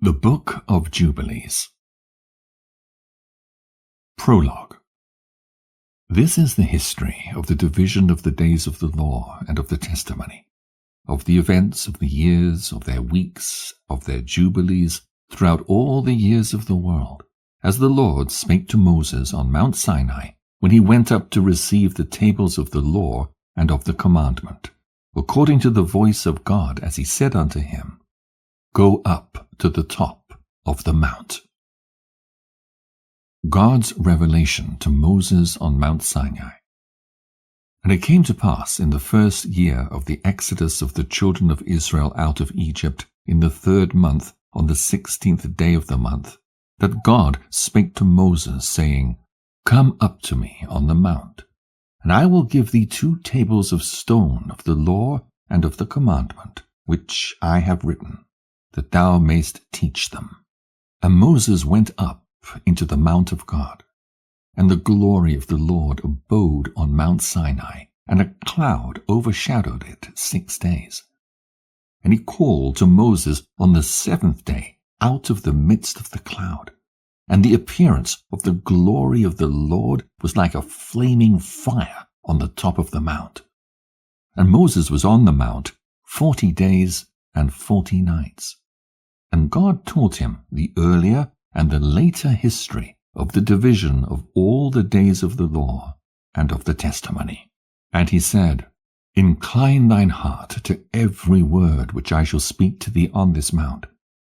The Book of Jubilees. Prologue. This is the history of the division of the days of the law and of the testimony, of the events of the years, of their weeks, of their jubilees, throughout all the years of the world, as the Lord spake to Moses on Mount Sinai, when he went up to receive the tables of the law and of the commandment, according to the voice of God, as he said unto him, Go up to the top of the mount. God's revelation to Moses on Mount Sinai. And it came to pass in the first year of the exodus of the children of Israel out of Egypt, in the 3rd month, on the 16th day of the month, that God spake to Moses, saying, Come up to me on the mount, and I will give thee 2 tables of stone of the law and of the commandment, which I have written, that thou mayst teach them. And Moses went up into the mount of God, and the glory of the Lord abode on Mount Sinai, and a cloud overshadowed it 6 days. And he called to Moses on the 7th day out of the midst of the cloud, and the appearance of the glory of the Lord was like a flaming fire on the top of the mount. And Moses was on the mount 40 days and 40 nights. And God taught him the earlier and the later history of the division of all the days of the law and of the testimony. And he said, Incline thine heart to every word which I shall speak to thee on this mount,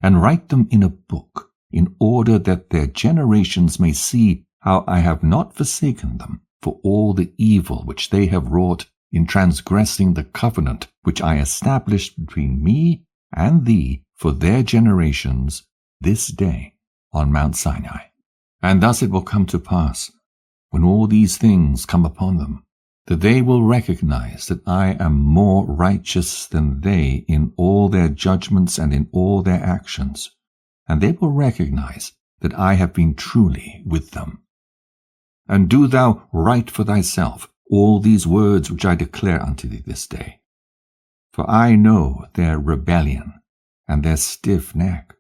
and write them in a book, in order that their generations may see how I have not forsaken them for all the evil which they have wrought in transgressing the covenant which I established between me and thee for their generations this day on Mount Sinai. And thus it will come to pass, when all these things come upon them, that they will recognize that I am more righteous than they in all their judgments and in all their actions, and they will recognize that I have been truly with them. And do thou write for thyself all these words which I declare unto thee this day. For I know their rebellion and their stiff neck,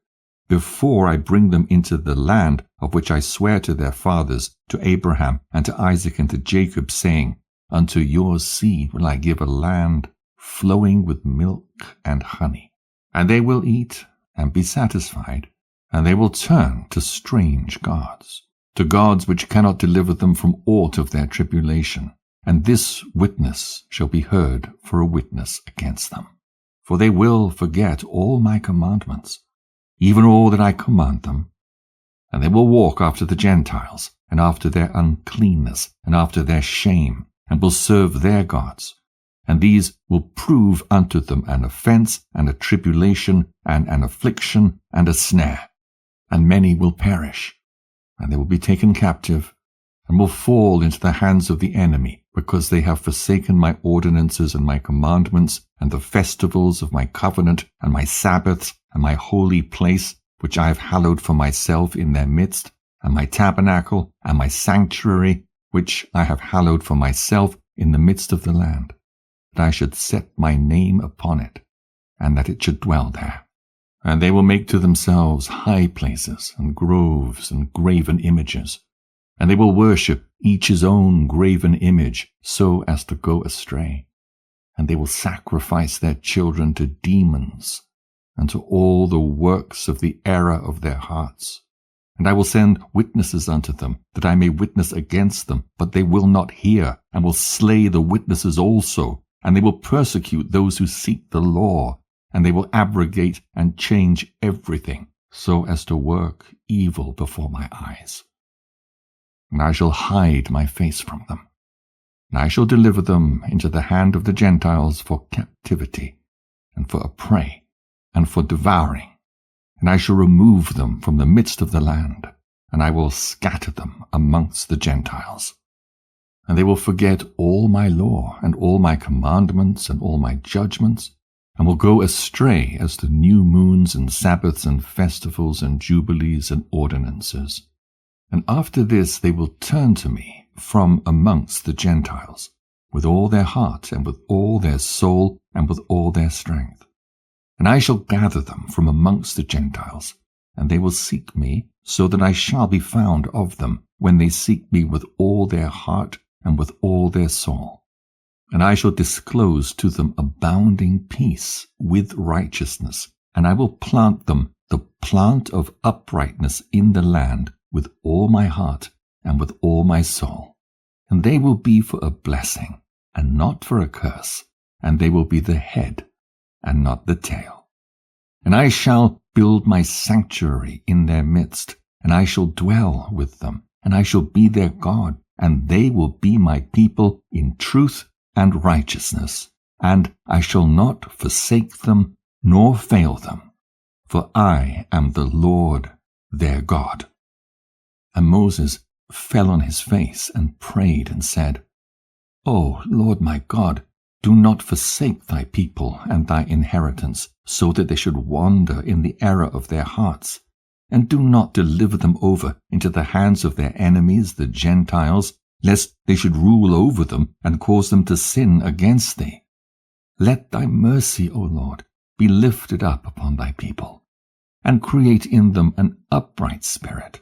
before I bring them into the land of which I swear to their fathers, to Abraham and to Isaac and to Jacob, saying, Unto your seed will I give a land flowing with milk and honey. And they will eat and be satisfied, and they will turn to strange gods, to gods which cannot deliver them from aught of their tribulation. And this witness shall be heard for a witness against them. For they will forget all my commandments, even all that I command them. And they will walk after the Gentiles, and after their uncleanness, and after their shame, and will serve their gods. And these will prove unto them an offense, and a tribulation, and an affliction, and a snare. And many will perish, and they will be taken captive, and will fall into the hands of the enemy, because they have forsaken my ordinances and my commandments, and the festivals of my covenant, and my Sabbaths, and my holy place, which I have hallowed for myself in their midst, and my tabernacle, and my sanctuary, which I have hallowed for myself in the midst of the land, that I should set my name upon it, and that it should dwell there. And they will make to themselves high places, and groves, and graven images, and they will worship each his own graven image, so as to go astray. And they will sacrifice their children to demons, and to all the works of the error of their hearts. And I will send witnesses unto them, that I may witness against them, but they will not hear, and will slay the witnesses also. And they will persecute those who seek the law, and they will abrogate and change everything, so as to work evil before my eyes. And I shall hide my face from them, and I shall deliver them into the hand of the Gentiles for captivity, and for a prey, and for devouring. And I shall remove them from the midst of the land, and I will scatter them amongst the Gentiles. And they will forget all my law, and all my commandments, and all my judgments, and will go astray as to new moons, and Sabbaths, and festivals, and jubilees, and ordinances. And after this they will turn to me from amongst the Gentiles, with all their heart, and with all their soul, and with all their strength. And I shall gather them from amongst the Gentiles, and they will seek me, so that I shall be found of them, when they seek me with all their heart and with all their soul. And I shall disclose to them abounding peace with righteousness, and I will plant them the plant of uprightness in the land with all my heart and with all my soul. And they will be for a blessing, and not for a curse, and they will be the head, and not the tail. And I shall build my sanctuary in their midst, and I shall dwell with them, and I shall be their God, and they will be my people in truth and righteousness, and I shall not forsake them nor fail them, for I am the Lord their God. And Moses fell on his face and prayed and said, O Lord my God, do not forsake thy people and thy inheritance, so that they should wander in the error of their hearts. And do not deliver them over into the hands of their enemies, the Gentiles, lest they should rule over them and cause them to sin against thee. Let thy mercy, O Lord, be lifted up upon thy people, and create in them an upright spirit.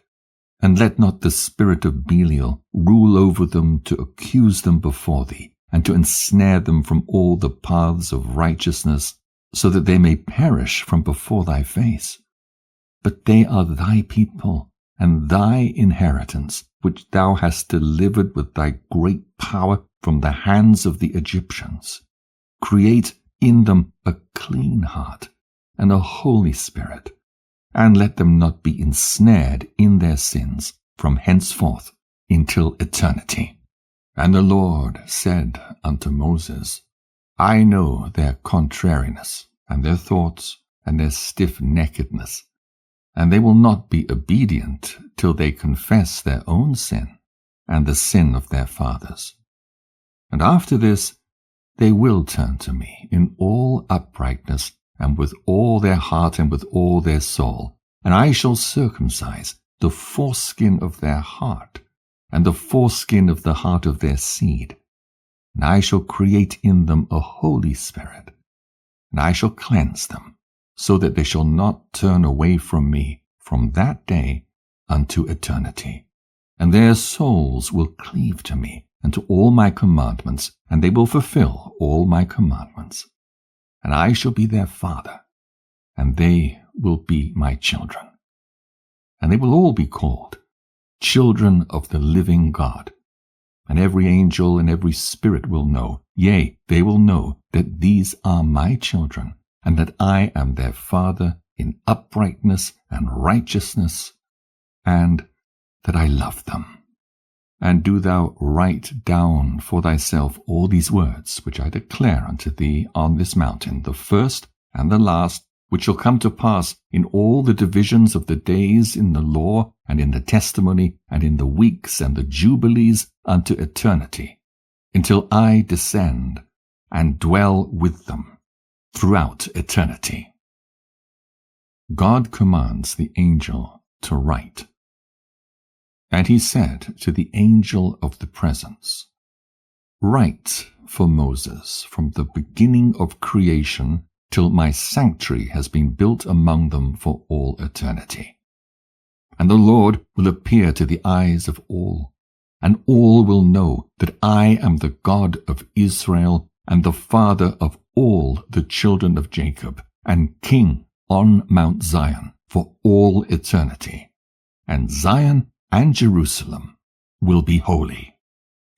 And let not the spirit of Belial rule over them to accuse them before thee, and to ensnare them from all the paths of righteousness, so that they may perish from before thy face. But they are thy people, and thy inheritance, which thou hast delivered with thy great power from the hands of the Egyptians. Create in them a clean heart and a holy spirit, and let them not be ensnared in their sins from henceforth until eternity. And the Lord said unto Moses, I know their contrariness, and their thoughts, and their stiff-neckedness, and they will not be obedient till they confess their own sin, and the sin of their fathers. And after this they will turn to me in all uprightness, and with all their heart and with all their soul, and I shall circumcise the foreskin of their heart, and the foreskin of the heart of their seed. And I shall create in them a holy spirit, and I shall cleanse them, so that they shall not turn away from me from that day unto eternity. And their souls will cleave to me and to all my commandments, and they will fulfill all my commandments. And I shall be their father, and they will be my children. And they will all be called children of the living God. And every angel and every spirit will know, yea, they will know that these are my children, and that I am their Father in uprightness and righteousness, and that I love them. And do thou write down for thyself all these words which I declare unto thee on this mountain, the first and the last, which shall come to pass in all the divisions of the days in the law, and in the testimony, and in the weeks and the jubilees unto eternity, until I descend and dwell with them throughout eternity. God commands the angel to write. And he said to the angel of the presence, Write for Moses from the beginning of creation till my sanctuary has been built among them for all eternity. And the Lord will appear to the eyes of all, and all will know that I am the God of Israel, and the Father of all the children of Jacob, and King on Mount Zion for all eternity. And Zion and Jerusalem will be holy.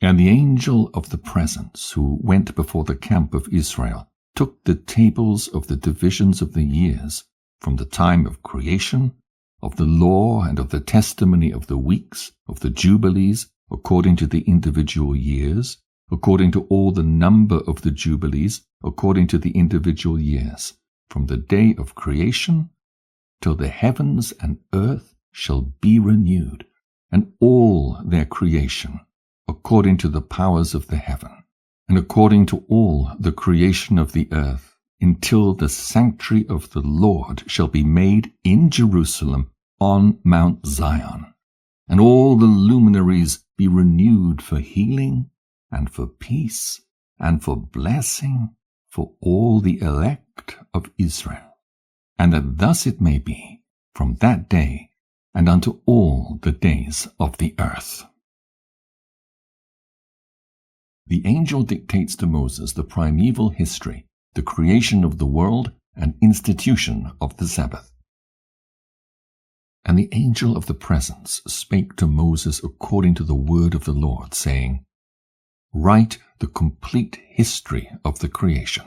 And the angel of the presence, who went before the camp of Israel, took the tables of the divisions of the years, from the time of creation, of the law and of the testimony of the weeks, of the jubilees, according to the individual years, according to all the number of the jubilees, according to the individual years, from the day of creation till the heavens and earth shall be renewed, and all their creation, according to the powers of the heaven, and according to all the creation of the earth, until the sanctuary of the Lord shall be made in Jerusalem on Mount Zion, and all the luminaries be renewed for healing, and for peace, and for blessing, for all the elect of Israel. And that thus it may be, from that day and unto all the days of the earth. The angel dictates to Moses the primeval history, the creation of the world, and institution of the Sabbath. And the angel of the presence spake to Moses according to the word of the Lord, saying, Write the complete history of the creation,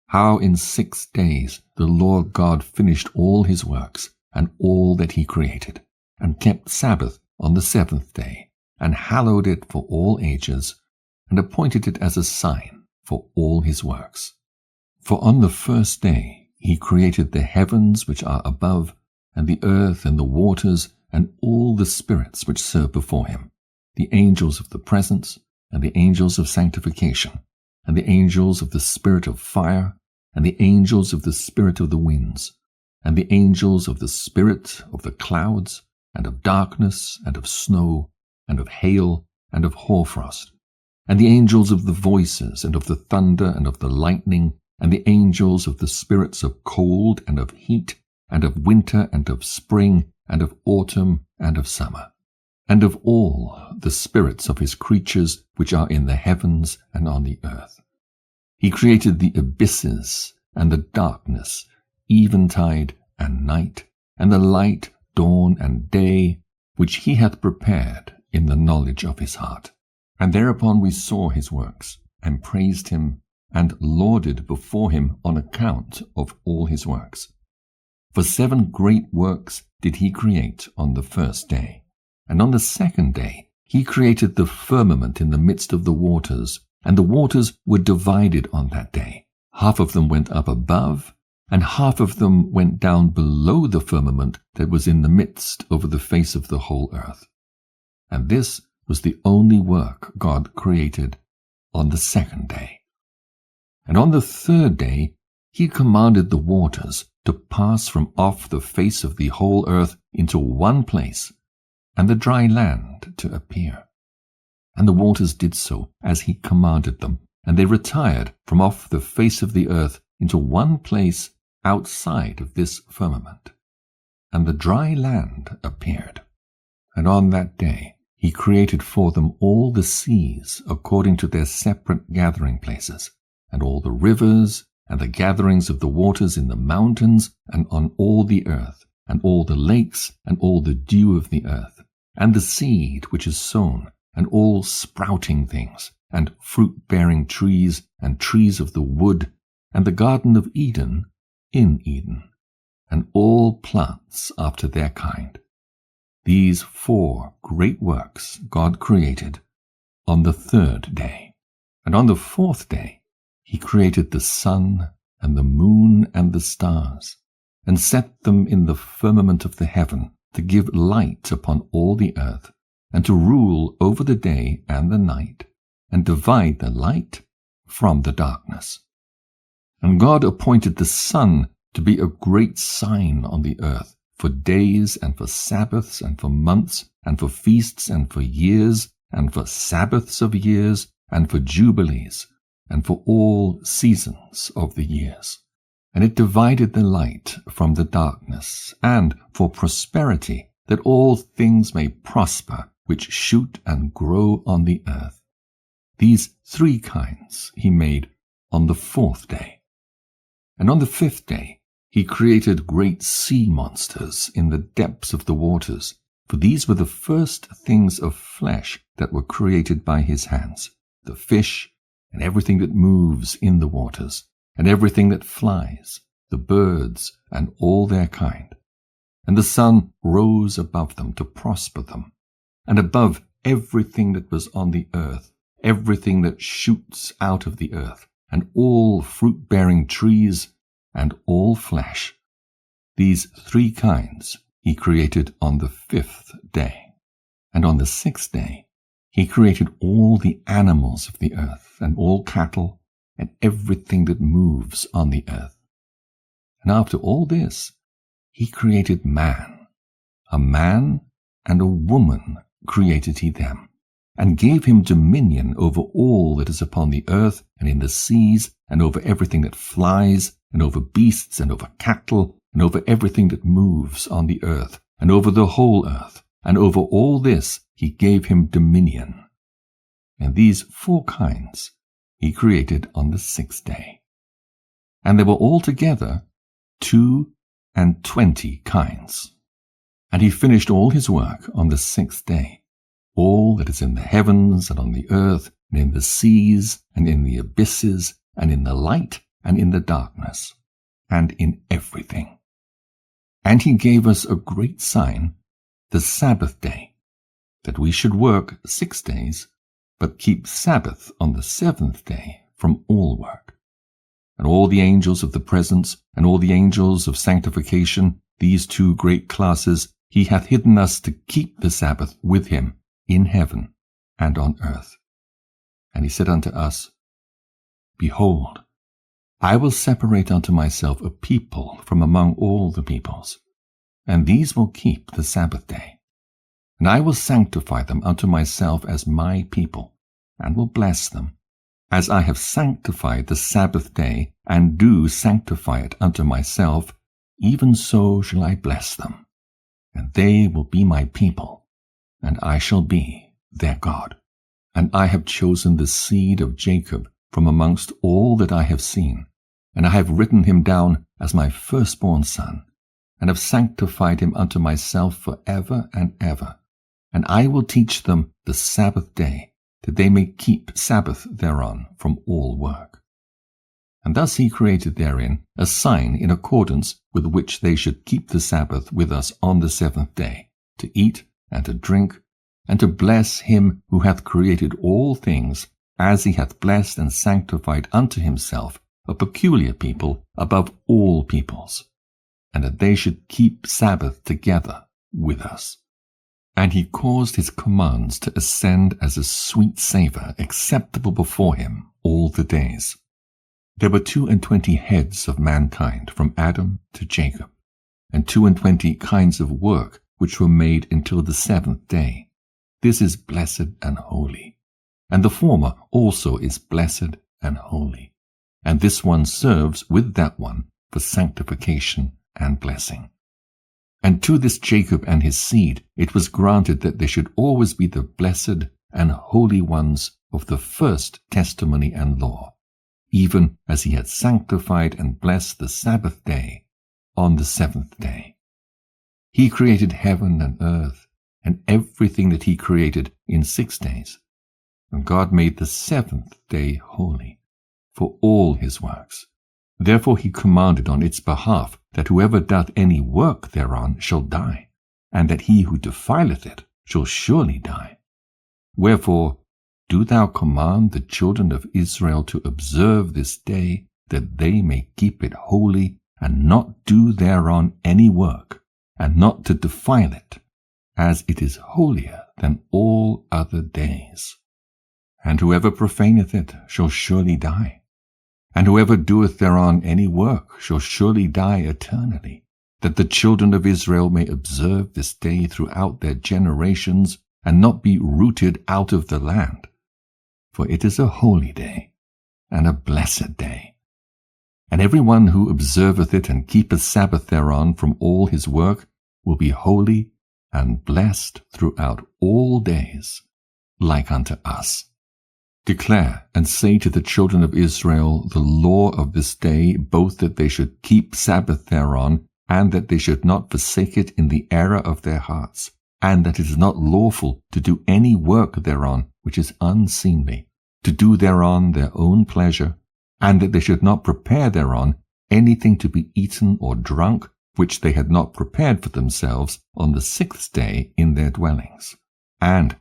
how in 6 days the Lord God finished all his works, and all that he created, and kept Sabbath on the 7th day, and hallowed it for all ages, and appointed it as a sign for all his works. For on the 1st day he created the heavens which are above, and the earth and the waters, and all the spirits which serve before him, the angels of the presence, and the angels of sanctification, and the angels of the spirit of fire, and the angels of the spirit of the winds, and the angels of the spirit of the clouds, and of darkness, and of snow, and of hail, and of hoarfrost, and the angels of the voices, and of the thunder, and of the lightning, and the angels of the spirits of cold, and of heat, and of winter, and of spring, and of autumn, and of summer, and of all the spirits of his creatures which are in the heavens and on the earth. He created the abysses, and the darkness, eventide and night, and the light, dawn, and day, which he hath prepared in the knowledge of his heart. And thereupon we saw his works, and praised him, and lauded before him on account of all his works. For 7 great works did he create on the 1st day. And on the 2nd day he created the firmament in the midst of the waters, and the waters were divided on that day. Half of them went up above, and half of them went down below the firmament that was in the midst over the face of the whole earth. And this was the only work God created on the 2nd day. And on the 3rd day he commanded the waters to pass from off the face of the whole earth into one place, and the dry land to appear. And the waters did so as he commanded them, and they retired from off the face of the earth into one place outside of this firmament. And the dry land appeared. And on that day he created for them all the seas according to their separate gathering places, and all the rivers, and the gatherings of the waters in the mountains, and on all the earth, and all the lakes, and all the dew of the earth, and the seed which is sown, and all sprouting things, and fruit-bearing trees, and trees of the wood, and the garden of Eden in Eden, and all plants after their kind. These 4 great works God created on the 3rd day. And on the 4th day he created the sun, and the moon, and the stars, and set them in the firmament of the heaven, to give light upon all the earth, and to rule over the day and the night, and divide the light from the darkness. And God appointed the sun to be a great sign on the earth, for days, and for Sabbaths, and for months, and for feasts, and for years, and for Sabbaths of years, and for Jubilees, and for all seasons of the years. And it divided the light from the darkness, and for prosperity, that all things may prosper which shoot and grow on the earth. These 3 kinds he made on the 4th day. And on the 5th day he created great sea monsters in the depths of the waters, for these were the first things of flesh that were created by his hands, the fish, and everything that moves in the waters, and everything that flies, the birds, and all their kind. And the sun rose above them to prosper them, and above everything that was on the earth, everything that shoots out of the earth, and all fruit-bearing trees, and all flesh. These 3 kinds he created on the 5th day. And on the 6th day he created all the animals of the earth, and all cattle, and everything that moves on the earth. And after all this he created man. A man and a woman created he them, and gave him dominion over all that is upon the earth, and in the seas, and over everything that flies, and over beasts, and over cattle, and over everything that moves on the earth, and over the whole earth, and over all this he gave him dominion. And these 4 kinds he created on the 6th day. And there were altogether 22 kinds. And he finished all his work on the 6th day, all that is in the heavens and on the earth, and in the seas, and in the abysses, and in the light, and in the darkness, and in everything. And he gave us a great sign, the Sabbath day, that we should work 6 days, but keep Sabbath on the 7th day from all work. And all the angels of the presence, and all the angels of sanctification, these 2 great classes, he hath hidden us to keep the Sabbath with him in heaven and on earth. And he said unto us, Behold, I will separate unto myself a people from among all the peoples, and these will keep the Sabbath day. And I will sanctify them unto myself as my people, and will bless them. As I have sanctified the Sabbath day, and do sanctify it unto myself, even so shall I bless them. And they will be my people, and I shall be their God. And I have chosen the seed of Jacob from amongst all that I have seen, and I have written him down as my firstborn son, and have sanctified him unto myself for ever and ever. And I will teach them the Sabbath day, that they may keep Sabbath thereon from all work. And thus he created therein a sign in accordance with which they should keep the Sabbath with us on the 7th day, to eat and to drink, and to bless him who hath created all things, as he hath blessed and sanctified unto himself a peculiar people above all peoples, and that they should keep Sabbath together with us. And he caused his commands to ascend as a sweet savour acceptable before him all the days. There were 22 heads of mankind from Adam to Jacob, and 22 kinds of work which were made until the 7th day. This is blessed and holy, and the former also is blessed and holy, and this one serves with that one for sanctification and blessing. And to this Jacob and his seed it was granted that they should always be the blessed and holy ones of the first testimony and law, even as he had sanctified and blessed the Sabbath day on the 7th day. He created heaven and earth, and everything that he created in 6 days. And God made the 7th day holy for all his works. Therefore he commanded on its behalf that whoever doth any work thereon shall die, and that he who defileth it shall surely die. Wherefore do thou command the children of Israel to observe this day, that they may keep it holy, and not do thereon any work, and not to defile it, as it is holier than all other days. And whoever profaneth it shall surely die, and whoever doeth thereon any work shall surely die eternally, that the children of Israel may observe this day throughout their generations, and not be rooted out of the land. For it is a holy day, and a blessed day. And every one who observeth it and keepeth Sabbath thereon from all his work will be holy and blessed throughout all days, like unto us. Declare and say to the children of Israel the law of this day, both that they should keep Sabbath thereon, and that they should not forsake it in the error of their hearts, and that it is not lawful to do any work thereon which is unseemly, to do thereon their own pleasure, and that they should not prepare thereon anything to be eaten or drunk, which they had not prepared for themselves on the 6th day in their dwellings, and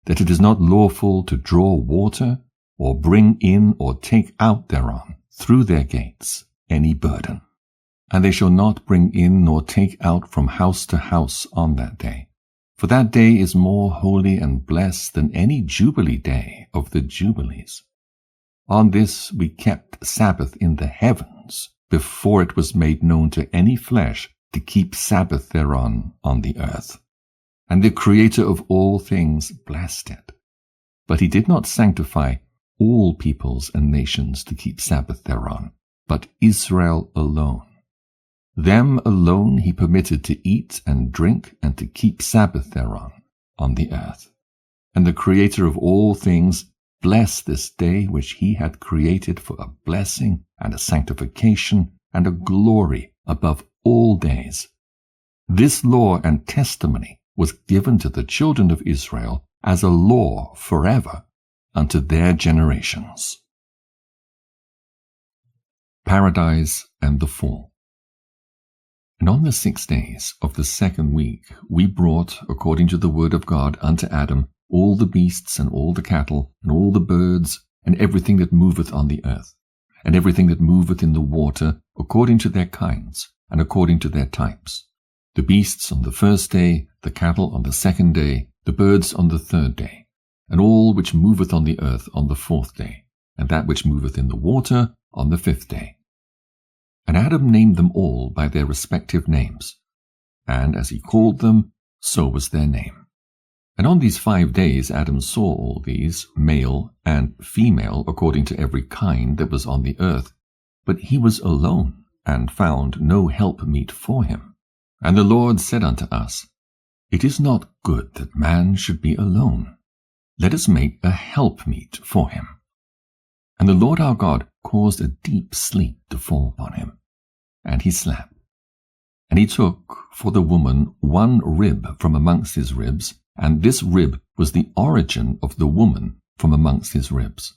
that it is not lawful to draw water, or bring in or take out thereon, through their gates, any burden. And they shall not bring in nor take out from house to house on that day. For that day is more holy and blessed than any Jubilee day of the Jubilees. On this we kept Sabbath in the heavens, before it was made known to any flesh to keep Sabbath thereon on the earth. And the Creator of all things blessed it. But he did not sanctify all peoples and nations to keep Sabbath thereon, but Israel alone. Them alone he permitted to eat and drink and to keep Sabbath thereon, on the earth. And the Creator of all things blessed this day which he had created for a blessing and a sanctification and a glory above all days. This law and testimony was given to the children of Israel as a law forever unto their generations. Paradise and the Fall. And on the 6 days of the 2nd week we brought, according to the word of God, unto Adam all the beasts and all the cattle and all the birds and everything that moveth on the earth, and everything that moveth in the water, according to their kinds and according to their types. The beasts on the 1st day, the cattle on the 2nd day, the birds on the 3rd day, and all which moveth on the earth on the 4th day, and that which moveth in the water on the 5th day. And Adam named them all by their respective names, and as he called them, so was their name. And on these 5 days Adam saw all these, male and female, according to every kind that was on the earth. But he was alone, and found no helpmeet for him. And the Lord said unto us, It is not good that man should be alone. Let us make a helpmeet for him. And the Lord our God caused a deep sleep to fall upon him, and he slept. And he took for the woman 1 rib from amongst his ribs, and this rib was the origin of the woman from amongst his ribs.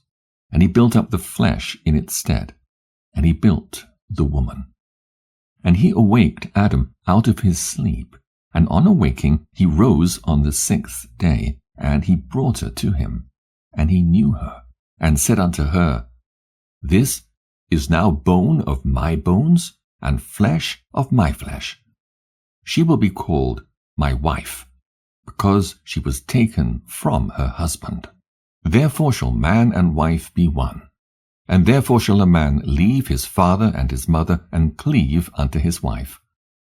And he built up the flesh in its stead, and he built the woman. And he awaked Adam out of his sleep, and on awaking he rose on the 6th day, and he brought her to him. And he knew her, and said unto her, This is now bone of my bones, and flesh of my flesh. She will be called my wife, because she was taken from her husband. Therefore shall man and wife be one. And therefore shall a man leave his father and his mother, and cleave unto his wife,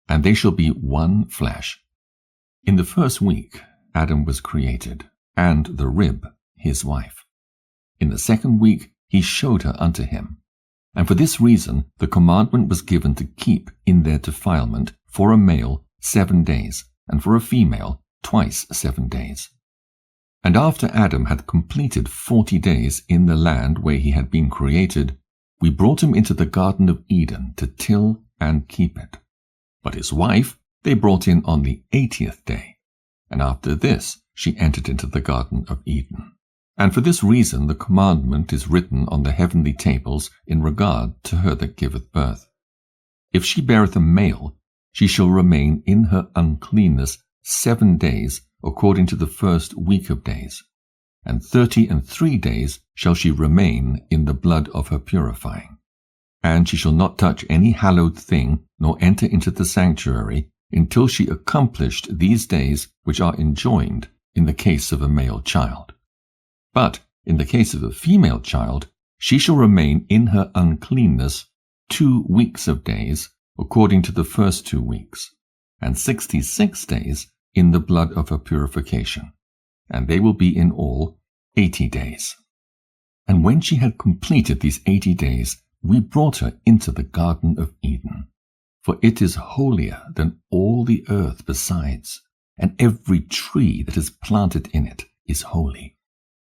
and they shall be one flesh. In the 1st week Adam was created, and the rib his wife. In the 2nd week he showed her unto him. And for this reason the commandment was given to keep in their defilement for a male 7 days, and for a female twice 7 days. And after Adam had completed 40 days in the land where he had been created, we brought him into the Garden of Eden to till and keep it. But his wife they brought in on the 80th day, and after this she entered into the Garden of Eden. And for this reason the commandment is written on the heavenly tables in regard to her that giveth birth. If she beareth a male, she shall remain in her uncleanness 7 days, according to the 1st week of days, and 33 days shall she remain in the blood of her purifying. And she shall not touch any hallowed thing, nor enter into the sanctuary, until she accomplished these days which are enjoined in the case of a male child. But in the case of a female child, she shall remain in her uncleanness 2 weeks of days, according to the first 2 weeks, and 66 days in the blood of her purification, and they will be in all 80 days. And when she had completed these 80 days, we brought her into the Garden of Eden. For it is holier than all the earth besides, and every tree that is planted in it is holy.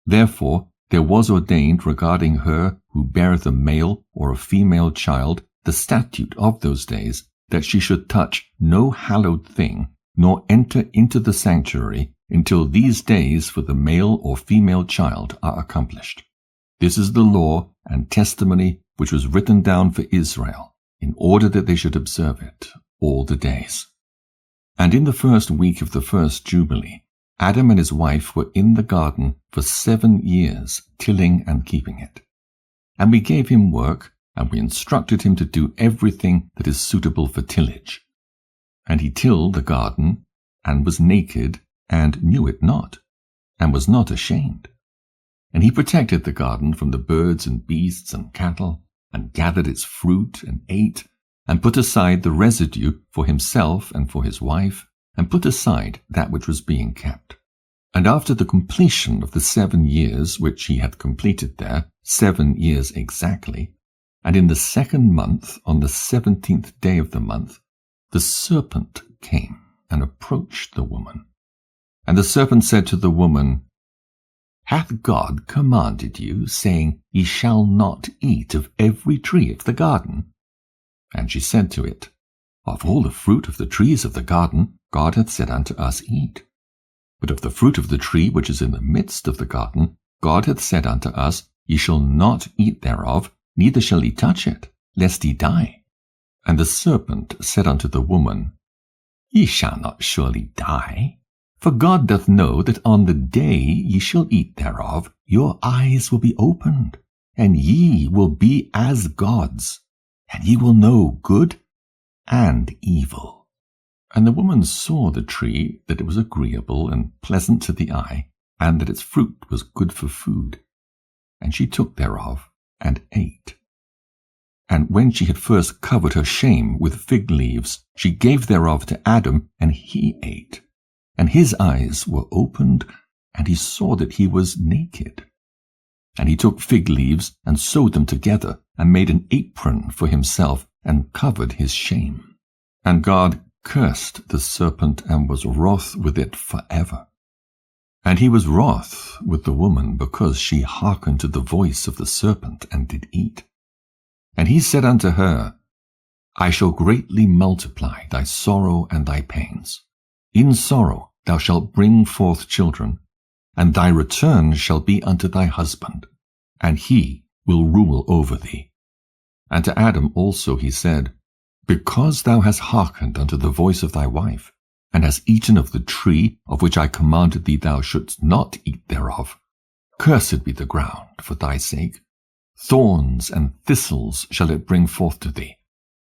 Therefore there was ordained regarding her who beareth a male or a female child the statute of those days, that she should touch no hallowed thing, nor enter into the sanctuary, until these days for the male or female child are accomplished. This is the law and testimony which was written down for Israel, in order that they should observe it all the days. And in the 1st week of the 1st Jubilee, Adam and his wife were in the garden for 7 years, tilling and keeping it. And we gave him work, and we instructed him to do everything that is suitable for tillage. And he tilled the garden, and was naked, and knew it not, and was not ashamed. And he protected the garden from the birds and beasts and cattle, and gathered its fruit, and ate, and put aside the residue for himself and for his wife, and put aside that which was being kept. And after the completion of the 7 years which he had completed there, 7 years exactly, and in the 2nd month, on the 17th day of the month, the serpent came and approached the woman. And the serpent said to the woman, Hath God commanded you, saying, Ye shall not eat of every tree of the garden? And she said to it, Of all the fruit of the trees of the garden God hath said unto us, Eat. But of the fruit of the tree which is in the midst of the garden God hath said unto us, Ye shall not eat thereof, neither shall ye touch it, lest ye die. And the serpent said unto the woman, Ye shall not surely die. For God doth know that on the day ye shall eat thereof, your eyes will be opened, and ye will be as gods, and ye will know good and evil. And the woman saw the tree, that it was agreeable and pleasant to the eye, and that its fruit was good for food. And she took thereof, and ate. And when she had first covered her shame with fig leaves, she gave thereof to Adam, and he ate. And his eyes were opened, and he saw that he was naked. And he took fig leaves, and sewed them together, and made an apron for himself, and covered his shame. And God cursed the serpent, and was wroth with it forever. And he was wroth with the woman, because she hearkened to the voice of the serpent, and did eat. And he said unto her, I shall greatly multiply thy sorrow and thy pains. In sorrow thou shalt bring forth children, and thy return shall be unto thy husband, and he will rule over thee. And to Adam also he said, Because thou hast hearkened unto the voice of thy wife, and hast eaten of the tree of which I commanded thee thou shouldst not eat thereof, cursed be the ground for thy sake. Thorns and thistles shall it bring forth to thee,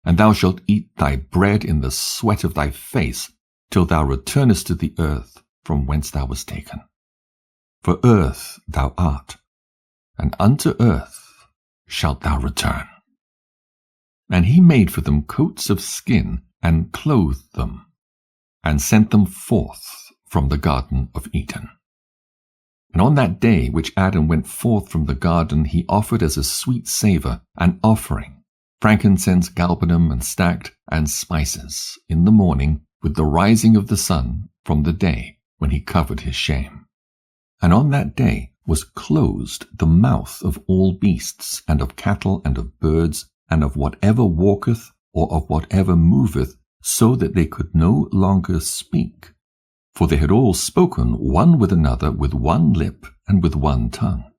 and thou shalt eat thy bread in the sweat of thy face, till thou returnest to the earth from whence thou wast taken. For earth thou art, and unto earth shalt thou return. And he made for them coats of skin, and clothed them, and sent them forth from the garden of Eden. And on that day which Adam went forth from the garden, he offered as a sweet savour an offering, frankincense, galbanum, and stacte, and spices, in the morning, with the rising of the sun, from the day when he covered his shame. And on that day was closed the mouth of all beasts, and of cattle, and of birds, and of whatever walketh, or of whatever moveth, so that they could no longer speak. For they had all spoken one with another with one lip and with one tongue.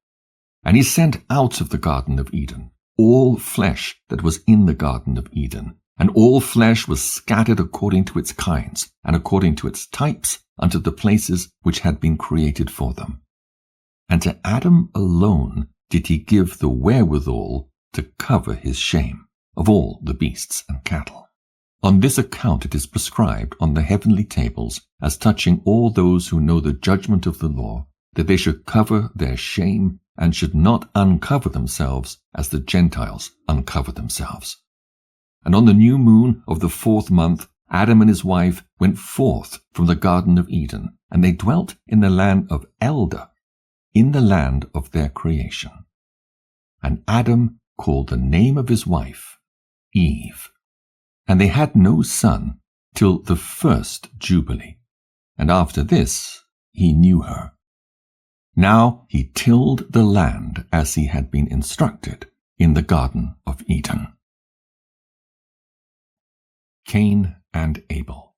And he sent out of the garden of Eden all flesh that was in the garden of Eden, and all flesh was scattered according to its kinds, and according to its types, unto the places which had been created for them. And to Adam alone did he give the wherewithal to cover his shame, of all the beasts and cattle. On this account it is prescribed on the heavenly tables, as touching all those who know the judgment of the law, that they should cover their shame, and should not uncover themselves, as the Gentiles uncover themselves. And on the new moon of the 4th month, Adam and his wife went forth from the garden of Eden, and they dwelt in the land of Elder, in the land of their creation. And Adam called the name of his wife Eve. And they had no son till the first Jubilee, and after this he knew her. Now he tilled the land as he had been instructed in the garden of Eden. Cain and Abel.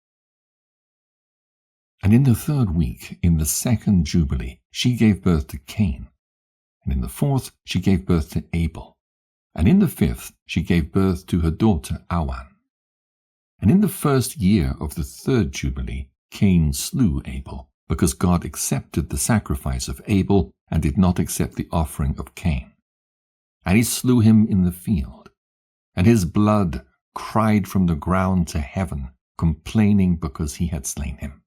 And in the 3rd week, in the 2nd Jubilee, she gave birth to Cain. And in the 4th she gave birth to Abel. And in the 5th she gave birth to her daughter Awan. And in the 1st year of the 3rd Jubilee, Cain slew Abel, because God accepted the sacrifice of Abel, and did not accept the offering of Cain. And he slew him in the field, and his blood cried from the ground to heaven, complaining because he had slain him.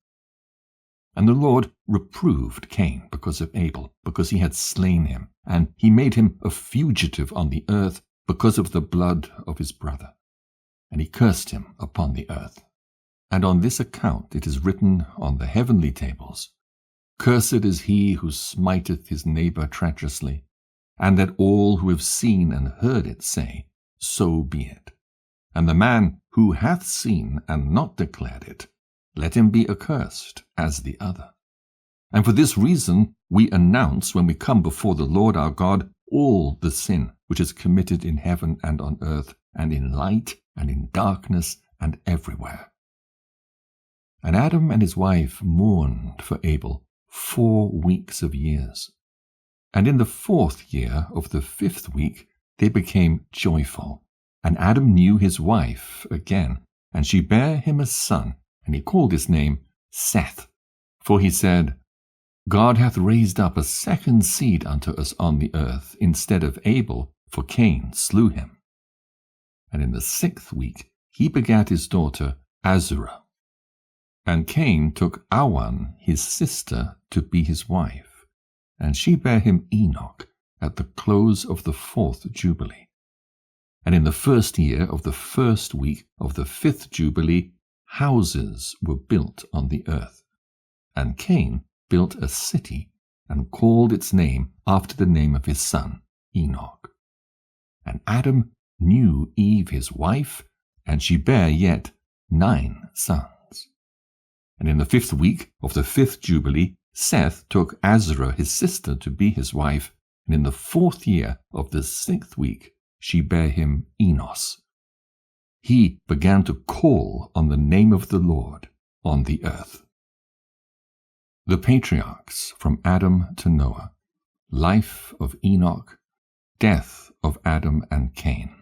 And the Lord reproved Cain because of Abel, because he had slain him, and he made him a fugitive on the earth because of the blood of his brother. And he cursed him upon the earth. And on this account it is written on the heavenly tables, Cursed is he who smiteth his neighbor treacherously, and that all who have seen and heard it say, So be it. And the man who hath seen and not declared it, let him be accursed as the other. And for this reason we announce when we come before the Lord our God all the sin which is committed in heaven and on earth, and in light and in darkness and everywhere. And Adam and his wife mourned for Abel 4 weeks of years. And in the 4th year of the 5th week they became joyful. And Adam knew his wife again, and she bare him a son, and he called his name Seth. For he said, God hath raised up a second seed unto us on the earth, instead of Abel, for Cain slew him. And in the 6th week he begat his daughter Azurah. And Cain took Awan his sister to be his wife, and she bare him Enoch at the close of the 4th Jubilee. And in the 1st year of the 1st week of the 5th Jubilee, houses were built on the earth. And Cain built a city, and called its name after the name of his son, Enoch. And Adam knew Eve his wife, and she bare yet 9 sons. And in the 5th week of the 5th Jubilee, Seth took Azurah his sister to be his wife, and in the 4th year of the 6th week she bare him Enos. He began to call on the name of the Lord on the earth. The patriarchs from Adam to Noah, life of Enoch, death of Adam and Cain.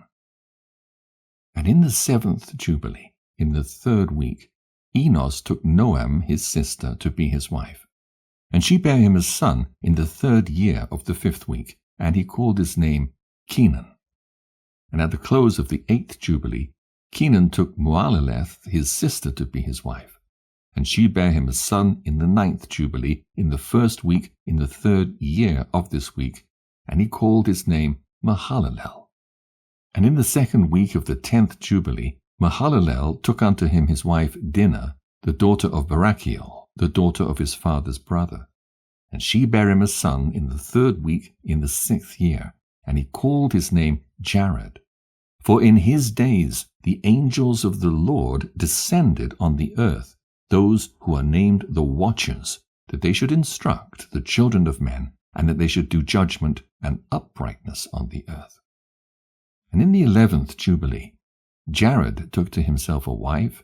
And in the 7th Jubilee, in the 3rd week, Enos took Noam his sister to be his wife. And she bare him a son in the 3rd year of the 5th week, and he called his name Kenan. And at the close of the 8th Jubilee, Kenan took Mualaleth his sister to be his wife. And she bare him a son in the 9th Jubilee, in the 1st week, in the 3rd year of this week, and he called his name Mahalalel. And in the 2nd week of the 10th Jubilee, Mahalalel took unto him his wife Dinah, the daughter of Barachiel, the daughter of his father's brother. And she bare him a son in the 3rd week, in the 6th year, and he called his name Jared. For in his days the angels of the Lord descended on the earth, those who are named the Watchers, that they should instruct the children of men, and that they should do judgment and uprightness on the earth. And in the 11th Jubilee, Jared took to himself a wife,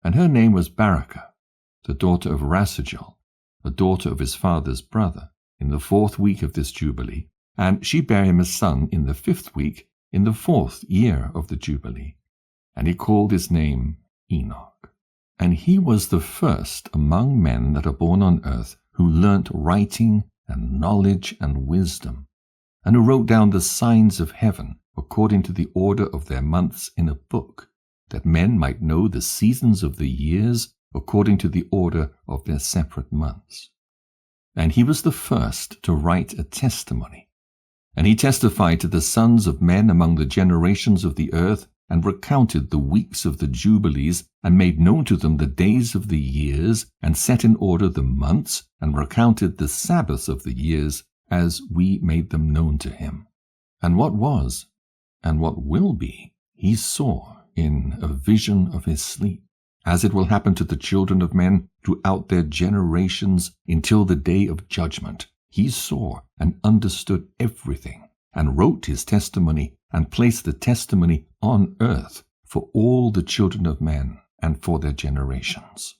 and her name was Barakah, the daughter of Rasajal, a daughter of his father's brother, in the 4th week of this Jubilee, and she bare him a son in the 5th week, in the 4th year of the Jubilee, and he called his name Enoch. And he was the first among men that are born on earth who learnt writing and knowledge and wisdom, and who wrote down the signs of heaven according to the order of their months in a book, that men might know the seasons of the years according to the order of their separate months. And he was the first to write a testimony. And he testified to the sons of men among the generations of the earth, and recounted the weeks of the Jubilees, and made known to them the days of the years, and set in order the months, and recounted the Sabbaths of the years, as we made them known to him. And what was, and what will be, he saw in a vision of his sleep, as it will happen to the children of men throughout their generations until the day of judgment. He saw and understood everything, and wrote his testimony, and placed the testimony on earth for all the children of men and for their generations.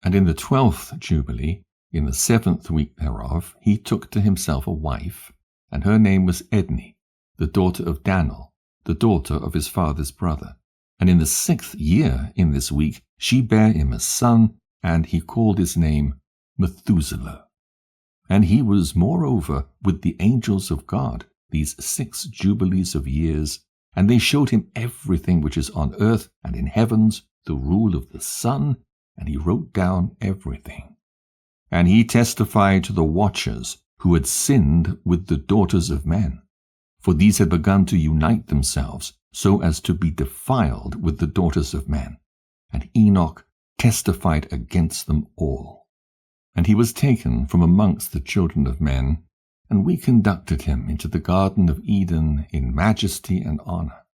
And in the 12th Jubilee, in the 7th week thereof, he took to himself a wife, and her name was Edni, the daughter of Danel, the daughter of his father's brother. And in the 6th year in this week she bare him a son, and he called his name Methuselah. And he was moreover with the angels of God these 6 Jubilees of years, and they showed him everything which is on earth and in heavens, the rule of the sun, and he wrote down everything. And he testified to the Watchers who had sinned with the daughters of men, for these had begun to unite themselves so as to be defiled with the daughters of men. And Enoch testified against them all. And he was taken from amongst the children of men, and we conducted him into the Garden of Eden in majesty and honor.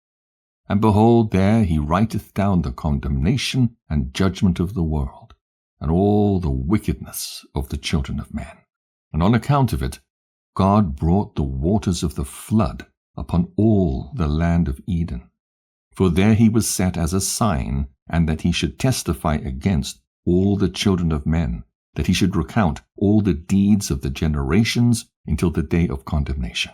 And behold, there he writeth down the condemnation and judgment of the world, and all the wickedness of the children of men. And on account of it, God brought the waters of the flood upon all the land of Eden. For there he was set as a sign, and that he should testify against all the children of men, that he should recount all the deeds of the generations until the day of condemnation.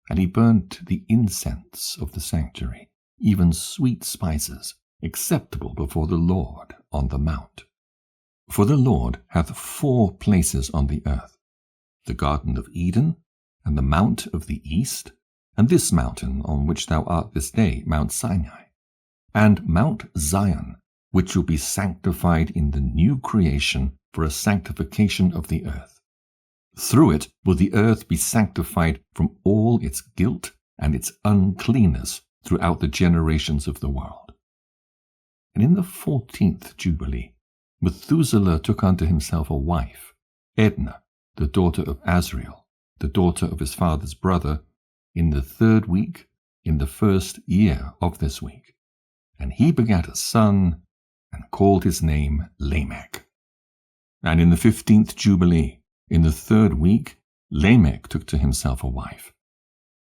And he burnt the incense of the sanctuary, even sweet spices, acceptable before the Lord on the mount. For the Lord hath 4 places on the earth, the Garden of Eden, and the Mount of the East, and this mountain on which thou art this day, Mount Sinai, and Mount Zion, which will be sanctified in the new creation for a sanctification of the earth. Through it will the earth be sanctified from all its guilt and its uncleanness throughout the generations of the world. And in the 14th Jubilee, Methuselah took unto himself a wife, Edna, the daughter of Azriel, the daughter of his father's brother, in the 3rd week, in the 1st year of this week. And he begat a son, and called his name Lamech. And in the 15th Jubilee, in the 3rd week, Lamech took to himself a wife,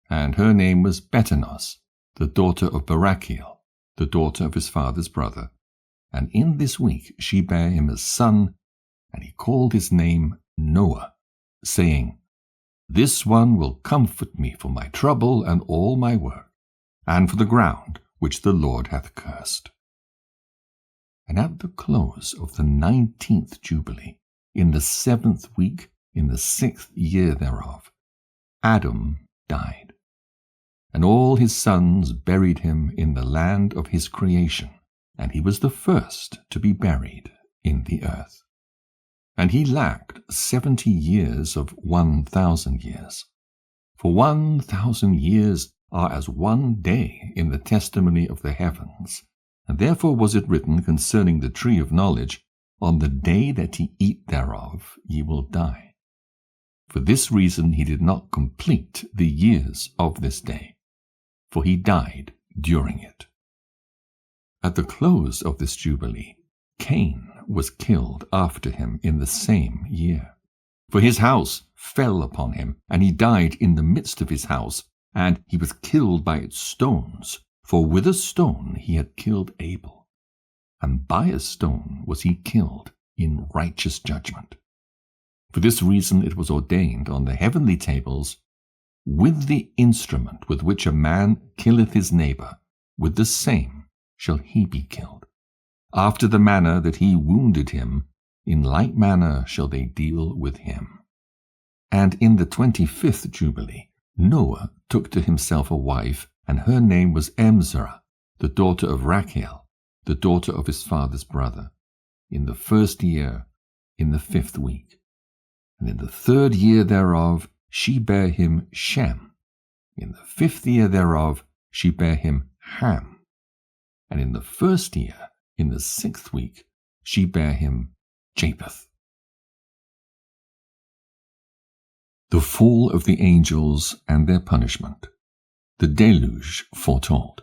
and her name was Betanos, the daughter of Barachiel, the daughter of his father's brother. And in this week she bare him a son, and he called his name Noah, saying, This one will comfort me for my trouble and all my work, and for the ground which the Lord hath cursed. And at the close of the 19th Jubilee, in the 7th week, in the 6th year thereof, Adam died, and all his sons buried him in the land of his creation, and he was the first to be buried in the earth. And he lacked 70 years of 1,000 years. For 1,000 years are as one day in the testimony of the heavens, and therefore was it written concerning the tree of knowledge, On the day that ye eat thereof ye will die. For this reason he did not complete the years of this day, for he died during it. At the close of this Jubilee, Cain was killed after him in the same year. For his house fell upon him, and he died in the midst of his house, and he was killed by its stones, for with a stone he had killed Abel, and by a stone was he killed in righteous judgment. For this reason it was ordained on the heavenly tables, With the instrument with which a man killeth his neighbor, with the same shall he be killed. After the manner that he wounded him, in like manner shall they deal with him. And in the 25th Jubilee, Noah took to himself a wife, and her name was Emzerah, the daughter of Rachiel, the daughter of his father's brother, in the 1st year, in the 5th week. And in the 3rd year thereof she bare him Shem. In the 5th year thereof she bare him Ham. And in the 1st year, in the 6th week, she bare him Japheth. The fall of the angels and their punishment. The deluge foretold.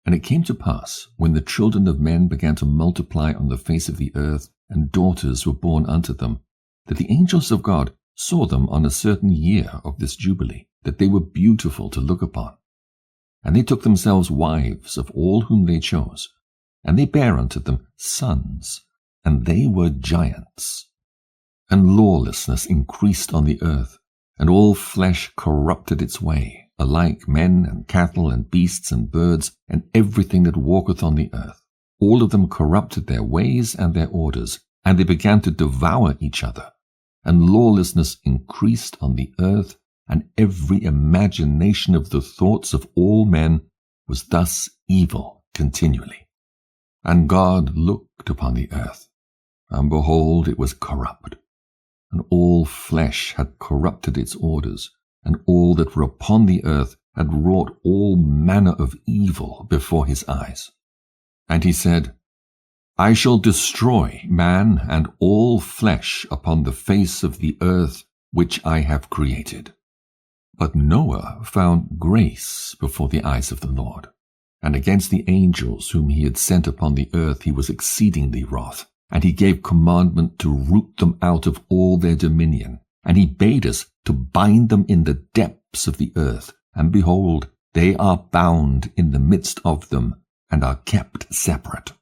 And it came to pass, when the children of men began to multiply on the face of the earth, and daughters were born unto them, that the angels of God saw them on a certain year of this Jubilee, that they were beautiful to look upon. And they took themselves wives of all whom they chose, and they bare unto them sons, and they were giants. And lawlessness increased on the earth, and all flesh corrupted its way, alike men and cattle and beasts and birds, and everything that walketh on the earth. All of them corrupted their ways and their orders, and they began to devour each other. And lawlessness increased on the earth, and every imagination of the thoughts of all men was thus evil continually. And God looked upon the earth, and behold, it was corrupt, and all flesh had corrupted its orders, and all that were upon the earth had wrought all manner of evil before his eyes. And he said, I shall destroy man and all flesh upon the face of the earth which I have created, But Noah found grace before the eyes of the Lord. And against the angels whom he had sent upon the earth he was exceedingly wroth. And he gave commandment to root them out of all their dominion. And he bade us to bind them in the depths of the earth. And behold, they are bound in the midst of them, and are kept separate.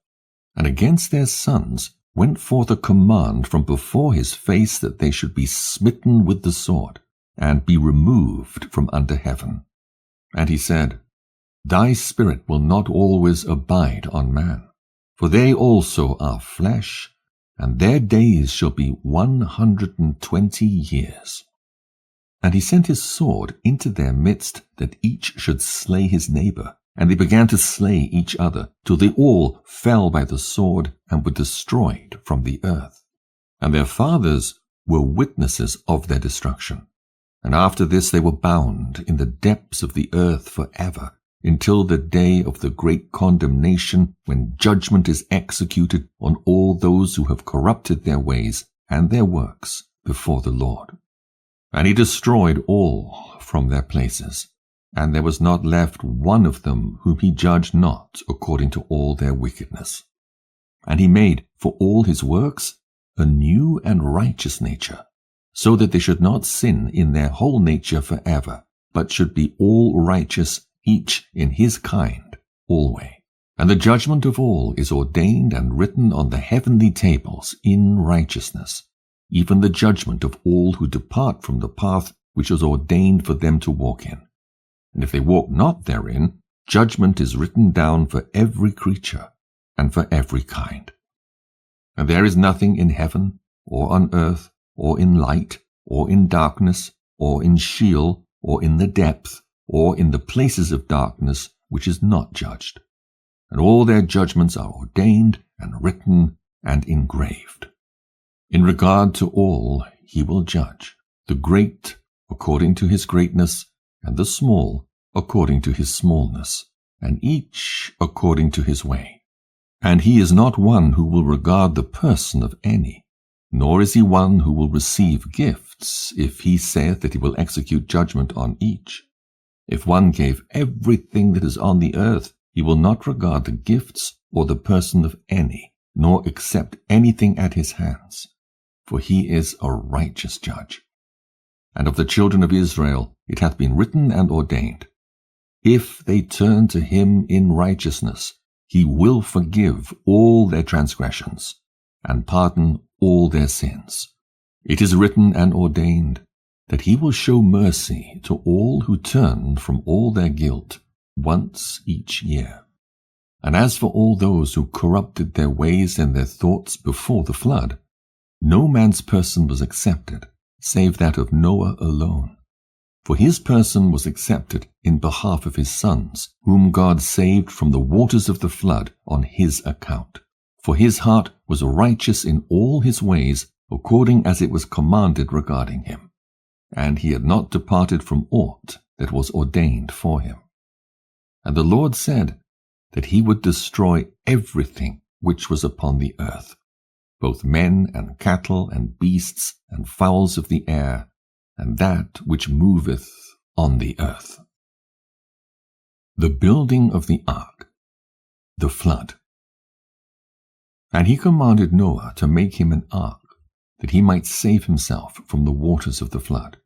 And against their sons went forth a command from before his face, that they should be smitten with the sword, and be removed from under heaven. And he said, Thy spirit will not always abide on man, for they also are flesh, and their days shall be 120 years. And he sent his sword into their midst, that each should slay his neighbor. And they began to slay each other, till they all fell by the sword, and were destroyed from the earth. And their fathers were witnesses of their destruction. And after this they were bound in the depths of the earth forever, until the day of the great condemnation, when judgment is executed on all those who have corrupted their ways and their works before the Lord. And he destroyed all from their places, and there was not left one of them whom he judged not according to all their wickedness. And he made for all his works a new and righteous nature, so that they should not sin in their whole nature forever, but should be all righteous, each in his kind, alway. And the judgment of all is ordained and written on the heavenly tables in righteousness, even the judgment of all who depart from the path which was ordained for them to walk in. And if they walk not therein, judgment is written down for every creature, and for every kind. And there is nothing in heaven, or on earth, or in light, or in darkness, or in Sheol, or in the depth, or in the places of darkness, which is not judged. And all their judgments are ordained, and written, and engraved. In regard to all he will judge, the great according to his greatness, and the small according to his smallness, and each according to his way. And he is not one who will regard the person of any, nor is he one who will receive gifts, if he saith that he will execute judgment on each. If one gave everything that is on the earth, he will not regard the gifts or the person of any, nor accept anything at his hands, for he is a righteous judge. And of the children of Israel it hath been written and ordained, if they turn to him in righteousness, he will forgive all their transgressions, and pardon all their sins. It is written and ordained, that he will show mercy to all who turn from all their guilt once each year. And as for all those who corrupted their ways and their thoughts before the flood, no man's person was accepted, save that of Noah alone. For his person was accepted in behalf of his sons, whom God saved from the waters of the flood on his account. For his heart was righteous in all his ways, according as it was commanded regarding him. And he had not departed from aught that was ordained for him. And the Lord said that he would destroy everything which was upon the earth, both men and cattle and beasts and fowls of the air, and that which moveth on the earth. The building of the ark, the flood. And he commanded Noah to make him an ark, that he might save himself from the waters of the flood.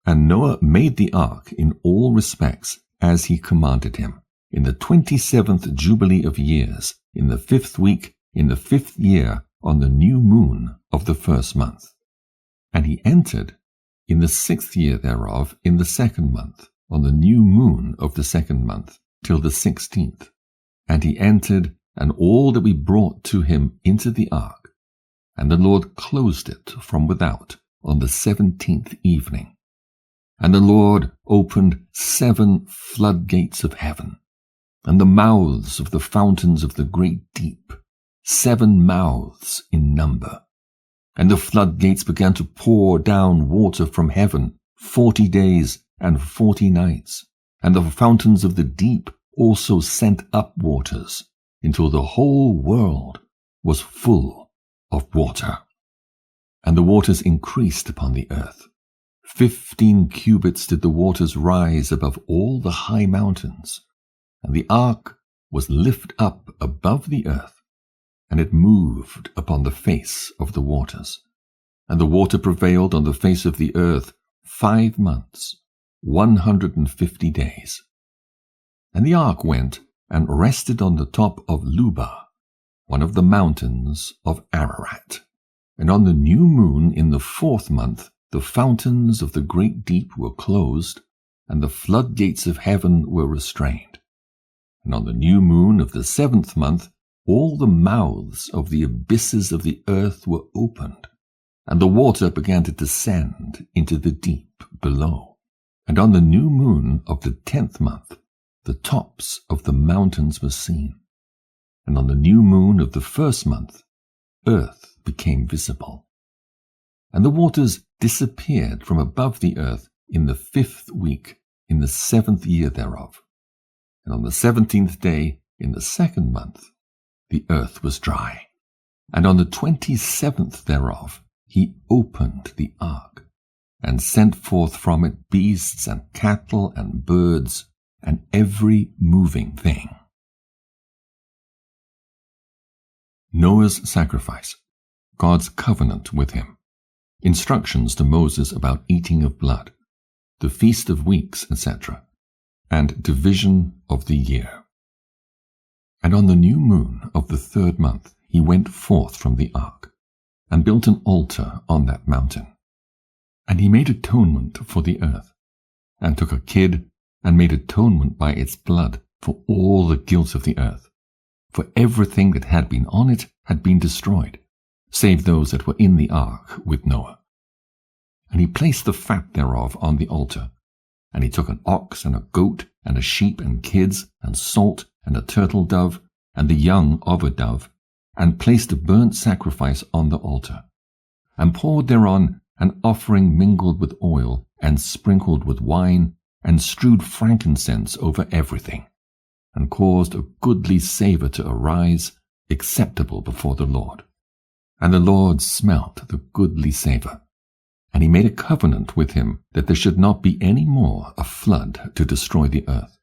And Noah made the ark in all respects as he commanded him, in the 27th Jubilee of years, in the 5th week, in the 5th year, on the new moon of the 1st month. And he entered in the 6th year thereof, in the 2nd month, on the new moon of the 2nd month, till the 16th. And he entered, and all that we brought to him into the ark. And the Lord closed it from without on the 17th evening. And the Lord opened 7 floodgates of heaven, and the mouths of the fountains of the great deep, 7 mouths in number. And the floodgates began to pour down water from heaven 40 days and 40 nights. And the fountains of the deep also sent up waters, until the whole world was full of water. And the waters increased upon the earth 15 cubits did the waters rise above all the high mountains, and the ark was lift up above the earth, and it moved upon the face of the waters. And the water prevailed on the face of the earth 5 months, 150 days. And the ark went and rested on the top of Lubah, one of the mountains of Ararat. And on the new moon in the 4th month, the fountains of the great deep were closed, and the floodgates of heaven were restrained. And on the new moon of the 7th month, all the mouths of the abysses of the earth were opened, and the water began to descend into the deep below. And on the new moon of the 10th month, the tops of the mountains were seen. And on the new moon of the 1st month, earth became visible. And the waters disappeared from above the earth in the 5th week, in the 7th year thereof. And on the 17th day, in the 2nd month, the earth was dry. And on the 27th thereof, he opened the ark, and sent forth from it beasts and cattle and birds, and every moving thing. Noah's sacrifice, God's covenant with him, instructions to Moses about eating of blood, the feast of weeks, etc., and division of the year. And on the new moon of the 3rd month he went forth from the ark, and built an altar on that mountain. And he made atonement for the earth, and took a kid, and made atonement by its blood for all the guilt of the earth. For everything that had been on it had been destroyed, save those that were in the ark with Noah. And he placed the fat thereof on the altar. And he took an ox and a goat and a sheep and kids and salt and a turtle dove and the young of a dove, and placed a burnt sacrifice on the altar, and poured thereon an offering mingled with oil and sprinkled with wine, and strewed frankincense over everything, and caused a goodly savour to arise, acceptable before the Lord. And the Lord smelt the goodly savour. And he made a covenant with him that there should not be any more a flood to destroy the earth,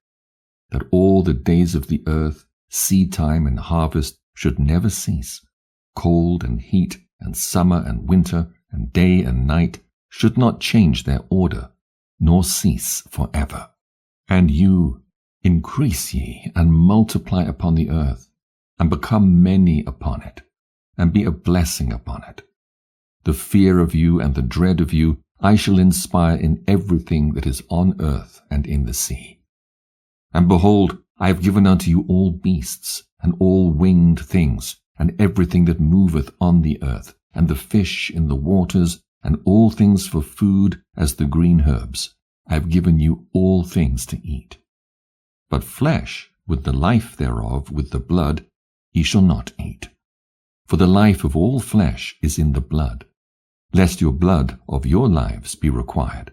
that all the days of the earth, seed time and harvest, should never cease. Cold and heat and summer and winter and day and night should not change their order, nor cease forever. And you increase ye and multiply upon the earth, and become many upon it, and be a blessing upon it. The fear of you and the dread of you I shall inspire in everything that is on earth and in the sea. And behold, I have given unto you all beasts, and all winged things, and everything that moveth on the earth, and the fish in the waters, and all things for food, as the green herbs. I have given you all things to eat. But flesh, with the life thereof, with the blood, ye shall not eat. For the life of all flesh is in the blood, lest your blood of your lives be required.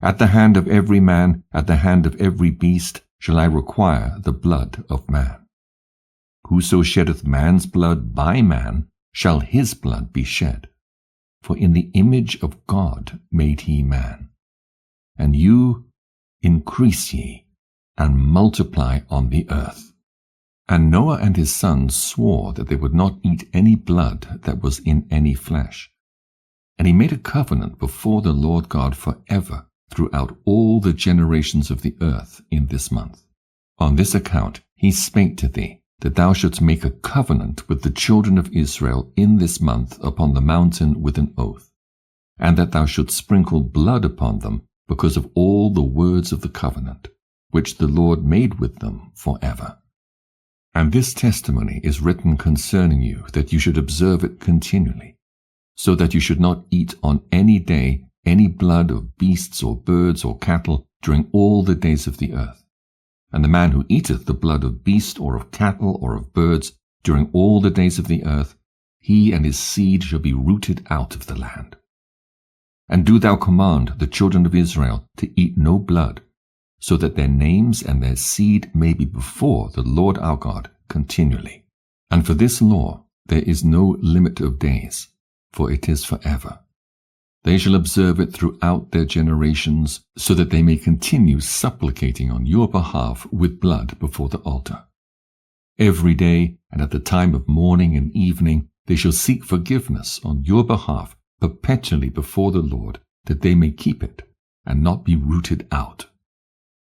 At the hand of every man, at the hand of every beast, shall I require the blood of man. Whoso sheddeth man's blood by man, shall his blood be shed. For in the image of God made he man. And you increase ye, and multiply on the earth. And Noah and his sons swore that they would not eat any blood that was in any flesh. And he made a covenant before the Lord God forever throughout all the generations of the earth in this month. On this account he spake to thee, that thou shouldst make a covenant with the children of Israel in this month upon the mountain with an oath, and that thou shouldst sprinkle blood upon them because of all the words of the covenant, which the Lord made with them forever. And this testimony is written concerning you, that you should observe it continually, so that you should not eat on any day any blood of beasts or birds or cattle during all the days of the earth. And the man who eateth the blood of beast or of cattle or of birds during all the days of the earth, he and his seed shall be rooted out of the land. And do thou command the children of Israel to eat no blood, so that their names and their seed may be before the Lord our God continually. And for this law there is no limit of days, for it is forever. They shall observe it throughout their generations, so that they may continue supplicating on your behalf with blood before the altar. Every day and at the time of morning and evening they shall seek forgiveness on your behalf perpetually before the Lord, that they may keep it and not be rooted out.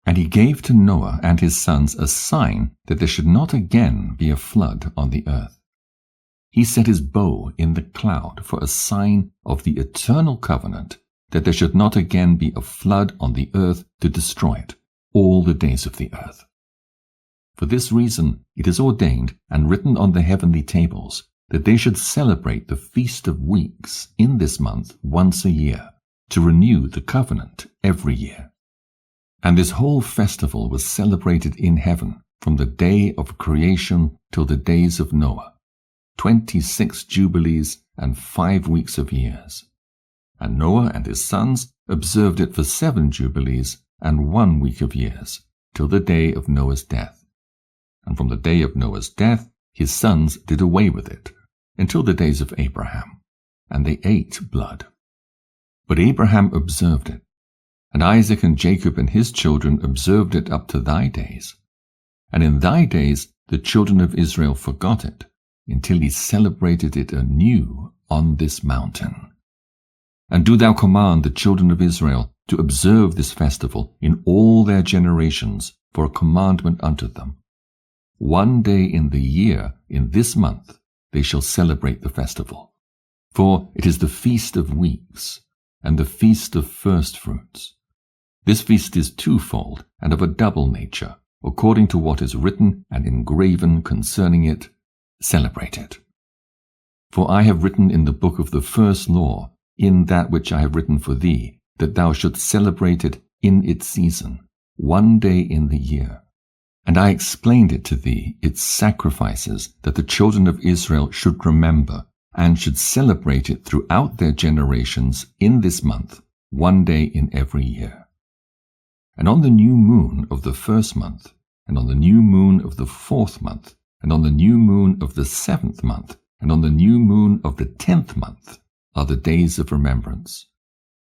And he gave to Noah and his sons a sign that there should not again be a flood on the earth. He set his bow in the cloud for a sign of the eternal covenant, that there should not again be a flood on the earth to destroy it all the days of the earth. For this reason it is ordained and written on the heavenly tables that they should celebrate the Feast of Weeks in this month once a year, to renew the covenant every year. And this whole festival was celebrated in heaven from the day of creation till the days of Noah, 26 Jubilees and 5 weeks of years. And Noah and his sons observed it for 7 Jubilees and 1 week of years, till the day of Noah's death. And from the day of Noah's death his sons did away with it, until the days of Abraham, and they ate blood. But Abraham observed it, and Isaac and Jacob and his children observed it up to thy days. And in thy days the children of Israel forgot it, until he celebrated it anew on this mountain. And do thou command the children of Israel to observe this festival in all their generations for a commandment unto them. 1 day in the year, in this month, they shall celebrate the festival. For it is the Feast of Weeks, and the Feast of Firstfruits. This feast is twofold, and of a double nature, according to what is written and engraven concerning it. Celebrate it. For I have written in the book of the first law, in that which I have written for thee, that thou shouldst celebrate it in its season, 1 day in the year. And I explained it to thee, its sacrifices, that the children of Israel should remember, and should celebrate it throughout their generations in this month, 1 day in every year. And on the new moon of the first month, and on the new moon of the 4th month, and on the new moon of the 7th month, and on the new moon of the 10th month, are the days of remembrance,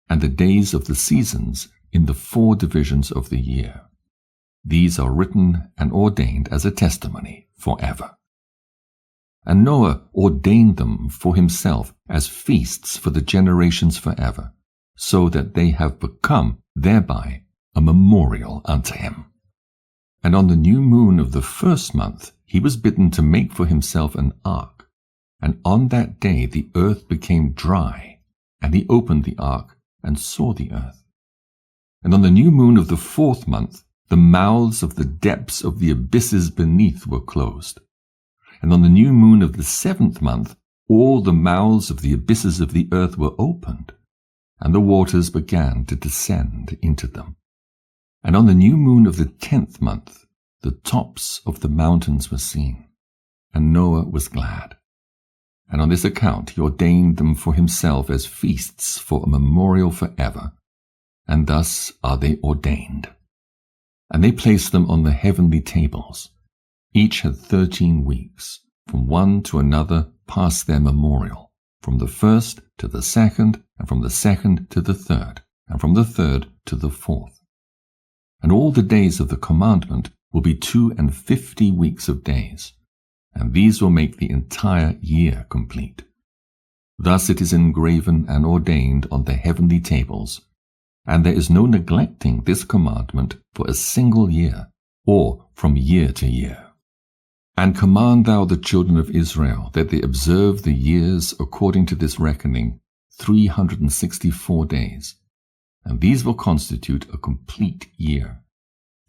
and the days of the seasons in the 4 divisions of the year. These are written and ordained as a testimony forever. And Noah ordained them for himself as feasts for the generations forever, so that they have become thereby a memorial unto him. And on the new moon of the 1st month he was bidden to make for himself an ark, and on that day the earth became dry, and he opened the ark and saw the earth. And on the new moon of the 4th month the mouths of the depths of the abysses beneath were closed. And on the new moon of the 7th month all the mouths of the abysses of the earth were opened, and the waters began to descend into them. And on the new moon of the 10th month the tops of the mountains were seen, and Noah was glad. And on this account he ordained them for himself as feasts for a memorial forever, and thus are they ordained. And they placed them on the heavenly tables. Each had 13 weeks, from one to another past their memorial, from the 1st to the 2nd, and from the 2nd to the 3rd, and from the 3rd to the 4th. And all the days of the commandment will be 52 weeks of days, and these will make the entire year complete. Thus it is engraven and ordained on the heavenly tables, and there is no neglecting this commandment for a single year, or from year to year. And command thou the children of Israel that they observe the years according to this reckoning, 364 days, and these will constitute a complete year,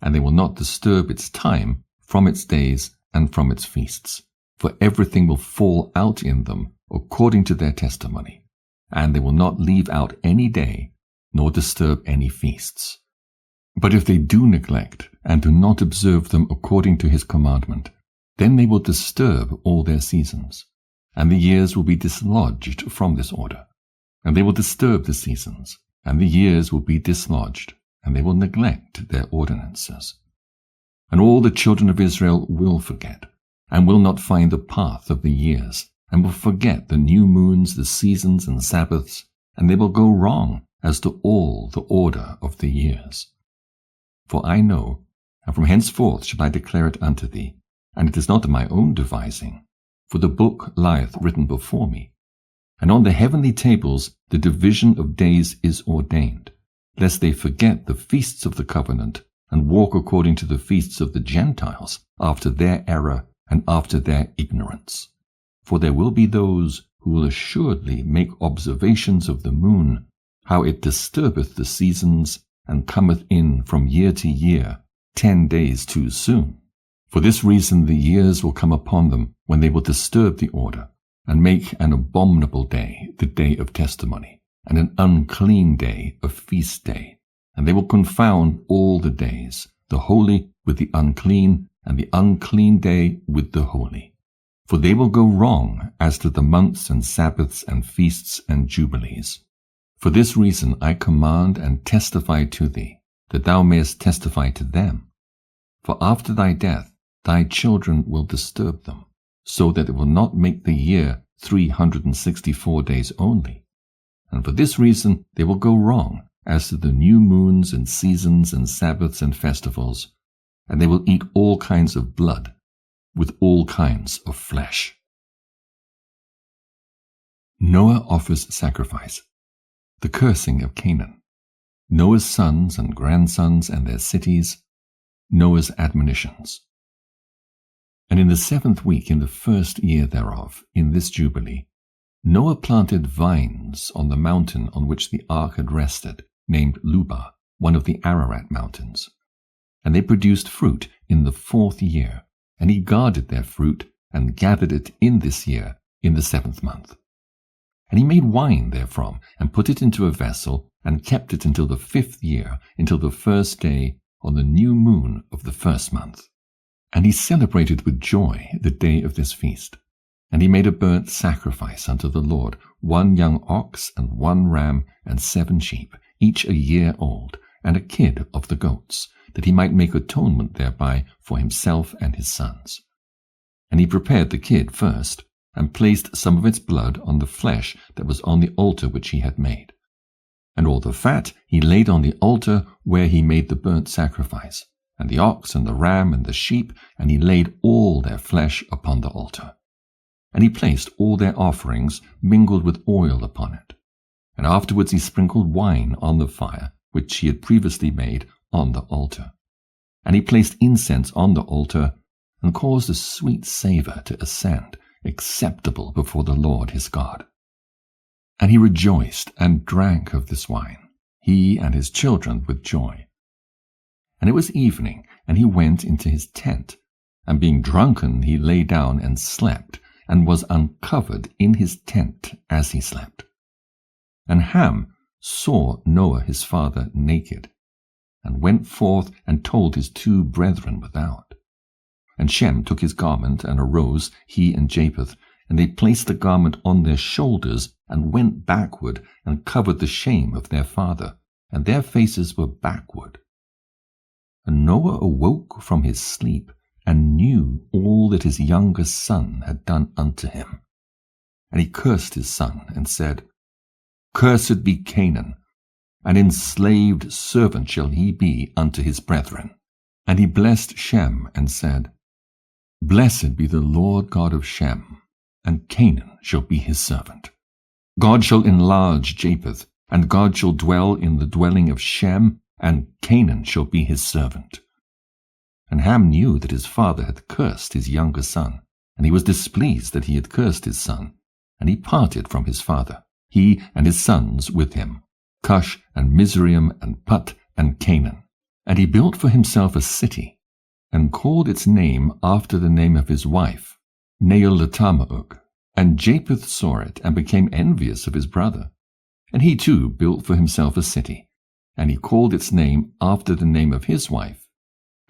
and they will not disturb its time from its days and from its feasts, for everything will fall out in them according to their testimony, and they will not leave out any day, nor disturb any feasts. But if they do neglect and do not observe them according to his commandment, then they will disturb all their seasons, and the years will be dislodged from this order, and they will disturb the seasons, and the years will be dislodged, and they will neglect their ordinances. And all the children of Israel will forget, and will not find the path of the years, and will forget the new moons, the seasons, and Sabbaths, and they will go wrong as to all the order of the years. For I know, and from henceforth shall I declare it unto thee, and it is not of my own devising, for the book lieth written before me, and on the heavenly tables the division of days is ordained, lest they forget the feasts of the covenant, and walk according to the feasts of the Gentiles, after their error and after their ignorance. For there will be those who will assuredly make observations of the moon, how it disturbeth the seasons, and cometh in from year to year, 10 days too soon. For this reason the years will come upon them, when they will disturb the order, and make an abominable day the day of testimony, and an unclean day a feast day. And they will confound all the days, the holy with the unclean, and the unclean day with the holy. For they will go wrong as to the months and Sabbaths and feasts and jubilees. For this reason I command and testify to thee, that thou mayest testify to them. For after thy death thy children will disturb them, so that it will not make the year 364 days only. And for this reason they will go wrong as to the new moons and seasons and Sabbaths and festivals, and they will eat all kinds of blood, with all kinds of flesh. Noah offers sacrifice. The cursing of Canaan. Noah's sons and grandsons and their cities. Noah's admonitions. And in the 7th week in the 1st year thereof, in this Jubilee, Noah planted vines on the mountain on which the ark had rested, named Lubah, one of the Ararat mountains. And they produced fruit in the 4th year, and he guarded their fruit, and gathered it in this year, in the 7th month. And he made wine therefrom, and put it into a vessel, and kept it until the 5th year, until the 1st day, on the new moon of the 1st month. And he celebrated with joy the day of this feast. And he made a burnt sacrifice unto the Lord, 1 young ox, and 1 ram, and 7 sheep, each a year old, and a kid of the goats, that he might make atonement thereby for himself and his sons. And he prepared the kid first, and placed some of its blood on the flesh that was on the altar which he had made. And all the fat he laid on the altar where he made the burnt sacrifice, and the ox and the ram and the sheep, and he laid all their flesh upon the altar. And he placed all their offerings mingled with oil upon it. And afterwards he sprinkled wine on the fire, which he had previously made, on the altar. And he placed incense on the altar, and caused a sweet savour to ascend, acceptable before the Lord his God. And he rejoiced and drank of this wine, he and his children with joy. And it was evening, and he went into his tent, and being drunken he lay down and slept, and was uncovered in his tent as he slept. And Ham saw Noah his father naked, and went forth and told his 2 brethren without. And Shem took his garment, and arose, he and Japheth, and they placed the garment on their shoulders, and went backward, and covered the shame of their father, and their faces were backward. And Noah awoke from his sleep, and knew all that his youngest son had done unto him. And he cursed his son, and said, Cursed be Canaan, an enslaved servant shall he be unto his brethren. And he blessed Shem, and said, Blessed be the Lord God of Shem, and Canaan shall be his servant. God shall enlarge Japheth, and God shall dwell in the dwelling of Shem, and Canaan shall be his servant. And Ham knew that his father had cursed his younger son, and he was displeased that he had cursed his son, and he parted from his father, he and his sons with him, Cush and Mizraim and Put and Canaan. And he built for himself a city, and called its name after the name of his wife, Neolatamauk. And Japheth saw it, and became envious of his brother. And he too built for himself a city, and he called its name after the name of his wife,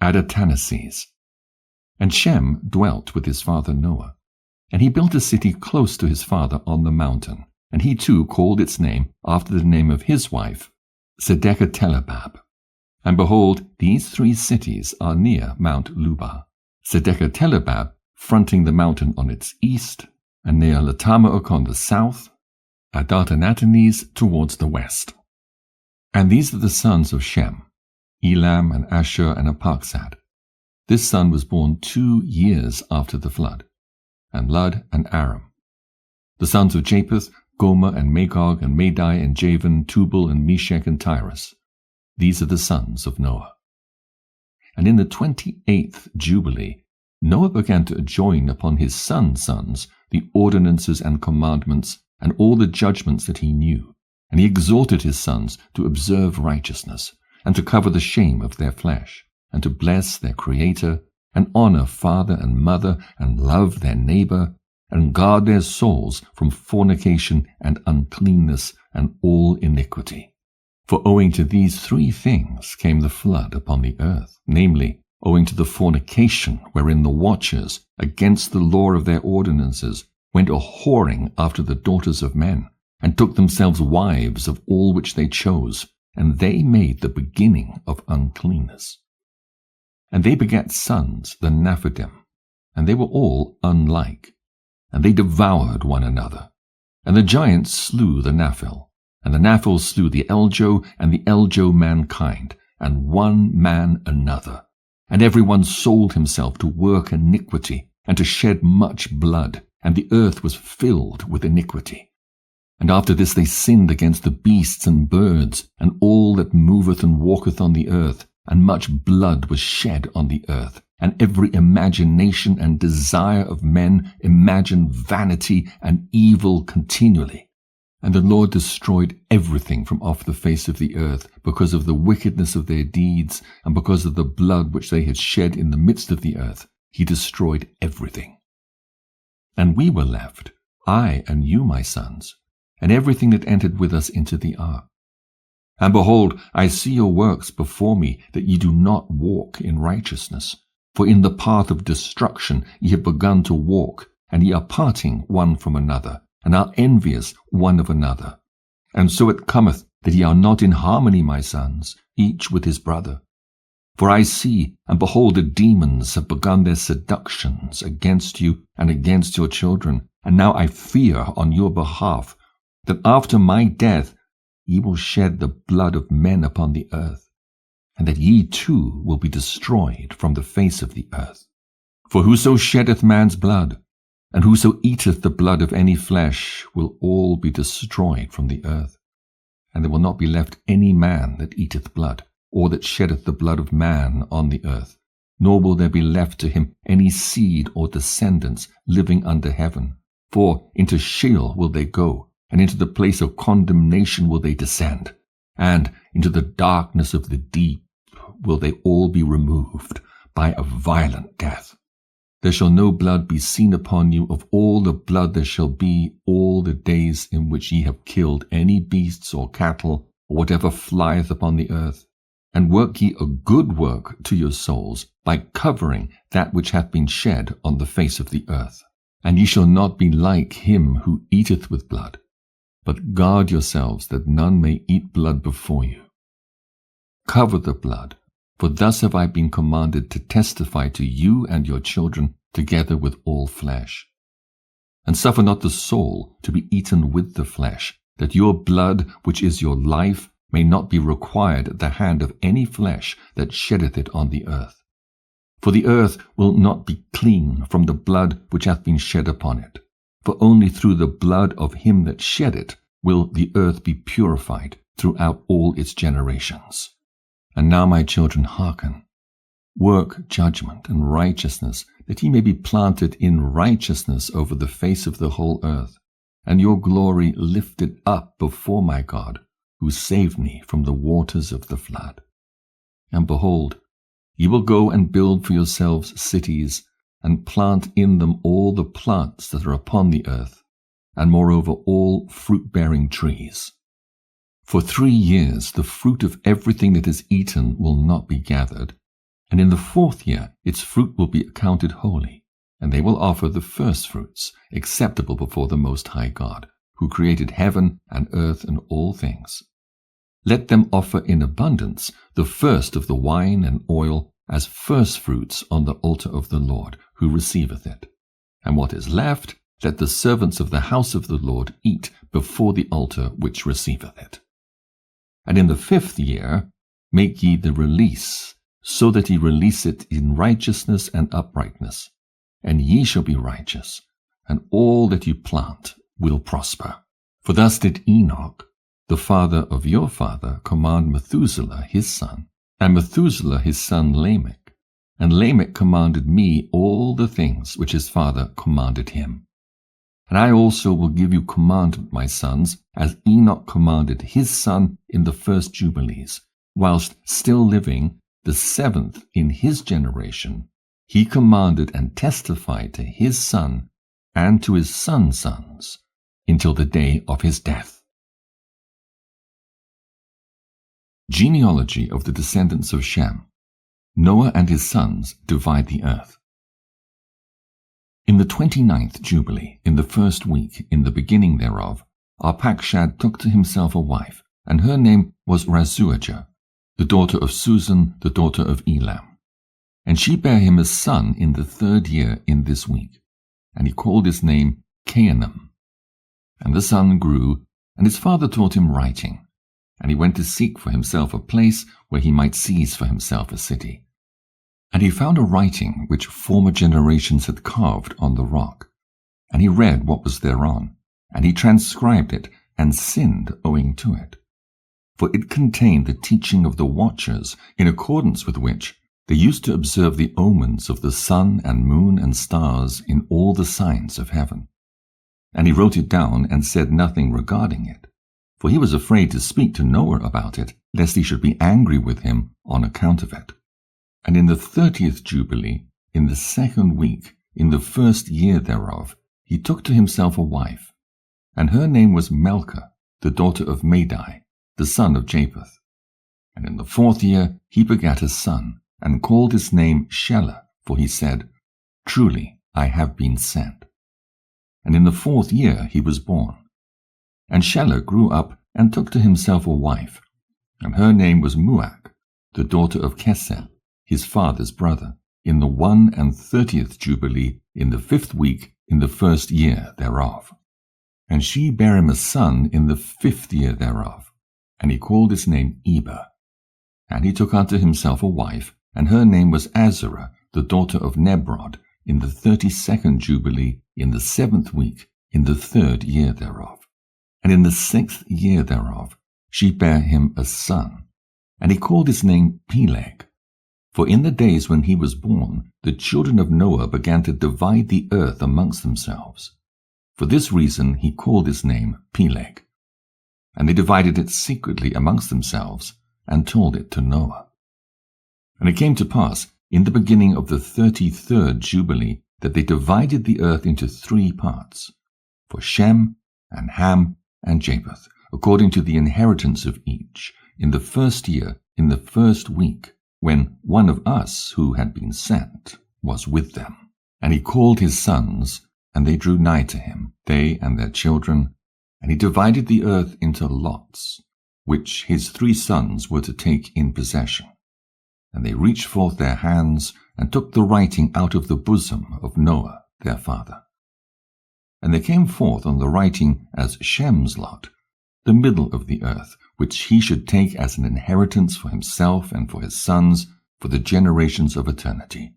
Adatanases. And Shem dwelt with his father Noah, and he built a city close to his father on the mountain, and he too called its name after the name of his wife, Sedekatelebab. And behold, these 3 cities are near Mount Lubah, Sedekatelebab fronting the mountain on its east, and Neolatamauk on the south, Adartananes towards the west. And these are the sons of Shem, Elam and Ashur and Arphaxad. This son was born 2 years after the flood, and Lud and Aram. The sons of Japheth, Gomer and Magog and Madai and Javan, Tubal and Meshech and Tyrus. These are the sons of Noah. And in the 28th Jubilee, Noah began to adjoin upon his sons' sons the ordinances and commandments and all the judgments that he knew. And he exhorted his sons to observe righteousness, and to cover the shame of their flesh, and to bless their Creator, and honor father and mother, and love their neighbor, and guard their souls from fornication and uncleanness and all iniquity. For owing to these 3 things came the flood upon the earth, namely, owing to the fornication wherein the watchers, against the law of their ordinances, went a-whoring after the daughters of men, and took themselves wives of all which they chose, and they made the beginning of uncleanness. And they begat sons, the Nephidim, and they were all unlike, and they devoured one another. And the giants slew the Nephil, and the Nephil slew the Eljo, and the Eljo mankind, and one man another. And every one sold himself to work iniquity, and to shed much blood, and the earth was filled with iniquity. And after this they sinned against the beasts and birds, and all that moveth and walketh on the earth, and much blood was shed on the earth, and every imagination and desire of men imagined vanity and evil continually. And the Lord destroyed everything from off the face of the earth, because of the wickedness of their deeds, and because of the blood which they had shed in the midst of the earth. He destroyed everything. And we were left, I and you, my sons, and everything that entered with us into the ark. And behold, I see your works before me, that ye do not walk in righteousness. For in the path of destruction ye have begun to walk, and ye are parting one from another, and are envious one of another. And so it cometh that ye are not in harmony, my sons, each with his brother. For I see, and behold, the demons have begun their seductions against you and against your children, and now I fear on your behalf, that after my death ye will shed the blood of men upon the earth, and that ye too will be destroyed from the face of the earth. For whoso sheddeth man's blood, and whoso eateth the blood of any flesh, will all be destroyed from the earth. And there will not be left any man that eateth blood, or that sheddeth the blood of man on the earth, nor will there be left to him any seed or descendants living under heaven. For into Sheol will they go, and into the place of condemnation will they descend, and into the darkness of the deep will they all be removed by a violent death. There shall no blood be seen upon you of all the blood there shall be all the days in which ye have killed any beasts or cattle, or whatever flieth upon the earth. And work ye a good work to your souls, by covering that which hath been shed on the face of the earth. And ye shall not be like him who eateth with blood, but guard yourselves that none may eat blood before you. Cover the blood, for thus have I been commanded to testify to you and your children together with all flesh. And suffer not the soul to be eaten with the flesh, that your blood, which is your life, may not be required at the hand of any flesh that sheddeth it on the earth. For the earth will not be clean from the blood which hath been shed upon it. For only through the blood of him that shed it will the earth be purified throughout all its generations. And now, my children, hearken. Work judgment and righteousness, that ye may be planted in righteousness over the face of the whole earth, and your glory lifted up before my God, who saved me from the waters of the flood. And behold, ye will go and build for yourselves cities, and plant in them all the plants that are upon the earth, and moreover all fruit-bearing trees. For 3 years the fruit of everything that is eaten will not be gathered, and in the 4th year its fruit will be accounted holy, and they will offer the firstfruits, acceptable before the Most High God, who created heaven and earth and all things. Let them offer in abundance the first of the wine and oil as firstfruits on the altar of the Lord, who receiveth it. And what is left, let the servants of the house of the Lord eat before the altar which receiveth it. And in the 5th year make ye the release, so that ye release it in righteousness and uprightness, and ye shall be righteous, and all that you plant will prosper. For thus did Enoch, the father of your father, command Methuselah his son, and Methuselah his son Lamech. And Lamech commanded me all the things which his father commanded him. And I also will give you commandment, my sons, as Enoch commanded his son in the first Jubilees, whilst still living, the 7th in his generation, he commanded and testified to his son and to his sons' sons, until the day of his death. Genealogy of the descendants of Shem. Noah and his sons divide the earth. In the 29th Jubilee, in the 1st week, in the beginning thereof, Arpachshad took to himself a wife, and her name was Razuajah, the daughter of Susan, the daughter of Elam. And she bare him a son in the 3rd year in this week, and he called his name Cainan. And the son grew, and his father taught him writing, and he went to seek for himself a place where he might seize for himself a city. And he found a writing which former generations had carved on the rock, and he read what was thereon, and he transcribed it, and sinned owing to it. For it contained the teaching of the watchers, in accordance with which they used to observe the omens of the sun and moon and stars in all the signs of heaven. And he wrote it down and said nothing regarding it, for he was afraid to speak to Noah about it, lest he should be angry with him on account of it. And in the 30th Jubilee, in the 2nd week, in the 1st year thereof, he took to himself a wife, and her name was Melchah, the daughter of Madai, the son of Japheth. And in the 4th year he begat a son, and called his name Shelah, for he said, Truly I have been sent. And in the 4th year he was born. And Shelah grew up and took to himself a wife, and her name was Muach, the daughter of Kesel, his father's brother, in the 31st Jubilee, in the 5th week, in the 1st year thereof. And she bare him a son in the 5th year thereof, and he called his name Eber. And he took unto himself a wife, and her name was Azarah, the daughter of Nebrod, in the 32nd Jubilee, in the 7th week, in the 3rd year thereof. And in the 6th year thereof she bare him a son, and he called his name Peleg. For in the days when he was born, the children of Noah began to divide the earth amongst themselves. For this reason he called his name Peleg. And they divided it secretly amongst themselves, and told it to Noah. And it came to pass, in the beginning of the 33rd Jubilee, that they divided the earth into 3 parts, for Shem, and Ham, and Japheth, according to the inheritance of each, in the 1st year, in the 1st week, when one of us who had been sent was with them. And he called his sons, and they drew nigh to him, they and their children, and he divided the earth into lots, which his 3 sons were to take in possession. And they reached forth their hands, and took the writing out of the bosom of Noah their father. And they came forth on the writing as Shem's lot, the middle of the earth, which he should take as an inheritance for himself and for his sons, for the generations of eternity.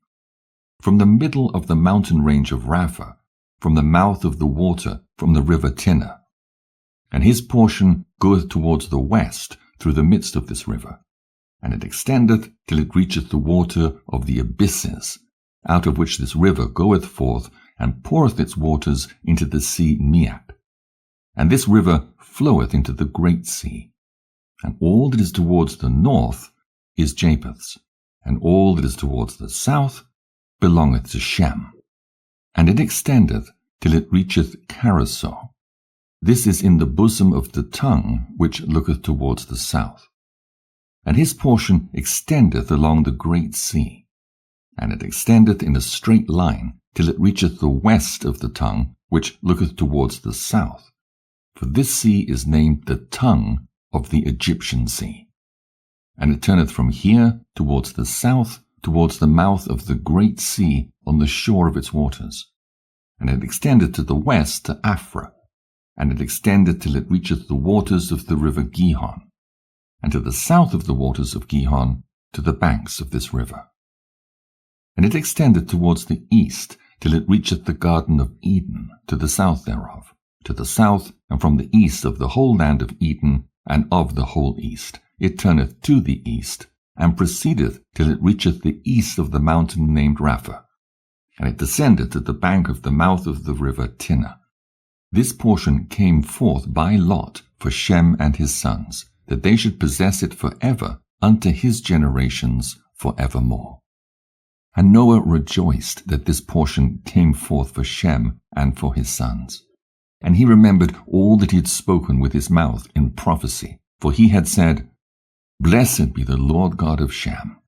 From the middle of the mountain range of Rapha, from the mouth of the water, from the river Tinnah. And his portion goeth towards the west through the midst of this river, and it extendeth till it reacheth the water of the abysses, out of which this river goeth forth, and poureth its waters into the sea Meat. And this river floweth into the great sea. And all that is towards the north is Japheth's, and all that is towards the south belongeth to Shem. And it extendeth till it reacheth Charazah. This is in the bosom of the tongue which looketh towards the south. And his portion extendeth along the great sea, and it extendeth in a straight line till it reacheth the west of the tongue which looketh towards the south. For this sea is named the tongue of the Egyptian sea. And it turneth from here towards the south, towards the mouth of the great sea on the shore of its waters. and it extended to the west to Aphrah, and it extended till it reacheth the waters of the river Gihon, and to the south of the waters of Gihon to the banks of this river. And it extended towards the east till it reacheth the garden of Eden, to the south thereof, to the south and from the east of the whole land of Eden, and of the whole east. It turneth to the east, and proceedeth till it reacheth the east of the mountain named Rapha, and it descended to the bank of the mouth of the river Tinnah. This portion came forth by lot for Shem and his sons, that they should possess it for ever unto his generations for evermore. And Noah rejoiced that this portion came forth for Shem and for his sons. And he remembered all that he had spoken with his mouth in prophecy, for he had said, Blessed be the Lord God of Shem,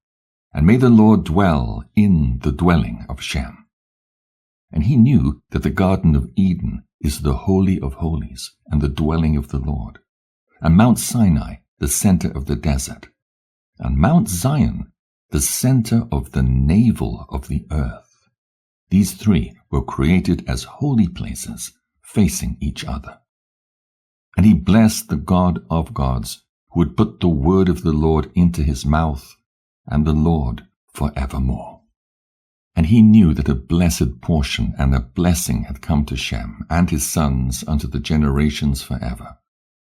and may the Lord dwell in the dwelling of Shem. And he knew that the garden of Eden is the holy of holies, and the dwelling of the Lord, and Mount Sinai the center of the desert, and Mount Zion the center of the navel of the earth. These three were created as holy places, facing each other. And he blessed the God of gods, who had put the word of the Lord into his mouth, and the Lord for evermore. And he knew that a blessed portion and a blessing had come to Shem and his sons unto the generations forever.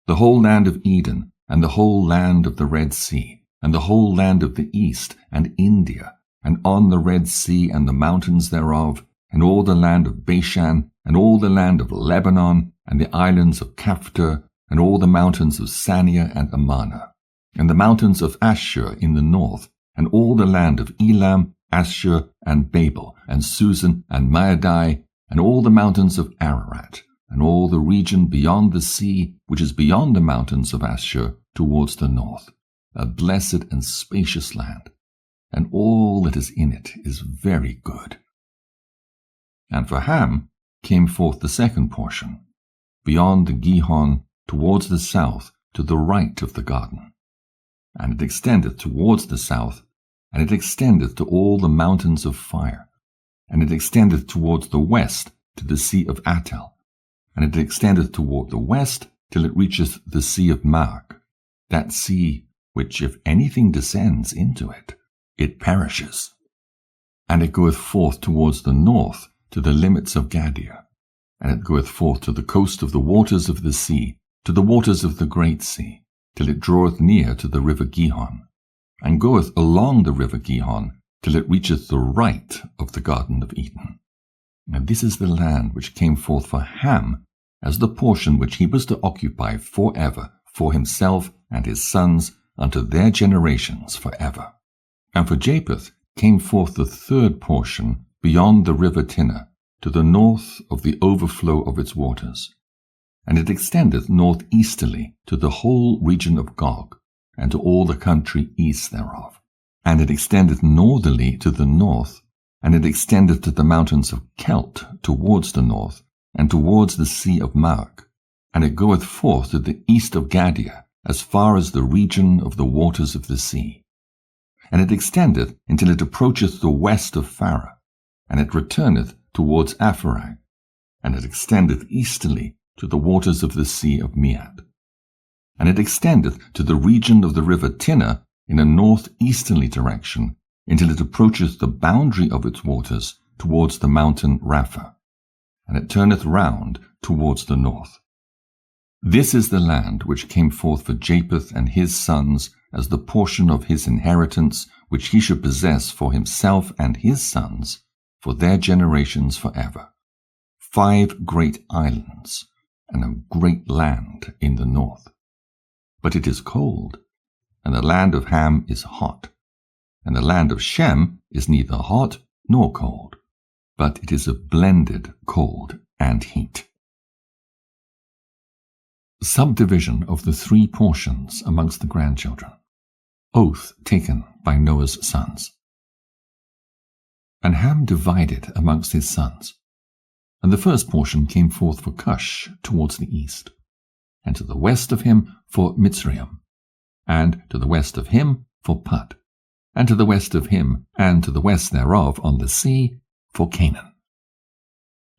The whole land of Eden, and the whole land of the Red Sea, and the whole land of the east, and India, and on the Red Sea and the mountains thereof, and all the land of Bashan, and all the land of Lebanon, and the islands of Caphtor, and all the mountains of Sania and Amanah, and the mountains of Ashur in the north, and all the land of Elam, Ashur, and Babel, and Susan, and Maadai, and all the mountains of Ararat, and all the region beyond the sea, which is beyond the mountains of Ashur, towards the north, a blessed and spacious land, and all that is in it is very good. And for Ham came forth the second portion, beyond the Gihon, towards the south, to the right of the garden. And it extendeth towards the south, and it extendeth to all the mountains of fire, and it extendeth towards the west to the sea of Attal, and it extendeth toward the west till it reacheth the sea of Mark, that sea which, if anything descends into it, it perishes. And it goeth forth towards the north to the limits of Gadir, and it goeth forth to the coast of the waters of the sea, to the waters of the great sea, till it draweth near to the river Gihon, and goeth along the river Gihon, till it reacheth the right of the garden of Eden. And this is the land which came forth for Ham, as the portion which he was to occupy forever for himself and his sons unto their generations forever. And for Japheth came forth the third portion beyond the river Tinnah, to the north of the overflow of its waters. And it extendeth northeasterly to the whole region of Gog, and to all the country east thereof. And it extendeth northerly to the north, and it extendeth to the mountains of Kelt towards the north, and towards the sea of Mark. And it goeth forth to the east of Gadir, as far as the region of the waters of the sea. And it extendeth until it approacheth the west of Pharah, and it returneth towards Apharag, and it extendeth easterly to the waters of the sea of Mead. And it extendeth to the region of the river Tinnah in a northeasterly direction, until it approacheth the boundary of its waters towards the mountain Rapha, and it turneth round towards the north. This is the land which came forth for Japheth and his sons as the portion of his inheritance, which he should possess for himself and his sons, for their generations forever. 5 great islands, and a great land in the north. But it is cold, and the land of Ham is hot, and the land of Shem is neither hot nor cold, but it is a blended cold and heat. Subdivision of the 3 portions amongst the grandchildren. Oath taken by Noah's sons. And Ham divided amongst his sons. And the first portion came forth for Cush towards the east, and to the west of him for Mitzrayim, and to the west of him for Put, and to the west of him, and to the west thereof on the sea for Canaan.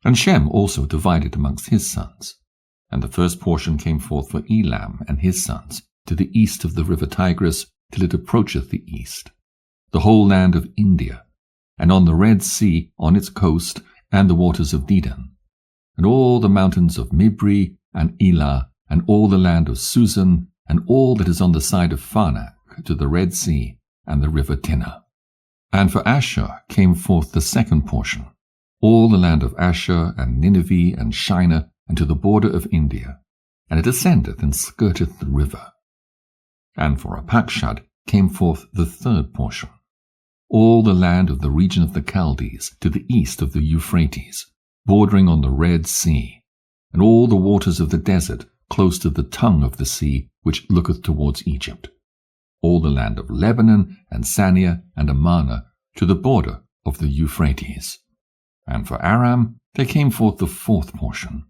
And Shem also divided amongst his sons. And the first portion came forth for Elam and his sons, to the east of the river Tigris, till it approacheth the east, the whole land of India, and on the Red Sea on its coast, and the waters of Dedan, and all the mountains of Mibri and Elah, and all the land of Susan, and all that is on the side of Pharnac, to the Red Sea, and the river Tinnah. And for Asher came forth the second portion, all the land of Asher, and Nineveh, and Shinar, and to the border of India, and it ascendeth and skirteth the river. And for Apakshad came forth the third portion, all the land of the region of the Chaldees, to the east of the Euphrates, bordering on the Red Sea, and all the waters of the desert, close to the tongue of the sea, which looketh towards Egypt, all the land of Lebanon, and Sania, and Amanah, to the border of the Euphrates. And for Aram there came forth the fourth portion,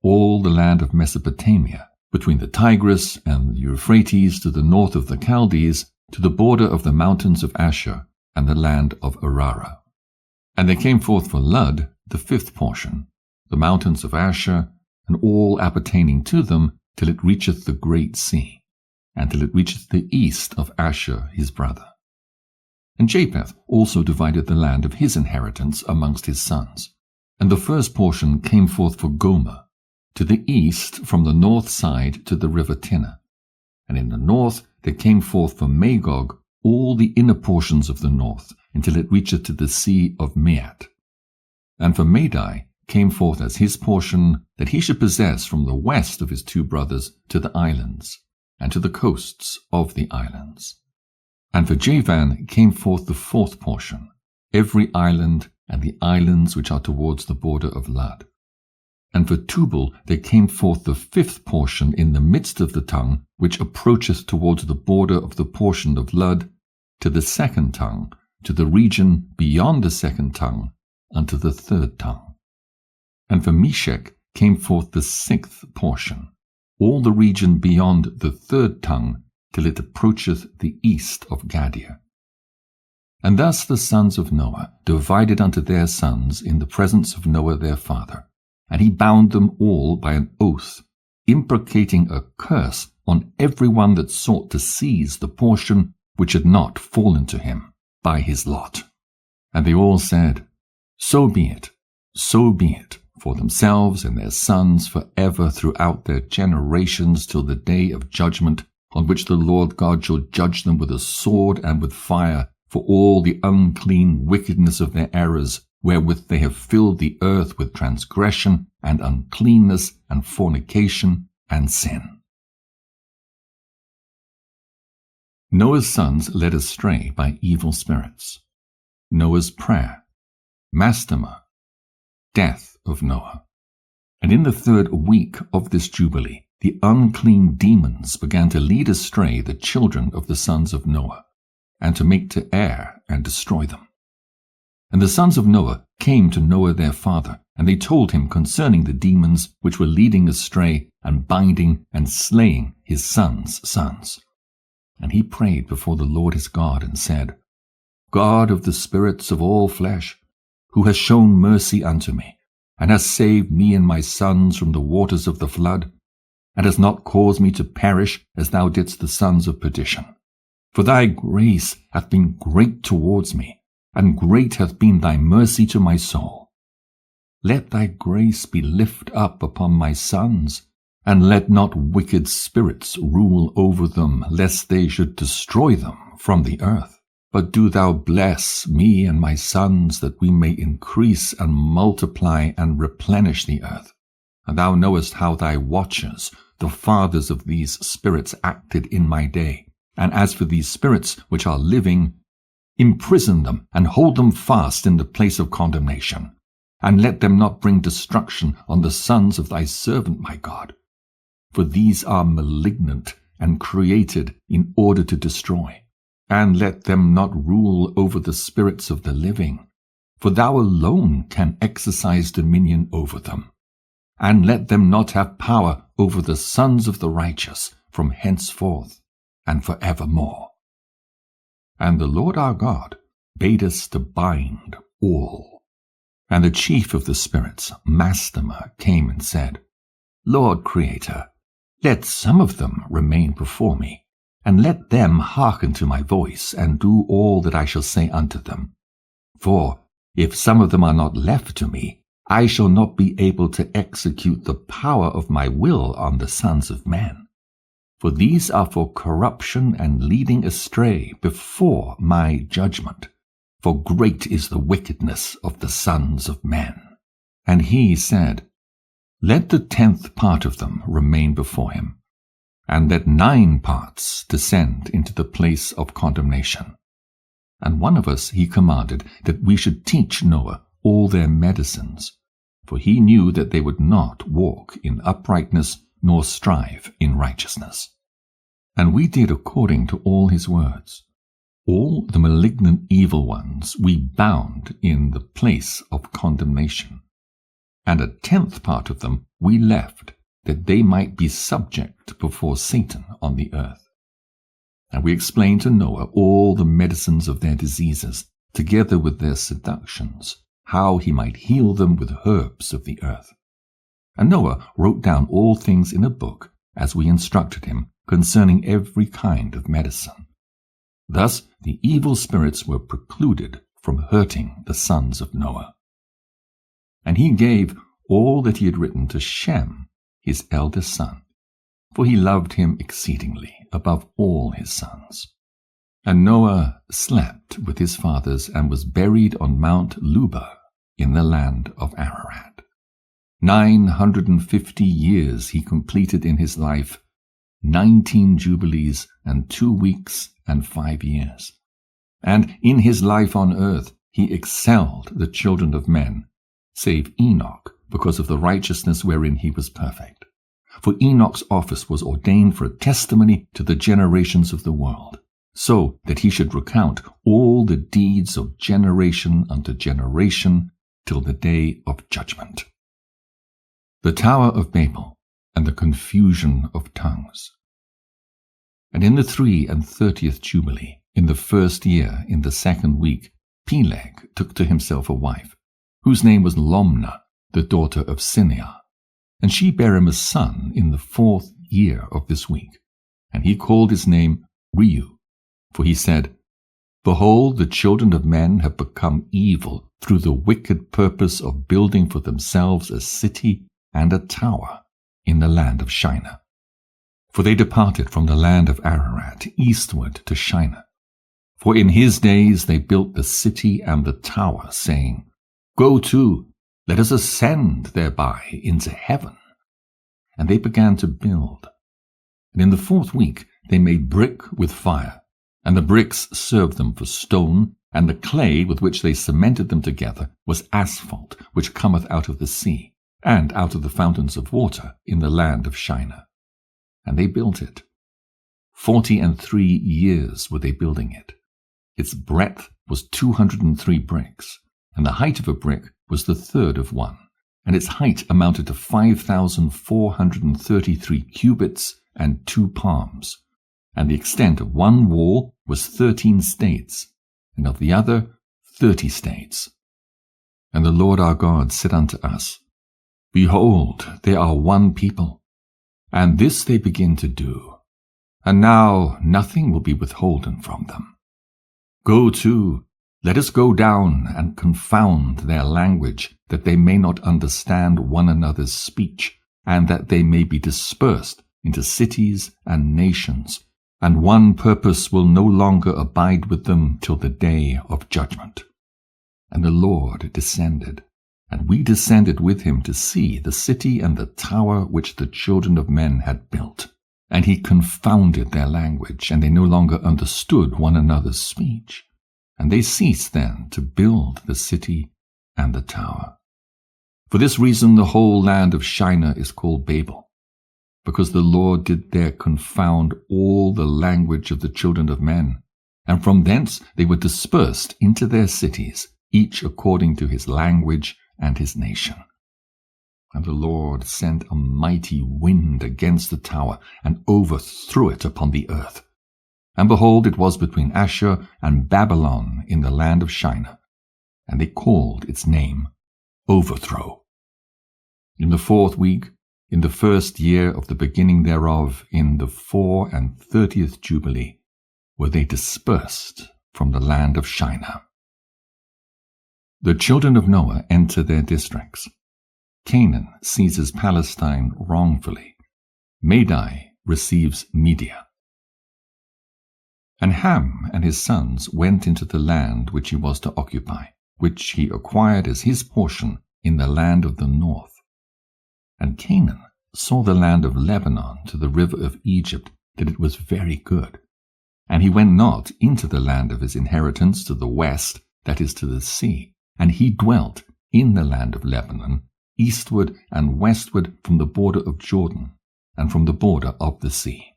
all the land of Mesopotamia, between the Tigris and the Euphrates, to the north of the Chaldees, to the border of the mountains of Asher, and the land of Arara. And there came forth for Lud the fifth portion, the mountains of Asher, and all appertaining to them, till it reacheth the great sea, and till it reacheth the east of Asher his brother. And Japheth also divided the land of his inheritance amongst his sons. And the first portion came forth for Gomer, to the east from the north side to the river Tinnah. And in the north there came forth for Magog all the inner portions of the north, until it reacheth to the sea of Meat. And for Madai came forth as his portion, that he should possess from the west of his two brothers to the islands, and to the coasts of the islands. And for Javan came forth the fourth portion, every island, and the islands which are towards the border of Lud. And for Tubal there came forth the fifth portion in the midst of the tongue, which approacheth towards the border of the portion of Lud, to the second tongue, to the region beyond the second tongue, unto the third tongue. And for Meshech came forth the sixth portion, all the region beyond the third tongue, till it approacheth the east of Gadir. And thus the sons of Noah divided unto their sons in the presence of Noah their father, and he bound them all by an oath, imprecating a curse on every one that sought to seize the portion which had not fallen to him by his lot. And they all said, So be it, for themselves and their sons forever throughout their generations, till the day of judgment, on which the Lord God shall judge them with a sword and with fire, for all the unclean wickedness of their errors, wherewith they have filled the earth with transgression and uncleanness and fornication and sin. Noah's sons led astray by evil spirits. Noah's prayer. Mastema. Death of Noah. And in the third week of this Jubilee, the unclean demons began to lead astray the children of the sons of Noah, and to make to err and destroy them. And the sons of Noah came to Noah their father, and they told him concerning the demons which were leading astray and binding and slaying his sons' sons. And he prayed before the Lord his God, and said, God of the spirits of all flesh, who has shown mercy unto me, and has saved me and my sons from the waters of the flood, and has not caused me to perish as thou didst the sons of perdition. For thy grace hath been great towards me, and great hath been thy mercy to my soul. Let thy grace be lift up upon my sons, and let not wicked spirits rule over them, lest they should destroy them from the earth. But do thou bless me and my sons, that we may increase and multiply and replenish the earth. And thou knowest how thy watchers, the fathers of these spirits, acted in my day. And as for these spirits which are living, imprison them and hold them fast in the place of condemnation, and let them not bring destruction on the sons of thy servant my God. For these are malignant and created in order to destroy. And let them not rule over the spirits of the living, for thou alone can exercise dominion over them. And let them not have power over the sons of the righteous from henceforth and forevermore. And the Lord our God bade us to bind all And the chief of the spirits, Mastema, came and said, Lord Creator, let some of them remain before me, and let them hearken to my voice, and do all that I shall say unto them. For if some of them are not left to me, I shall not be able to execute the power of my will on the sons of men. For these are for corruption and leading astray before my judgment. For great is the wickedness of the sons of men. And he said, Let the 10th part of them remain before him, and let 9 parts descend into the place of condemnation. And one of us he commanded that we should teach Noah all their medicines, for he knew that they would not walk in uprightness nor strive in righteousness. And we did according to all his words. All the malignant evil ones we bound in the place of condemnation, and a 10th part of them we left, that they might be subject before Satan on the earth. And we explained to Noah all the medicines of their diseases, together with their seductions, how he might heal them with herbs of the earth. And Noah wrote down all things in a book, as we instructed him, concerning every kind of medicine. Thus the evil spirits were precluded from hurting the sons of Noah. And he gave all that he had written to Shem, his eldest son, for he loved him exceedingly above all his sons. And Noah slept with his fathers and was buried on Mount Luba in the land of Ararat. 950 years he completed in his life, 19 jubilees and 2 weeks and 5 years. And in his life on earth he excelled the children of men, save Enoch, because of the righteousness wherein he was perfect. For Enoch's office was ordained for a testimony to the generations of the world, so that he should recount all the deeds of generation unto generation till the day of judgment. The Tower of Babel and the confusion of tongues. And in the 33rd Jubilee, in the 1st year, in the 2nd week, Peleg took to himself a wife, whose name was Lomna, the daughter of Sinear. And she bare him a son in the 4th year of this week, and he called his name Reu, for he said, Behold, the children of men have become evil through the wicked purpose of building for themselves a city and a tower in the land of Shinar. For they departed from the land of Ararat eastward to Shinar. For in his days they built the city and the tower, saying, Go to, let us ascend thereby into heaven. And they began to build. And in the 4th week they made brick with fire, and the bricks served them for stone, and the clay with which they cemented them together was asphalt, which cometh out of the sea, and out of the fountains of water in the land of Shinar. And they built it. 43 years were they building it. Its breadth was 203 bricks, and the height of a brick was the third of one, and its height amounted to 5,433 cubits and 2 palms, and the extent of one wall was 13 states, and of the other 30 states. And the Lord our God said unto us, Behold, they are one people, and this they begin to do, and now nothing will be withholden from them. Go to, let us go down and confound their language, that they may not understand one another's speech, and that they may be dispersed into cities and nations, and one purpose will no longer abide with them till the day of judgment. And the Lord descended, and we descended with him to see the city and the tower which the children of men had built. And he confounded their language, and they no longer understood one another's speech. And they ceased then to build the city and the tower. For this reason the whole land of Shinar is called Babel, because the Lord did there confound all the language of the children of men, and from thence they were dispersed into their cities, each according to his language and his nation. And the Lord sent a mighty wind against the tower, and overthrew it upon the earth. And behold, it was between Ashur and Babylon in the land of Shinar, and they called its name overthrow. In the 4th week, in the 1st year of the beginning thereof, in the 34th Jubilee, were they dispersed from the land of Shinar. The children of Noah enter their districts. Canaan seizes Palestine wrongfully. Madai receives Media. And Ham and his sons went into the land which he was to occupy, which he acquired as his portion in the land of the north. And Canaan saw the land of Lebanon to the river of Egypt, that it was very good. And he went not into the land of his inheritance to the west, that is to the sea, and he dwelt in the land of Lebanon, eastward and westward from the border of Jordan, and from the border of the sea.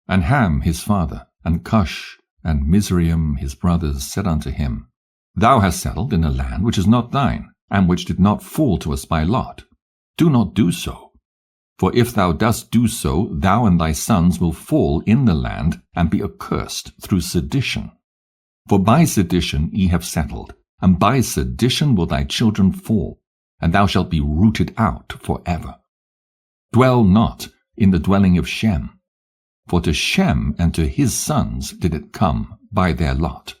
And Ham his father, and Cush, and Mizraim his brothers said unto him, Thou hast settled in a land which is not thine, and which did not fall to us by lot. Do not do so. For if thou dost do so, thou and thy sons will fall in the land, and be accursed through sedition. For by sedition ye have settled, and by sedition will thy children fall, and thou shalt be rooted out for ever. Dwell not in the dwelling of Shem, for to Shem and to his sons did it come by their lot.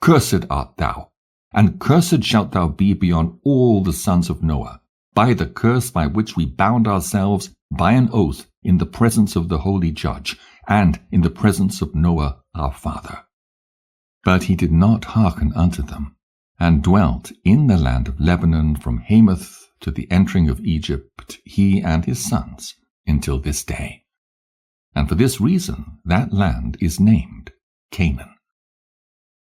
Cursed art thou, and cursed shalt thou be beyond all the sons of Noah, by the curse by which we bound ourselves by an oath in the presence of the holy judge, and in the presence of Noah our father. But he did not hearken unto them, and dwelt in the land of Lebanon from Hamath to the entering of Egypt, he and his sons, until this day. And for this reason that land is named Canaan.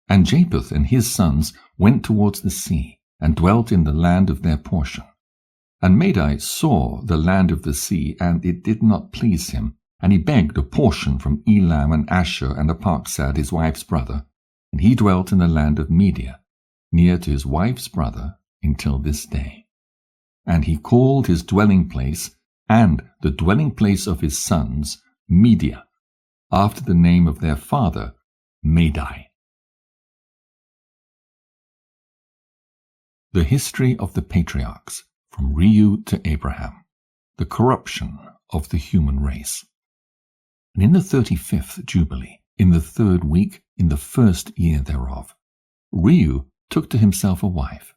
And Japheth and his sons went towards the sea, and dwelt in the land of their portion. And Madai saw the land of the sea, and it did not please him, and he begged a portion from Elam and Asher and Arphaxad his wife's brother, and he dwelt in the land of Media, near to his wife's brother, until this day. And he called his dwelling place, and the dwelling place of his sons, Media, after the name of their father, Madai. The history of the patriarchs, from Reu to Abraham, the corruption of the human race. And in the 35th Jubilee, in the 3rd week, in the 1st year thereof, Reu took to himself a wife,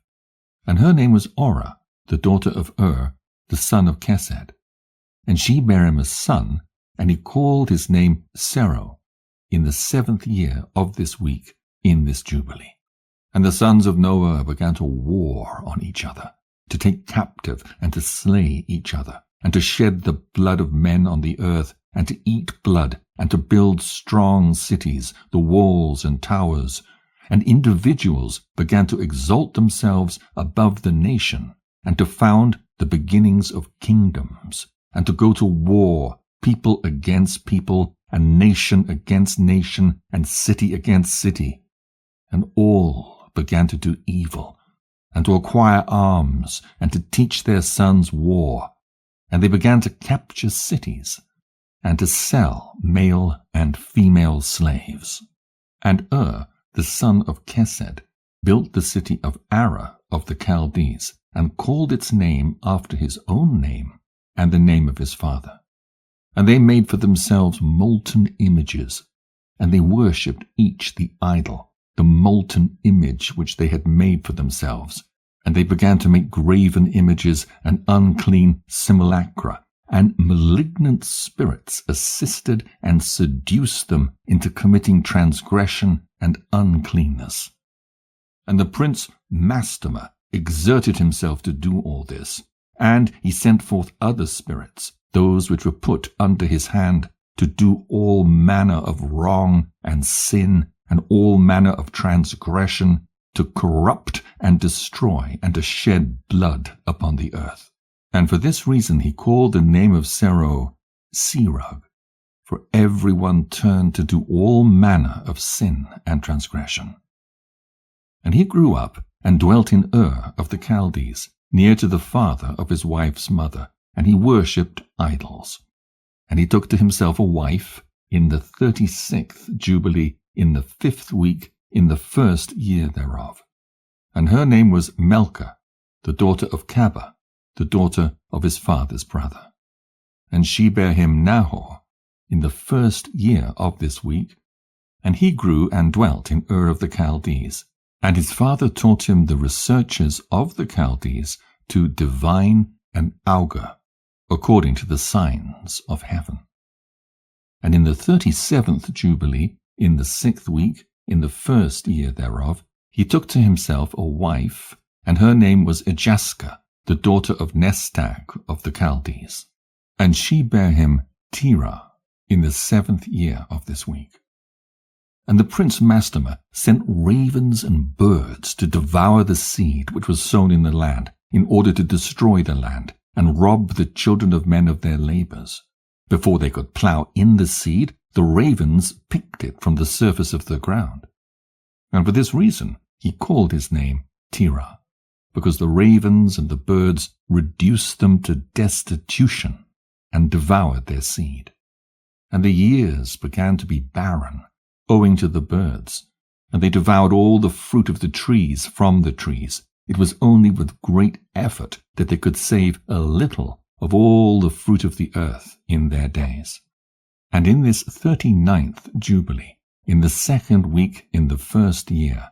and her name was Orah, the daughter of the son of Kesed. And she bare him a son, and he called his name Serah, in the 7th year of this week, in this Jubilee. And the sons of Noah began to war on each other, to take captive and to slay each other, and to shed the blood of men on the earth, and to eat blood, and to build strong cities, the walls and towers. And individuals began to exalt themselves above the nation, and to found the beginnings of kingdoms, and to go to war, people against people, and nation against nation, and city against city. And all began to do evil, and to acquire arms, and to teach their sons war. And they began to capture cities, and to sell male and female slaves. And the son of Kesed, built the city of Ara of the Chaldees, and called its name after his own name, and the name of his father. And they made for themselves molten images, and they worshipped each the idol, the molten image which they had made for themselves. And they began to make graven images and unclean simulacra, and malignant spirits assisted and seduced them into committing transgression and uncleanness. And the prince Mastema exerted himself to do all this, and he sent forth other spirits, those which were put under his hand, to do all manner of wrong and sin, and all manner of transgression, to corrupt and destroy, and to shed blood upon the earth. And for this reason he called the name of Serah Serug, for every one turned to do all manner of sin and transgression. And he grew up and dwelt in of the Chaldees, near to the father of his wife's mother, and he worshipped idols. And he took to himself a wife in the 36th Jubilee, in the 5th week, in the 1st year thereof. And her name was Melchah, the daughter of Caba, the daughter of his father's brother. And she bare him Nahor in the 1st year of this week, and he grew and dwelt in Ur of the Chaldees. And his father taught him the researches of the Chaldees to divine and augur, according to the signs of heaven. And in the 37th Jubilee, in the 6th week, in the 1st year thereof, he took to himself a wife, and her name was Ejaska, the daughter of Nestag of the Chaldees. And she bare him Terah in the 7th year of this week. And the prince Mastema sent ravens and birds to devour the seed which was sown in the land, in order to destroy the land, and rob the children of men of their labors. Before they could plow in the seed, the ravens picked it from the surface of the ground. And for this reason he called his name Terah, because the ravens and the birds reduced them to destitution and devoured their seed. And the years began to be barren, owing to the birds, and they devoured all the fruit of the trees from the trees. It was only with great effort that they could save a little of all the fruit of the earth in their days. And in this 39th Jubilee, in the 2nd week in the 1st year,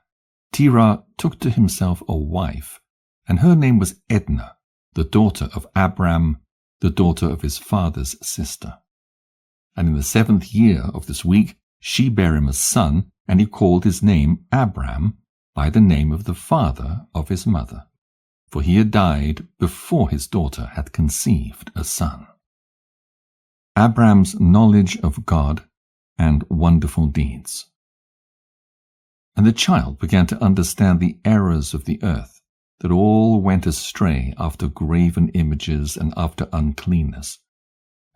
Terah took to himself a wife, and her name was Edna, the daughter of Abram, the daughter of his father's sister. And in the 7th year of this week, she bare him a son, and he called his name Abram, by the name of the father of his mother, for he had died before his daughter had conceived a son. Abram's knowledge of God and wonderful deeds. And the child began to understand the errors of the earth, that all went astray after graven images and after uncleanness.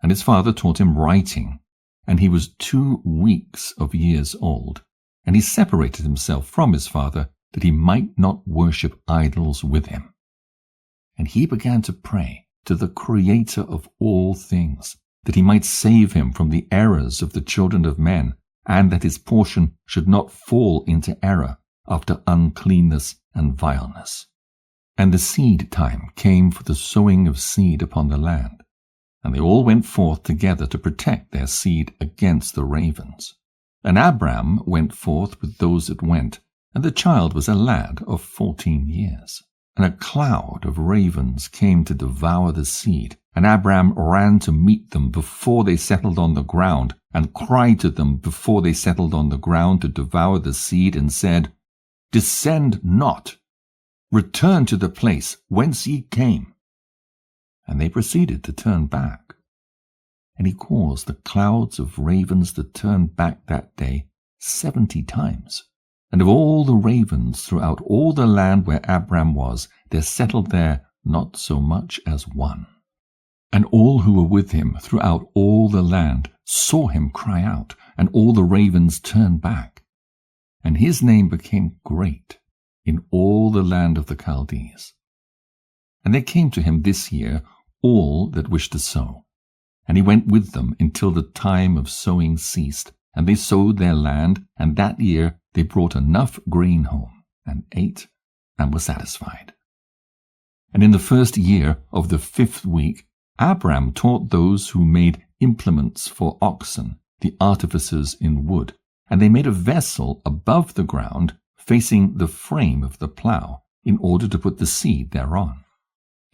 And his father taught him writing, and he was 2 weeks of years old, and he separated himself from his father, that he might not worship idols with him. And he began to pray to the Creator of all things, that he might save him from the errors of the children of men, and that his portion should not fall into error after uncleanness and vileness. And the seed time came for the sowing of seed upon the land, and they all went forth together to protect their seed against the ravens. And Abram went forth with those that went, and the child was a lad of 14 years. And a cloud of ravens came to devour the seed, and Abram ran to meet them before they settled on the ground, and cried to them before they settled on the ground to devour the seed, and said, Descend not, return to the place whence ye came. And they proceeded to turn back. And he caused the clouds of ravens to turn back that day 70 times. And of all the ravens throughout all the land where Abram was, there settled there not so much as one. And all who were with him throughout all the land saw him cry out, and all the ravens turned back. And his name became great in all the land of the Chaldees. And they came to him this year all that wished to sow. And he went with them until the time of sowing ceased, and they sowed their land, and that year they brought enough grain home, and ate, and were satisfied. And in the 1st year of the 5th week, Abram taught those who made implements for oxen, the artificers in wood, and they made a vessel above the ground, facing the frame of the plough, in order to put the seed thereon.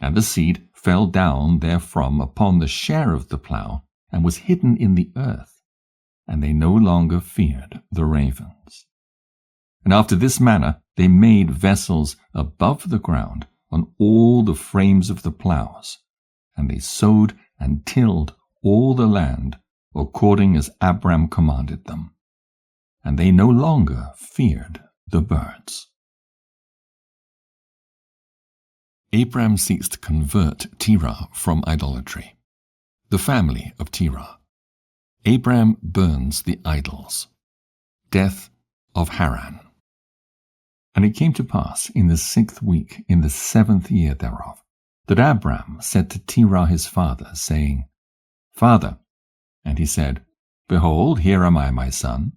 And the seed fell down therefrom upon the share of the plough, and was hidden in the earth, and they no longer feared the ravens. And after this manner they made vessels above the ground on all the frames of the ploughs, and they sowed and tilled all the land according as Abram commanded them. And they no longer feared the birds. Abram seeks to convert Terah from idolatry. The family of Terah. Abram burns the idols. Death of Haran. And it came to pass in the 6th week, in the 7th year thereof, that Abram said to Terah his father, saying, Father. And he said, Behold, here am I, my son.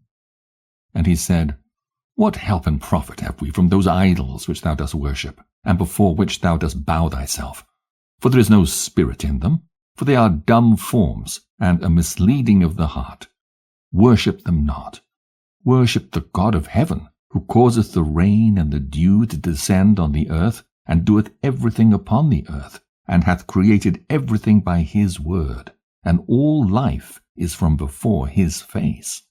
And he said, What help and profit have we from those idols which thou dost worship? and before which thou dost bow thyself. For there is no spirit in them, for they are dumb forms, and a misleading of the heart. Worship them not. Worship the God of heaven, who causeth the rain and the dew to descend on the earth, and doeth everything upon the earth, and hath created everything by his word, and all life is from before his face.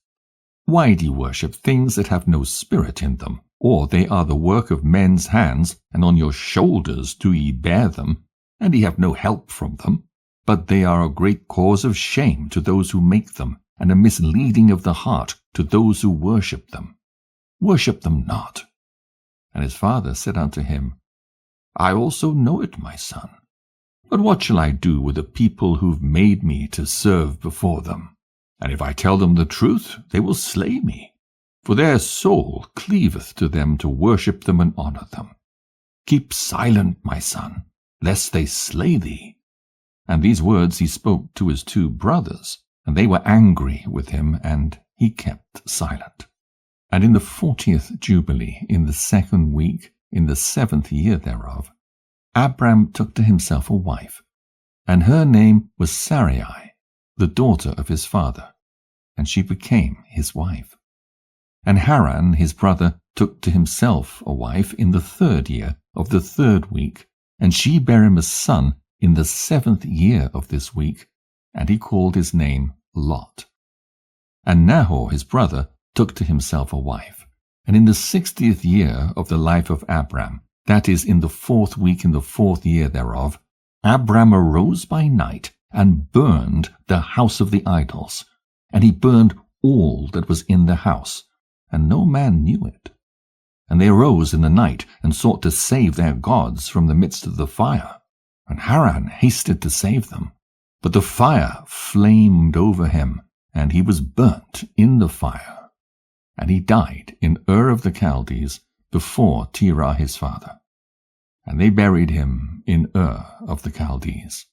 Why do ye worship things that have no spirit in them? Or they are the work of men's hands, and on your shoulders do ye bear them, and ye have no help from them. But they are a great cause of shame to those who make them, and a misleading of the heart to those who worship them. Worship them not. And his father said unto him, I also know it, my son. But what shall I do with a people who've made me to serve before them? And if I tell them the truth, they will slay me. For their soul cleaveth to them to worship them and honor them. Keep silent, my son, lest they slay thee. And these words he spoke to his 2 brothers, and they were angry with him, and he kept silent. And in the 40th Jubilee, in the 2nd week, in the 7th year thereof, Abram took to himself a wife, and her name was Sarai, the daughter of his father, and she became his wife. And Haran his brother took to himself a wife in the 3rd year of the 3rd week, and she bare him a son in the 7th year of this week, and he called his name Lot. And Nahor his brother took to himself a wife, and in the 60th year of the life of Abram, that is, in the 4th week in the 4th year thereof, Abram arose by night and burned the house of the idols, and he burned all that was in the house, and no man knew it. And they arose in the night and sought to save their gods from the midst of the fire, and Haran hasted to save them. But the fire flamed over him, and he was burnt in the fire. And he died in Ur of the Chaldees before Terah his father. And they buried him in Ur of the Chaldees.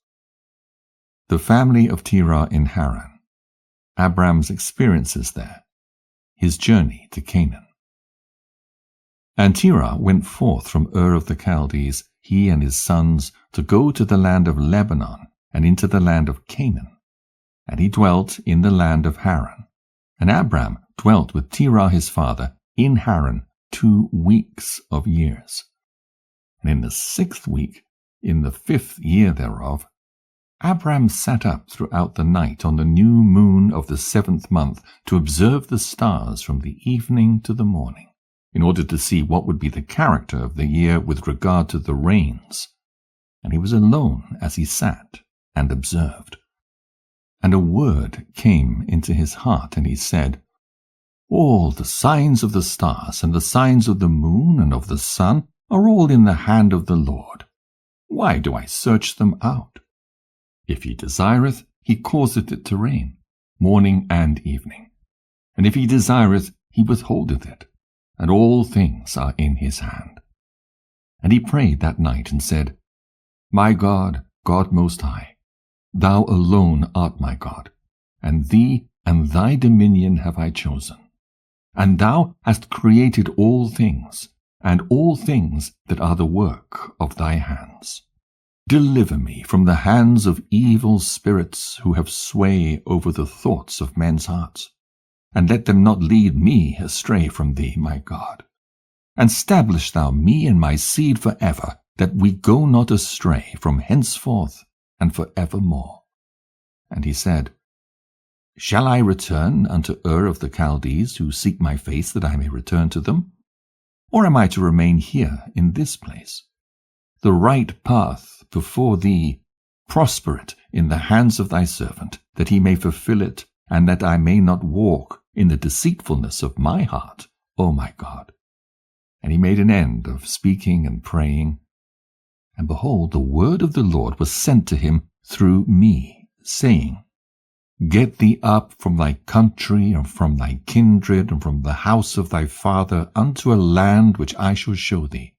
The family of Terah in Haran. Abram's experiences there. His journey to Canaan. And Terah went forth from Ur of the Chaldees, he and his sons, to go to the land of Lebanon, and into the land of Canaan. And he dwelt in the land of Haran. And Abram dwelt with Terah his father in Haran 2 weeks of years. And in the 6th week, in the 5th year thereof, Abram sat up throughout the night on the new moon of the 7th month to observe the stars from the evening to the morning, in order to see what would be the character of the year with regard to the rains. And he was alone as he sat and observed. And a word came into his heart, and he said, All the signs of the stars and the signs of the moon and of the sun are all in the hand of the Lord. Why do I search them out? If he desireth, he causeth it to rain, morning and evening. And if he desireth, he withholdeth it, and all things are in his hand. And he prayed that night and said, My God, God most high, thou alone art my God, and thee and thy dominion have I chosen. And thou hast created all things, and all things that are the work of thy hands. Deliver me from the hands of evil spirits who have sway over the thoughts of men's hearts, and let them not lead me astray from thee, my God. And stablish thou me and my seed forever, that we go not astray from henceforth and forevermore. And he said, Shall I return unto Ur of the Chaldees, who seek my face, that I may return to them? Or am I to remain here in this place? The right path before thee, prosper it in the hands of thy servant, that he may fulfill it, and that I may not walk in the deceitfulness of my heart, O my God. And he made an end of speaking and praying. And behold, the word of the Lord was sent to him through me, saying, Get thee up from thy country, and from thy kindred, and from the house of thy father, unto a land which I shall show thee.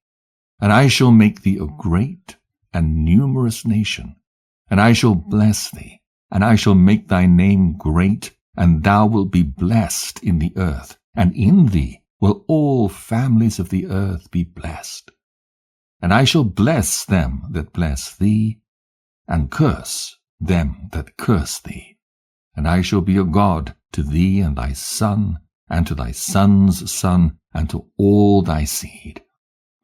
And I shall make thee a great and numerous nation, and I shall bless thee, and I shall make thy name great, and thou wilt be blessed in the earth, and in thee will all families of the earth be blessed. And I shall bless them that bless thee, and curse them that curse thee. And I shall be a God to thee and thy son, and to thy son's son, and to all thy seed.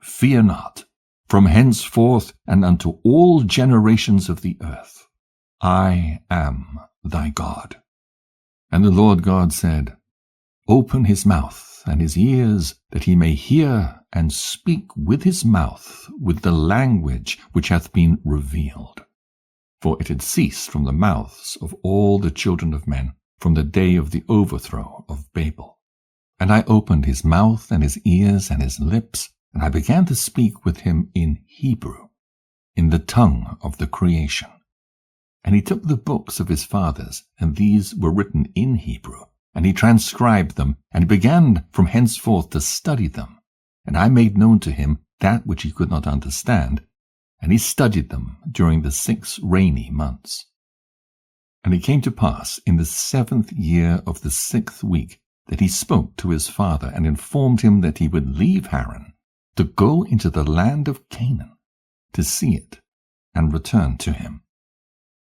Fear not, from henceforth and unto all generations of the earth. I am thy God. And the Lord God said, Open his mouth and his ears, that he may hear, and speak with his mouth with the language which hath been revealed. For it had ceased from the mouths of all the children of men from the day of the overthrow of Babel. And I opened his mouth and his ears and his lips, and I began to speak with him in Hebrew, in the tongue of the creation. And he took the books of his fathers, and these were written in Hebrew, and he transcribed them, and he began from henceforth to study them. And I made known to him that which he could not understand, and he studied them during the 6 rainy months. And it came to pass in the 7th year of the 6th week that he spoke to his father, and informed him that he would leave Haran, to go into the land of Canaan, to see it, and return to him.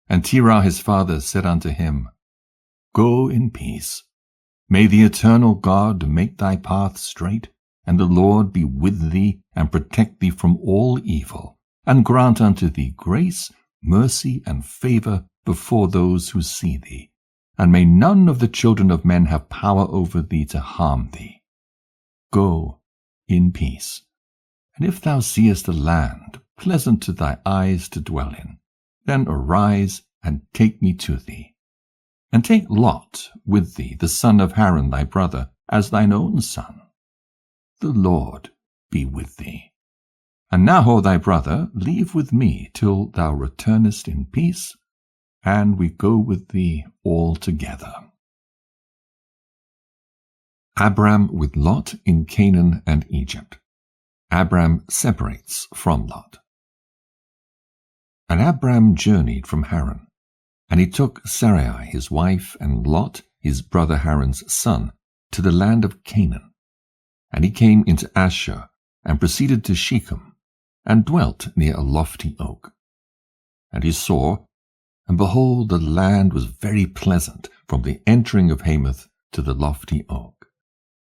And Terah his father said unto him, Go in peace. May the eternal God make thy path straight, and the Lord be with thee, and protect thee from all evil, and grant unto thee grace, mercy, and favor before those who see thee. And may none of the children of men have power over thee to harm thee. Go in peace. And if thou seest a land pleasant to thy eyes to dwell in, then arise and take me to thee. And take Lot with thee, the son of Haran thy brother, as thine own son. The Lord be with thee. And Nahor thy brother leave with me till thou returnest in peace, and we go with thee all together. Abram with Lot in Canaan and Egypt. Abram separates from Lot. And Abram journeyed from Haran, and he took Sarai his wife, and Lot his brother Haran's son, to the land of Canaan. And he came into Asshur, and proceeded to Shechem, and dwelt near a lofty oak. And he saw, and behold, the land was very pleasant from the entering of Hamath to the lofty oak.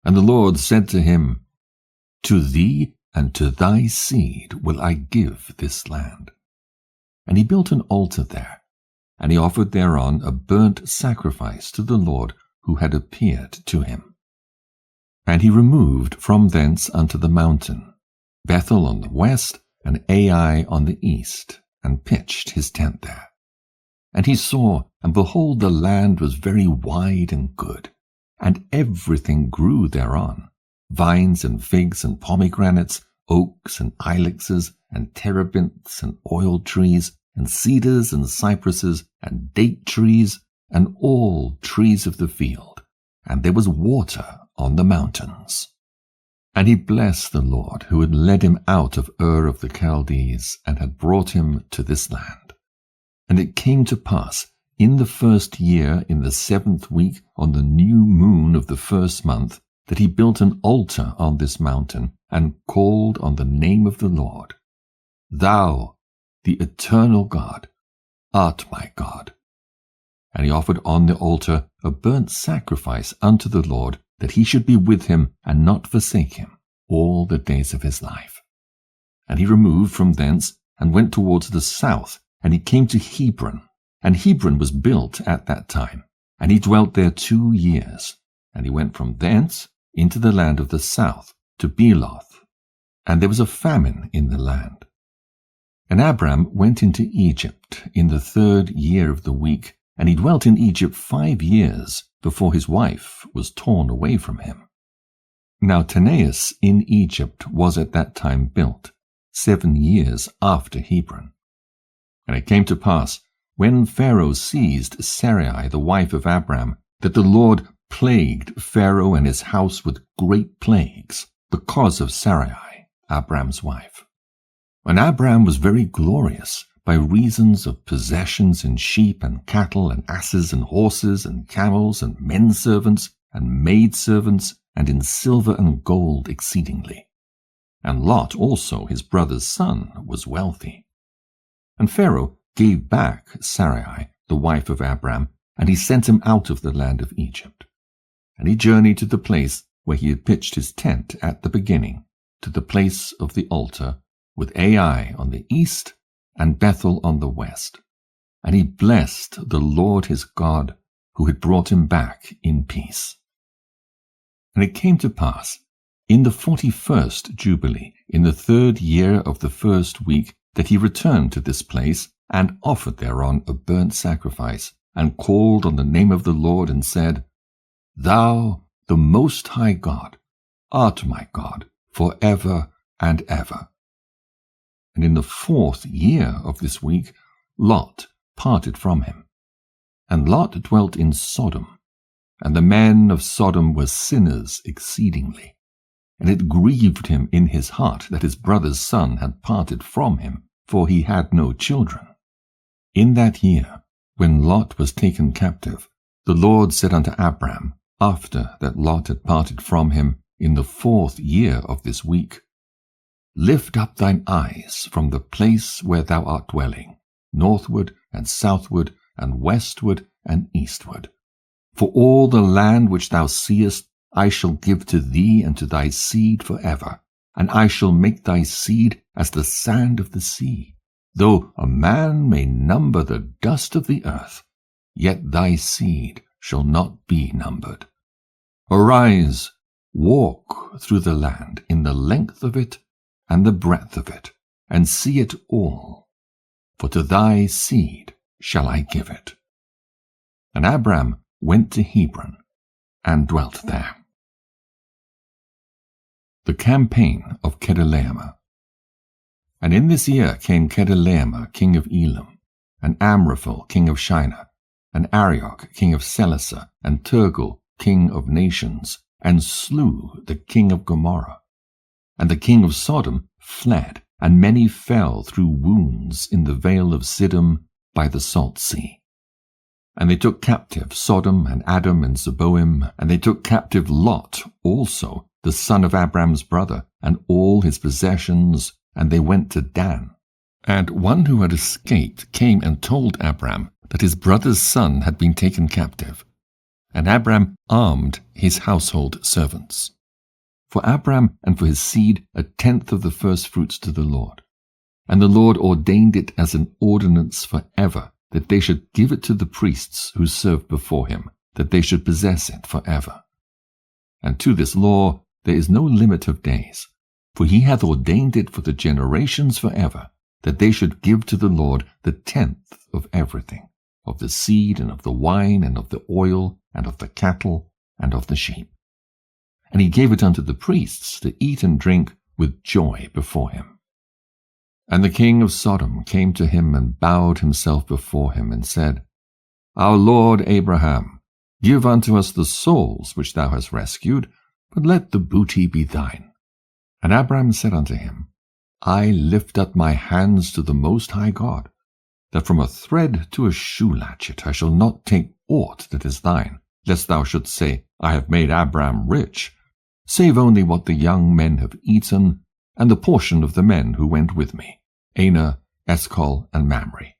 And the Lord said to him, To thee and to thy seed will I give this land. And he built an altar there, and he offered thereon a burnt sacrifice to the Lord who had appeared to him. And he removed from thence unto the mountain, Bethel on the west, and Ai on the east, and pitched his tent there. And he saw, and behold, the land was very wide and good, and everything grew thereon, vines and figs and pomegranates, oaks and ilexes, and terebinths and oil trees, and cedars and cypresses, and date trees, and all trees of the field. And there was water on the mountains. And he blessed the Lord, who had led him out of Ur of the Chaldees, and had brought him to this land. And it came to pass, in the 1st year, in the 7th week, on the new moon of the 1st month, that he built an altar on this mountain, and called on the name of the Lord. Thou, the eternal God, art my God. And he offered on the altar a burnt sacrifice unto the Lord, that he should be with him, and not forsake him, all the days of his life. And he removed from thence, and went towards the south, and he came to Hebron. And Hebron was built at that time, and he dwelt there 2 years. And he went from thence into the land of the south, to Bealoth. And there was a famine in the land. And Abram went into Egypt in the 3rd year of the week, and he dwelt in Egypt 5 years, before his wife was torn away from him. Now Taneas in Egypt was at that time built, 7 years after Hebron. And it came to pass, when Pharaoh seized Sarai the wife of Abram, that the Lord plagued Pharaoh and his house with great plagues, because of Sarai, Abram's wife. And Abram was very glorious, by reasons of possessions in sheep and cattle and asses and horses and camels and menservants and maidservants, and in silver and gold exceedingly. and Lot also his brother's son was wealthy. And Pharaoh gave back Sarai, the wife of Abram, and he sent him out of the land of Egypt. And he journeyed to the place where he had pitched his tent at the beginning, to the place of the altar, with Ai on the east and Bethel on the west. And he blessed the Lord his God, who had brought him back in peace. And it came to pass, in the 41st Jubilee, in the 3rd year of the 1st week, that he returned to this place, and offered thereon a burnt sacrifice, and called on the name of the Lord, and said, Thou, the Most High God, art my God, for ever and ever. And in the 4th year of this week, Lot parted from him. And Lot dwelt in Sodom, and the men of Sodom were sinners exceedingly. And it grieved him in his heart that his brother's son had parted from him, for he had no children. In that year, when Lot was taken captive, the Lord said unto Abram, after that Lot had parted from him, in the 4th year of this week, Lift up thine eyes from the place where thou art dwelling, northward and southward and westward and eastward. For all the land which thou seest I shall give to thee and to thy seed forever, and I shall make thy seed as the sand of the sea. Though a man may number the dust of the earth, yet thy seed shall not be numbered. Arise, walk through the land in the length of it and the breadth of it, and see it all, for to thy seed shall I give it. And Abram went to Hebron, and dwelt there. The campaign of Kedorlaomer. And in this year came Kedorlaomer king of Elam, and Amraphel king of Shinar, and Arioch king of Selassar, and Turgal king of nations, and slew the king of Gomorrah. And the king of Sodom fled, and many fell through wounds in the vale of Siddim by the salt sea. And they took captive Sodom and Adam and Zeboim, and they took captive Lot also, the son of Abram's brother, and all his possessions, and they went to Dan. And one who had escaped came and told Abram that his brother's son had been taken captive. And Abram armed his household servants. For Abram and for his seed 1/10 of the firstfruits to the Lord. And the Lord ordained it as an ordinance forever, that they should give it to the priests who served before him, that they should possess it forever. And to this law there is no limit of days, for he hath ordained it for the generations forever, that they should give to the Lord 1/10 of everything, of the seed and of the wine and of the oil and of the cattle and of the sheep. And he gave it unto the priests to eat and drink with joy before him. And the king of Sodom came to him and bowed himself before him and said, Our Lord Abraham, give unto us the souls which thou hast rescued, but let the booty be thine. And Abram said unto him, I lift up my hands to the Most High God, that from a thread to a shoe latchet I shall not take aught that is thine, lest thou shouldst say, I have made Abram rich, save only what the young men have eaten, and the portion of the men who went with me, Aner, Eshcol, and Mamre.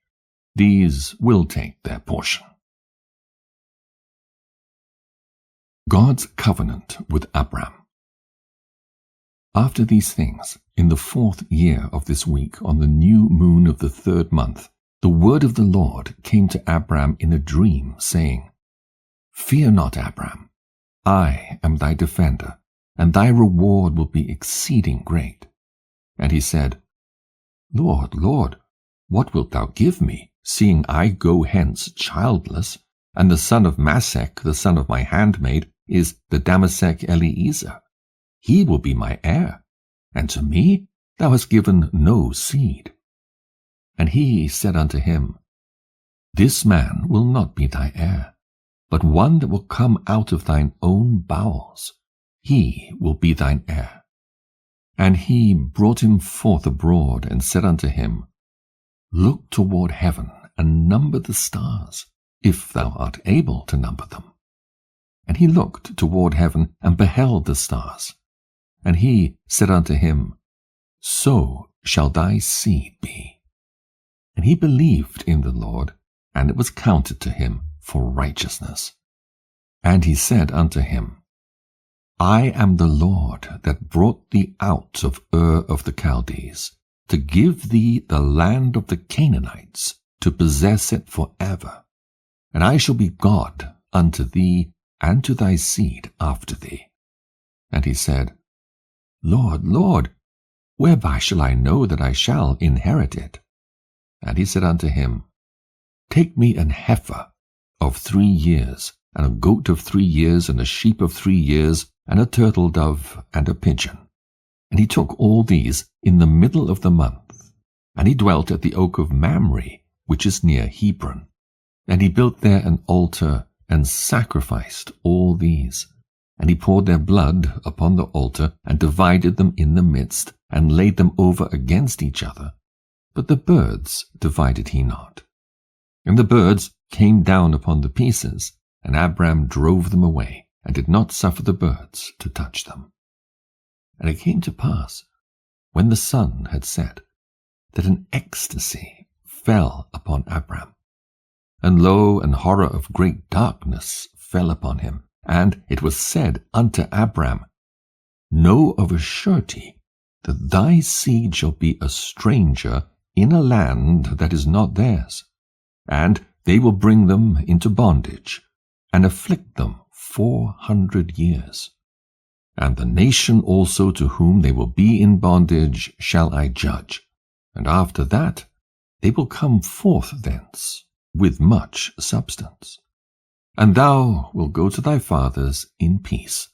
These will take their portion. God's covenant with Abram. After these things, in the 4th year of this week, on the new moon of the 3rd month, the word of the Lord came to Abram in a dream, saying, Fear not, Abram, I am thy defender, and thy reward will be exceeding great. And he said, Lord, Lord, what wilt thou give me, seeing I go hence childless, and the son of Masech, the son of my handmaid, is the Damasek Eliezer? He will be my heir, and to me thou hast given no seed. And he said unto him, This man will not be thy heir, but one that will come out of thine own bowels. He will be thine heir. And he brought him forth abroad, and said unto him, Look toward heaven, and number the stars, if thou art able to number them. And he looked toward heaven, and beheld the stars. And he said unto him, so shall thy seed be. And he believed in the Lord, and it was counted to him for righteousness. And he said unto him, I am the Lord that brought thee out of Ur of the Chaldees, to give thee the land of the Canaanites, to possess it forever. And I shall be God unto thee, and to thy seed after thee. And he said, Lord, Lord, whereby shall I know that I shall inherit it? And he said unto him, Take me an heifer of 3 years, and a goat of 3 years, and a sheep of 3 years, and a turtle dove, and a pigeon. And he took all these in the middle of the month. And he dwelt at the oak of Mamre, which is near Hebron. And he built there an altar, and sacrificed all these. And he poured their blood upon the altar, and divided them in the midst, and laid them over against each other. But the birds divided he not. And the birds came down upon the pieces, and Abram drove them away, and did not suffer the birds to touch them. And it came to pass, when the sun had set, that an ecstasy fell upon Abram. And lo, an horror of great darkness fell upon him. And it was said unto Abram, Know of a surety that thy seed shall be a stranger in a land that is not theirs, and they will bring them into bondage, and afflict them 400 years. And the nation also to whom they will be in bondage shall I judge, and after that they will come forth thence with much substance. And thou wilt go to thy fathers in peace,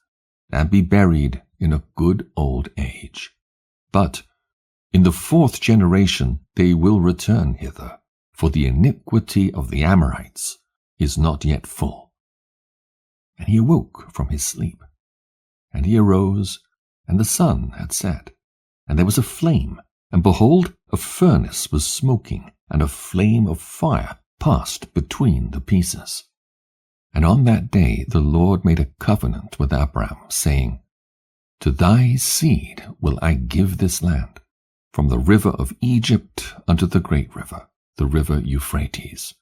and be buried in a good old age. But in the 4th generation they will return hither, for the iniquity of the Amorites is not yet full. And he awoke from his sleep. And he arose, and the sun had set. And there was a flame, and behold, a furnace was smoking, and a flame of fire passed between the pieces. And on that day the Lord made a covenant with Abram, saying, To thy seed will I give this land, from the river of Egypt unto the great river, the river Euphrates,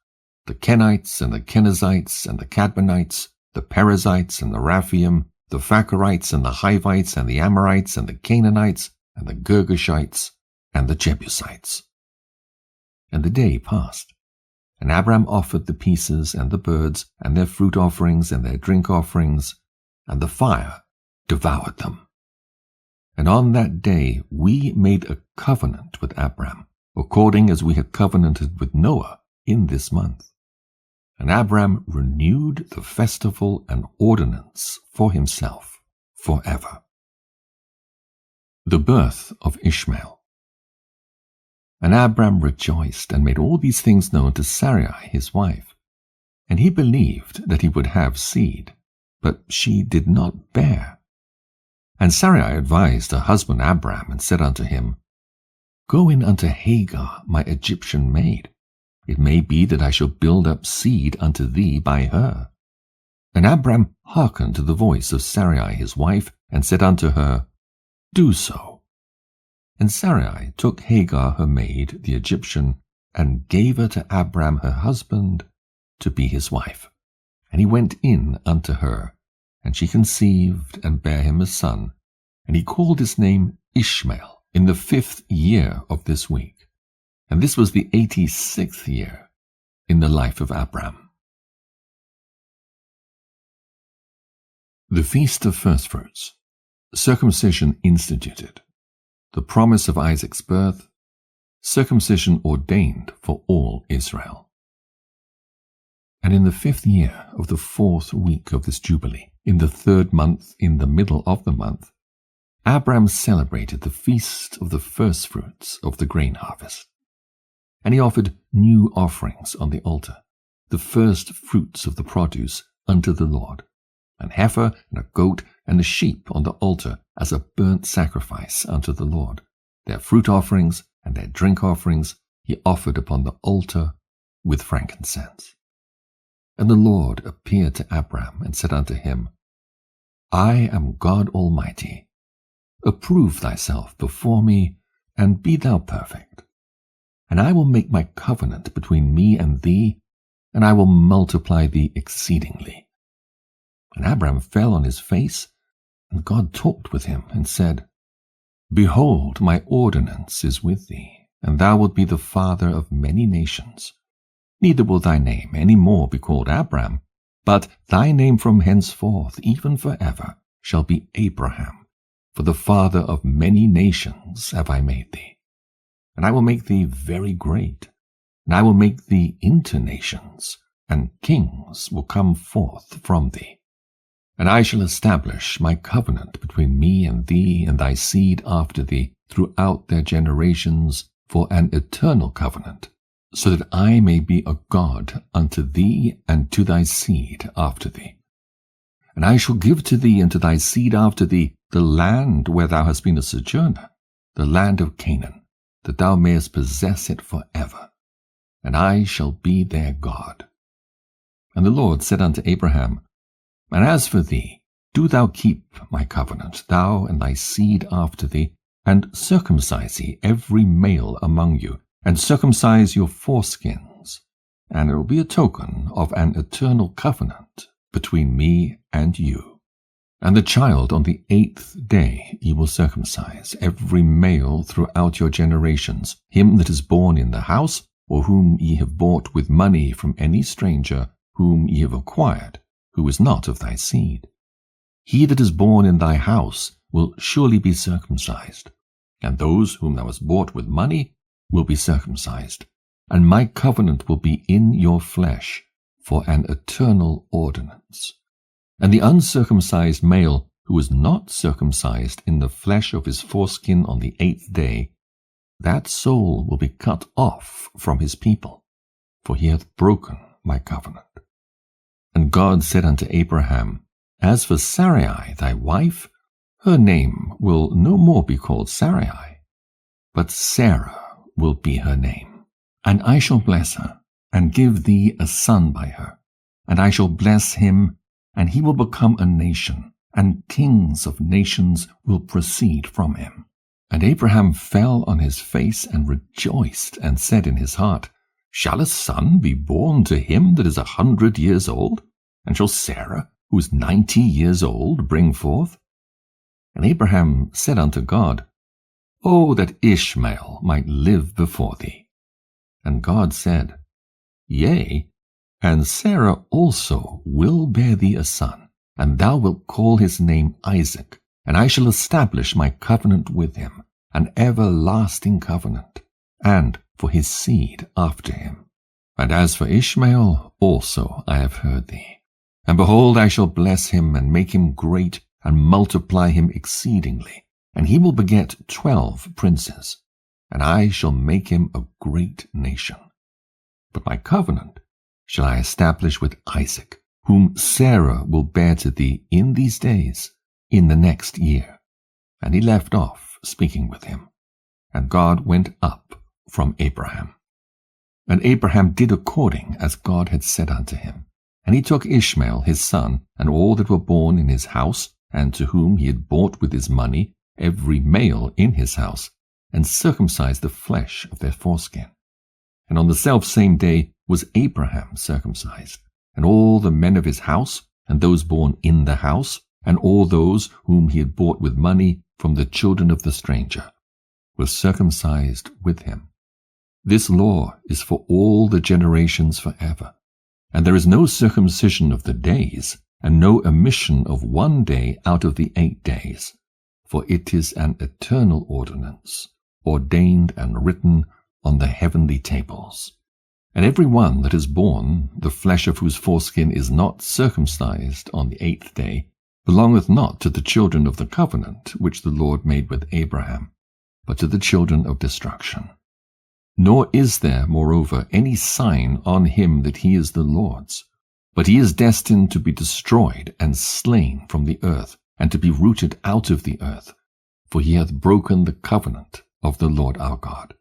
the Kenites and the Kenizzites and the Cadmonites, the Perizzites and the Raphaim, the Phacharites and the Hivites and the Amorites and the Canaanites and the Girgashites and the Jebusites. And the day passed, and Abram offered the pieces and the birds and their fruit offerings and their drink offerings, and the fire devoured them. And on that day we made a covenant with Abram, according as we had covenanted with Noah in this month. And Abram renewed the festival and ordinance for himself forever. The birth of Ishmael. And Abram rejoiced, and made all these things known to Sarai his wife. And he believed that he would have seed, but she did not bear. And Sarai advised her husband Abram, and said unto him, Go in unto Hagar my Egyptian maid. It may be that I shall build up seed unto thee by her. And Abram hearkened to the voice of Sarai his wife, and said unto her, Do so. And Sarai took Hagar her maid, the Egyptian, and gave her to Abram her husband, to be his wife. And he went in unto her, and she conceived, and bare him a son. And he called his name Ishmael, in the 5th year of this week. And this was the 86th year in the life of Abram. The Feast of Firstfruits. Circumcision instituted. The promise of Isaac's birth. Circumcision ordained for all Israel. And in the 5th year of the 4th week of this Jubilee, in the 3rd month, in the middle of the month, Abram celebrated the feast of the firstfruits of the grain harvest. And he offered new offerings on the altar, the first fruits of the produce unto the Lord, an heifer and a goat and a sheep on the altar as a burnt sacrifice unto the Lord. Their fruit offerings and their drink offerings he offered upon the altar with frankincense. And the Lord appeared to Abram and said unto him, I am God Almighty. Approve thyself before me, and be thou perfect. And I will make my covenant between me and thee, and I will multiply thee exceedingly. And Abram fell on his face, and God talked with him, and said, Behold, my ordinance is with thee, and thou wilt be the father of many nations. Neither will thy name any more be called Abram, but thy name from henceforth, even forever, shall be Abraham, for the father of many nations have I made thee. And I will make thee very great, and I will make thee into nations, and kings will come forth from thee. And I shall establish my covenant between me and thee and thy seed after thee throughout their generations for an eternal covenant, so that I may be a God unto thee and to thy seed after thee. And I shall give to thee and to thy seed after thee the land where thou hast been a sojourner, the land of Canaan, that thou mayest possess it forever. And I shall be their God. And the Lord said unto Abraham, And as for thee, do thou keep my covenant, thou and thy seed after thee, and circumcise ye every male among you, and circumcise your foreskins, and it will be a token of an eternal covenant between me and you. And the child on the 8th day ye will circumcise, every male throughout your generations, him that is born in the house, or whom ye have bought with money from any stranger whom ye have acquired, who is not of thy seed. He that is born in thy house will surely be circumcised, and those whom thou hast bought with money will be circumcised, and my covenant will be in your flesh for an eternal ordinance. And the uncircumcised male who is not circumcised in the flesh of his foreskin on the 8th day, that soul will be cut off from his people, for he hath broken my covenant. And God said unto Abraham, As for Sarai thy wife, her name will no more be called Sarai, but Sarah will be her name. And I shall bless her, and give thee a son by her. And I shall bless him, and he will become a nation, and kings of nations will proceed from him. And Abraham fell on his face and rejoiced, and said in his heart, Shall a son be born to him that is 100 years old? And shall Sarah, who is 90 years old, bring forth? And Abraham said unto God, Oh, that Ishmael might live before thee. And God said, Yea, and Sarah also will bear thee a son, and thou wilt call his name Isaac, and I shall establish my covenant with him, an everlasting covenant, and for his seed after him. And as for Ishmael also I have heard thee. And behold, I shall bless him, and make him great, and multiply him exceedingly, and he will beget 12 princes, and I shall make him a great nation. But my covenant shall I establish with Isaac, whom Sarah will bear to thee in these days, in the next year. And he left off speaking with him. And God went up from Abraham. And Abraham did according as God had said unto him. And he took Ishmael his son, and all that were born in his house, and to whom he had bought with his money, every male in his house, and circumcised the flesh of their foreskin. And on the selfsame day was Abraham circumcised, and all the men of his house, and those born in the house, and all those whom he had bought with money from the children of the stranger, were circumcised with him. This law is for all the generations forever. And there is no circumcision of the days, and no omission of 1 day out of the 8 days, for it is an eternal ordinance, ordained and written on the heavenly tables. And every one that is born, the flesh of whose foreskin is not circumcised on the 8th day, belongeth not to the children of the covenant which the Lord made with Abraham, but to the children of destruction. Nor is there, moreover, any sign on him that he is the Lord's, but he is destined to be destroyed and slain from the earth, and to be rooted out of the earth, for he hath broken the covenant of the Lord our God.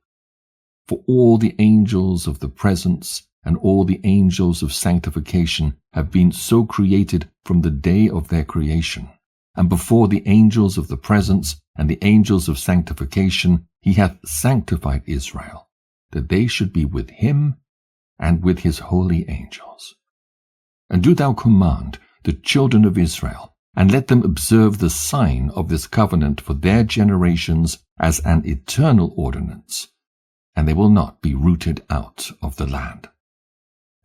For all the angels of the presence and all the angels of sanctification have been so created from the day of their creation, and before the angels of the presence and the angels of sanctification he hath sanctified Israel, that they should be with him and with his holy angels. And do thou command the children of Israel, and let them observe the sign of this covenant for their generations as an eternal ordinance, and they will not be rooted out of the land.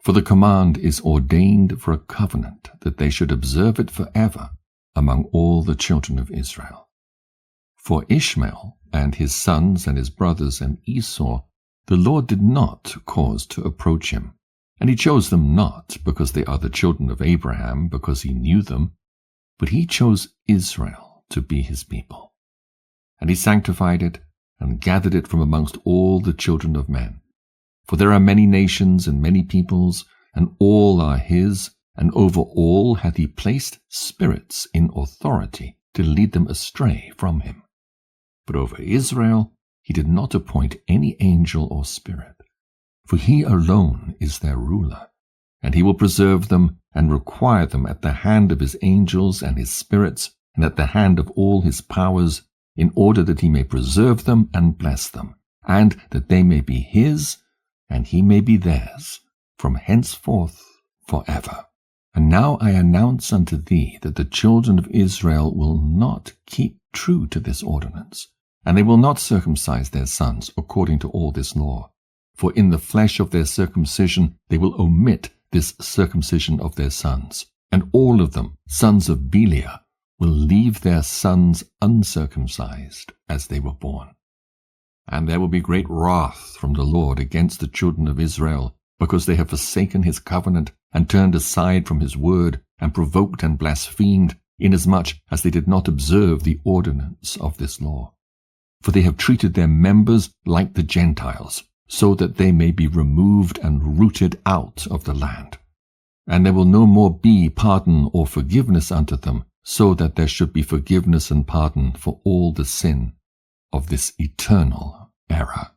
For the command is ordained for a covenant, that they should observe it forever among all the children of Israel. For Ishmael and his sons and his brothers and Esau, the Lord did not cause to approach him, and he chose them not because they are the children of Abraham, because he knew them, but he chose Israel to be his people. And he sanctified it, and gathered it from amongst all the children of men. For there are many nations and many peoples, and all are his, and over all hath he placed spirits in authority to lead them astray from him. But over Israel he did not appoint any angel or spirit, for he alone is their ruler, and he will preserve them and require them at the hand of his angels and his spirits, and at the hand of all his powers, in order that he may preserve them and bless them, and that they may be his, and he may be theirs, from henceforth forever. And now I announce unto thee that the children of Israel will not keep true to this ordinance, and they will not circumcise their sons according to all this law. For in the flesh of their circumcision they will omit this circumcision of their sons, and all of them, sons of Belial, will leave their sons uncircumcised as they were born. And there will be great wrath from the Lord against the children of Israel, because they have forsaken his covenant, and turned aside from his word, and provoked and blasphemed, inasmuch as they did not observe the ordinance of this law. For they have treated their members like the Gentiles, so that they may be removed and rooted out of the land. And there will no more be pardon or forgiveness unto them, so that there should be forgiveness and pardon for all the sin of this eternal era.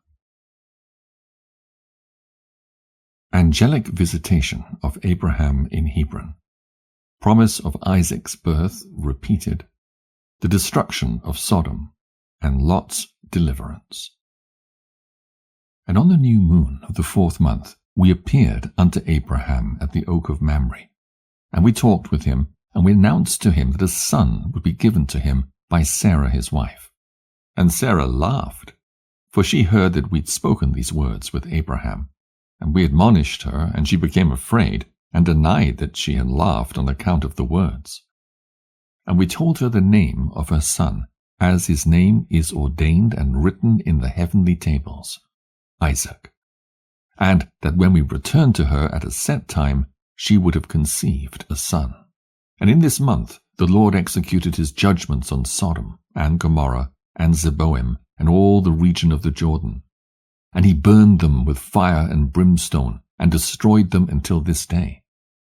Angelic visitation of Abraham in Hebron. Promise of Isaac's birth repeated. The destruction of Sodom and Lot's deliverance. And on the new moon of the 4th month we appeared unto Abraham at the oak of Mamre. And we talked with him, and we announced to him that a son would be given to him by Sarah his wife. And Sarah laughed, for she heard that we'd spoken these words with Abraham. And we admonished her, and she became afraid, and denied that she had laughed on account of the words. And we told her the name of her son, as his name is ordained and written in the heavenly tables, Isaac. And that when we returned to her at a set time, she would have conceived a son. And in this month the Lord executed his judgments on Sodom and Gomorrah and Zeboim and all the region of the Jordan. And he burned them with fire and brimstone, and destroyed them until this day,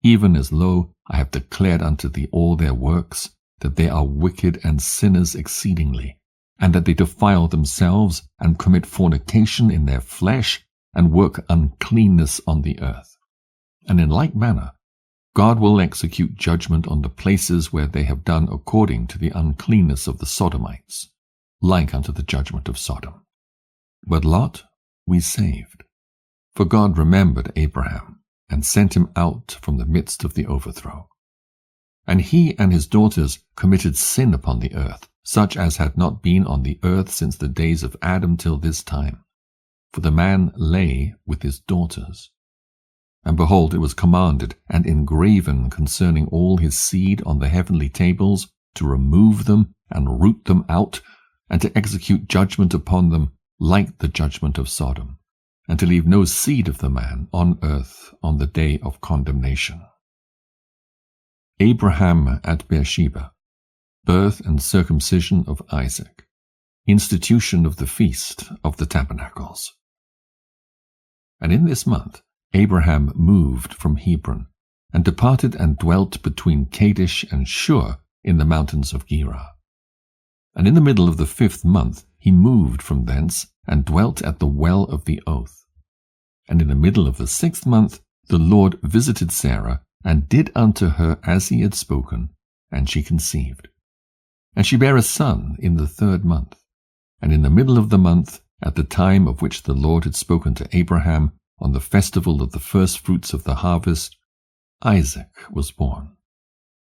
even as, lo, I have declared unto thee all their works, that they are wicked and sinners exceedingly, and that they defile themselves, and commit fornication in their flesh, and work uncleanness on the earth. And in like manner, God will execute judgment on the places where they have done according to the uncleanness of the Sodomites, like unto the judgment of Sodom. But Lot we saved, for God remembered Abraham, and sent him out from the midst of the overthrow. And he and his daughters committed sin upon the earth, such as had not been on the earth since the days of Adam till this time. For the man lay with his daughters. And behold, it was commanded and engraven concerning all his seed on the heavenly tables, to remove them and root them out, and to execute judgment upon them, like the judgment of Sodom, and to leave no seed of the man on earth on the day of condemnation. Abraham at Beersheba. Birth and circumcision of Isaac. Institution of the Feast of the Tabernacles. And in this month Abraham moved from Hebron, and departed and dwelt between Kadesh and Shur in the mountains of Gerar. And in the middle of the 5th month he moved from thence, and dwelt at the well of the oath. And in the middle of the 6th month the Lord visited Sarah, and did unto her as he had spoken, and she conceived. And she bare a son in the 3rd month. And in the middle of the month, at the time of which the Lord had spoken to Abraham, on the festival of the first fruits of the harvest, Isaac was born.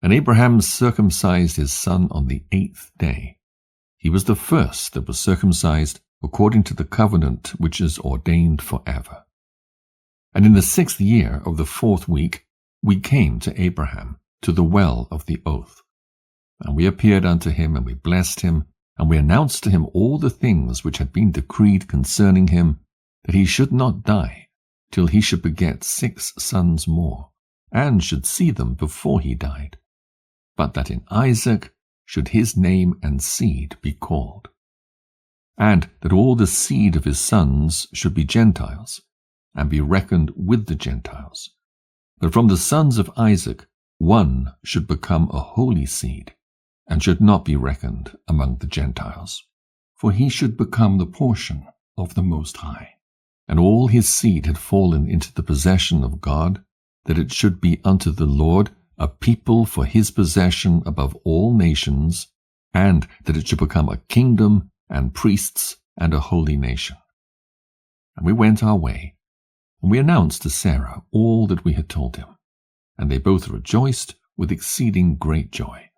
And Abraham circumcised his son on the 8th day. He was the first that was circumcised according to the covenant which is ordained forever. And in the 6th year of the 4th week, we came to Abraham, to the well of the oath. And we appeared unto him, and we blessed him, and we announced to him all the things which had been decreed concerning him, that he should not die, till he should beget 6 sons more, and should see them before he died, but that in Isaac should his name and seed be called, and that all the seed of his sons should be Gentiles, and be reckoned with the Gentiles. But from the sons of Isaac one should become a holy seed, and should not be reckoned among the Gentiles, for he should become the portion of the Most High. And all his seed had fallen into the possession of God, that it should be unto the Lord a people for his possession above all nations, and that it should become a kingdom and priests and a holy nation. And we went our way, and we announced to Sarah all that we had told him, and they both rejoiced with exceeding great joy.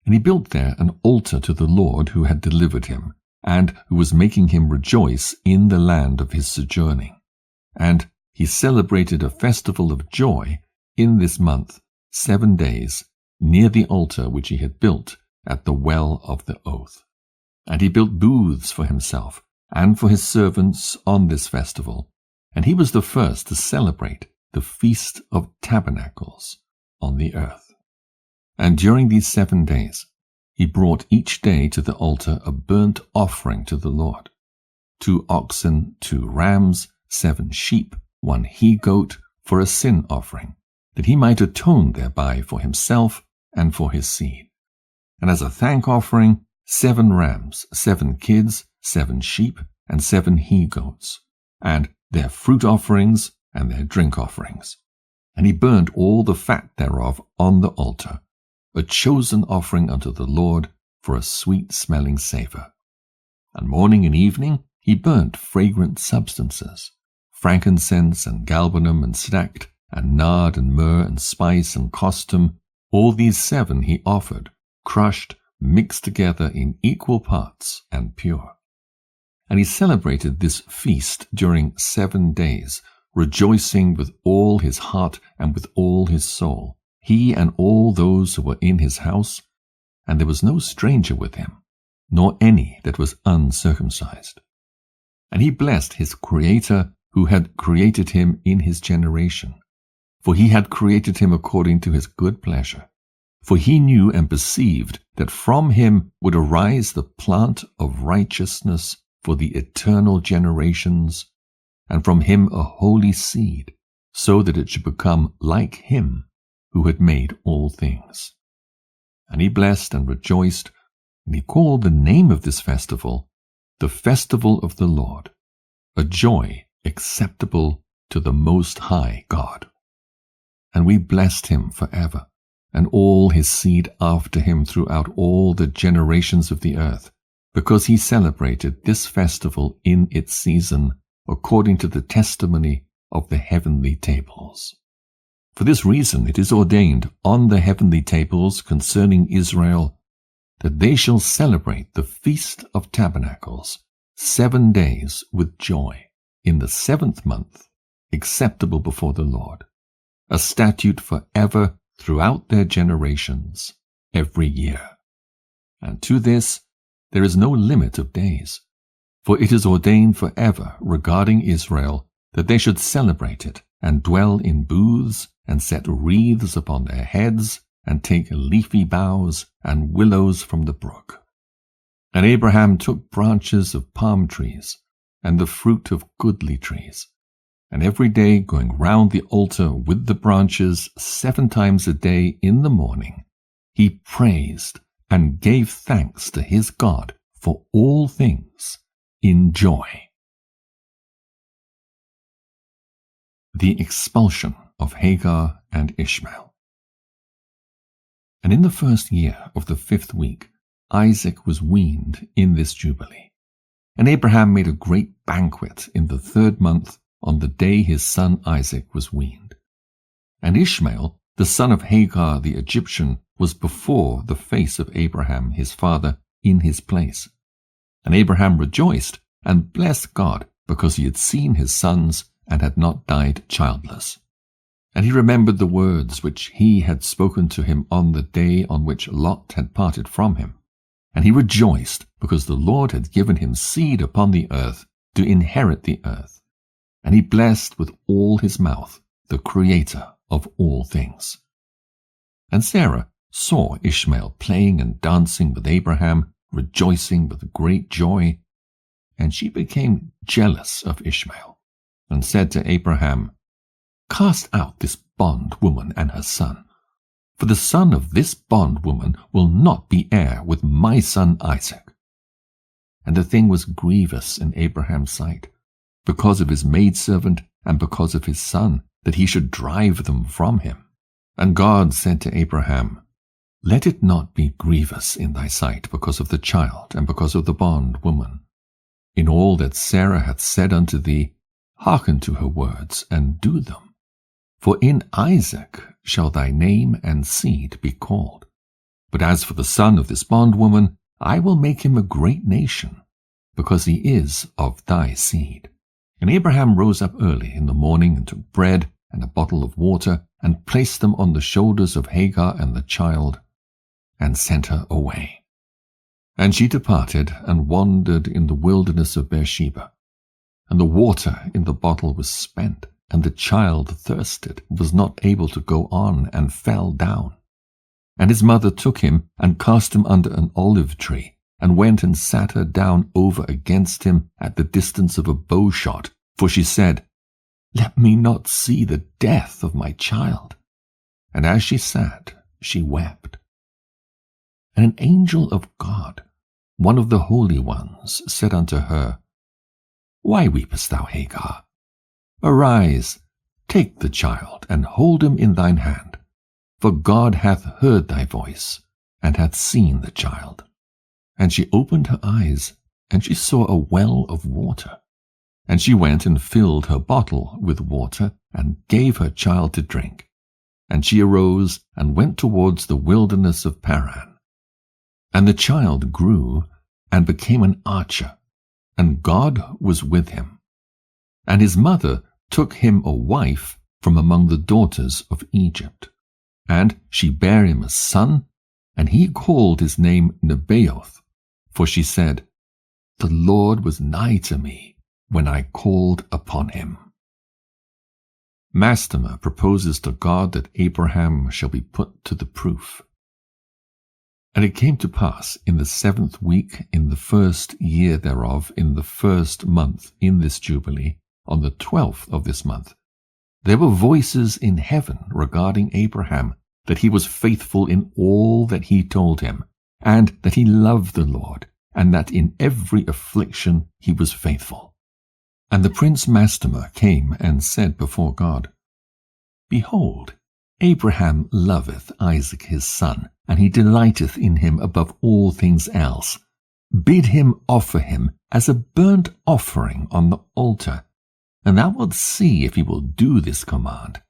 And he built there an altar to the Lord who had delivered him, and who was making him rejoice in the land of his sojourning. And he celebrated a festival of joy in this month 7 days, near the altar which he had built at the well of the oath. And he built booths for himself and for his servants on this festival, and he was the first to celebrate the Feast of Tabernacles on the earth. And during these 7 days he brought each day to the altar a burnt offering to the Lord, 2 oxen, 2 rams, 7 sheep, 1 he-goat, for a sin offering, that he might atone thereby for himself and for his seed. And as a thank offering, 7 rams, 7 kids, 7 sheep, and 7 he-goats, and their fruit offerings and their drink offerings. And he burnt all the fat thereof on the altar, a chosen offering unto the Lord for a sweet-smelling savour. And morning and evening he burnt fragrant substances, frankincense and galbanum and stacte, and nard and myrrh and spice and costum. All these 7 he offered, crushed, mixed together in equal parts and pure. And he celebrated this feast during 7 days, rejoicing with all his heart and with all his soul, he and all those who were in his house, and there was no stranger with him, nor any that was uncircumcised. And he blessed his Creator, who had created him in his generation, for he had created him according to his good pleasure. For he knew and perceived that from him would arise the plant of righteousness for the eternal generations, and from him a holy seed, so that it should become like him who had made all things. And he blessed and rejoiced, and he called the name of this festival the festival of the Lord, a joy acceptable to the Most High God. And we blessed him forever, and all his seed after him throughout all the generations of the earth, because he celebrated this festival in its season, according to the testimony of the heavenly tables. For this reason it is ordained on the heavenly tables concerning Israel, that they shall celebrate the Feast of Tabernacles 7 days with joy, in the 7th month, acceptable before the Lord, a statute forever throughout their generations, every year. And to this there is no limit of days, for it is ordained forever regarding Israel that they should celebrate it, and dwell in booths, and set wreaths upon their heads, and take leafy boughs and willows from the brook. And Abraham took branches of palm trees, and the fruit of goodly trees, and every day going round the altar with the branches 7 times a day in the morning, he praised and gave thanks to his God for all things in joy. The expulsion of Hagar and Ishmael. And in the 1st year of the 5th week, Isaac was weaned in this Jubilee. And Abraham made a great banquet in the 3rd month on the day his son Isaac was weaned. And Ishmael, the son of Hagar the Egyptian, was before the face of Abraham his father in his place. And Abraham rejoiced and blessed God because he had seen his sons and had not died childless. And he remembered the words which he had spoken to him on the day on which Lot had parted from him. And he rejoiced because the Lord had given him seed upon the earth to inherit the earth. And he blessed with all his mouth the Creator of all things. And Sarah saw Ishmael playing and dancing with Abraham, rejoicing with great joy. And she became jealous of Ishmael, and said to Abraham, "Cast out this bondwoman and her son, for the son of this bondwoman will not be heir with my son Isaac." And the thing was grievous in Abraham's sight, because of his maidservant and because of his son, that he should drive them from him. And God said to Abraham, "Let it not be grievous in thy sight because of the child and because of the bondwoman. In all that Sarah hath said unto thee, hearken to her words, and do them. For in Isaac shall thy name and seed be called. But as for the son of this bondwoman, I will make him a great nation, because he is of thy seed." And Abraham rose up early in the morning and took bread and a bottle of water, and placed them on the shoulders of Hagar and the child, and sent her away. And she departed and wandered in the wilderness of Beersheba. And the water in the bottle was spent, and the child thirsted, was not able to go on, and fell down. And his mother took him and cast him under an olive tree, and went and sat her down over against him at the distance of a bowshot, for she said, "Let me not see the death of my child." And as she sat, she wept. And an angel of God, one of the holy ones, said unto her, "Why weepest thou, Hagar? Arise, take the child, and hold him in thine hand, for God hath heard thy voice, and hath seen the child." And she opened her eyes, and she saw a well of water. And she went and filled her bottle with water, and gave her child to drink. And she arose and went towards the wilderness of Paran. And the child grew and became an archer, and God was with him. And his mother took him a wife from among the daughters of Egypt. And she bare him a son, and he called his name Nebaioth, for she said, "The Lord was nigh to me when I called upon him." Mastema proposes to God that Abraham shall be put to the proof. And it came to pass in the 7th week, in the 1st year thereof, in the 1st month, in this Jubilee, on the 12th of this month, there were voices in heaven regarding Abraham, that he was faithful in all that he told him, and that he loved the Lord, and that in every affliction he was faithful. And the prince Mastema came and said before God, "Behold, Abraham loveth Isaac his son, and he delighteth in him above all things else. Bid him offer him as a burnt offering on the altar, and thou wilt see if he will do this command,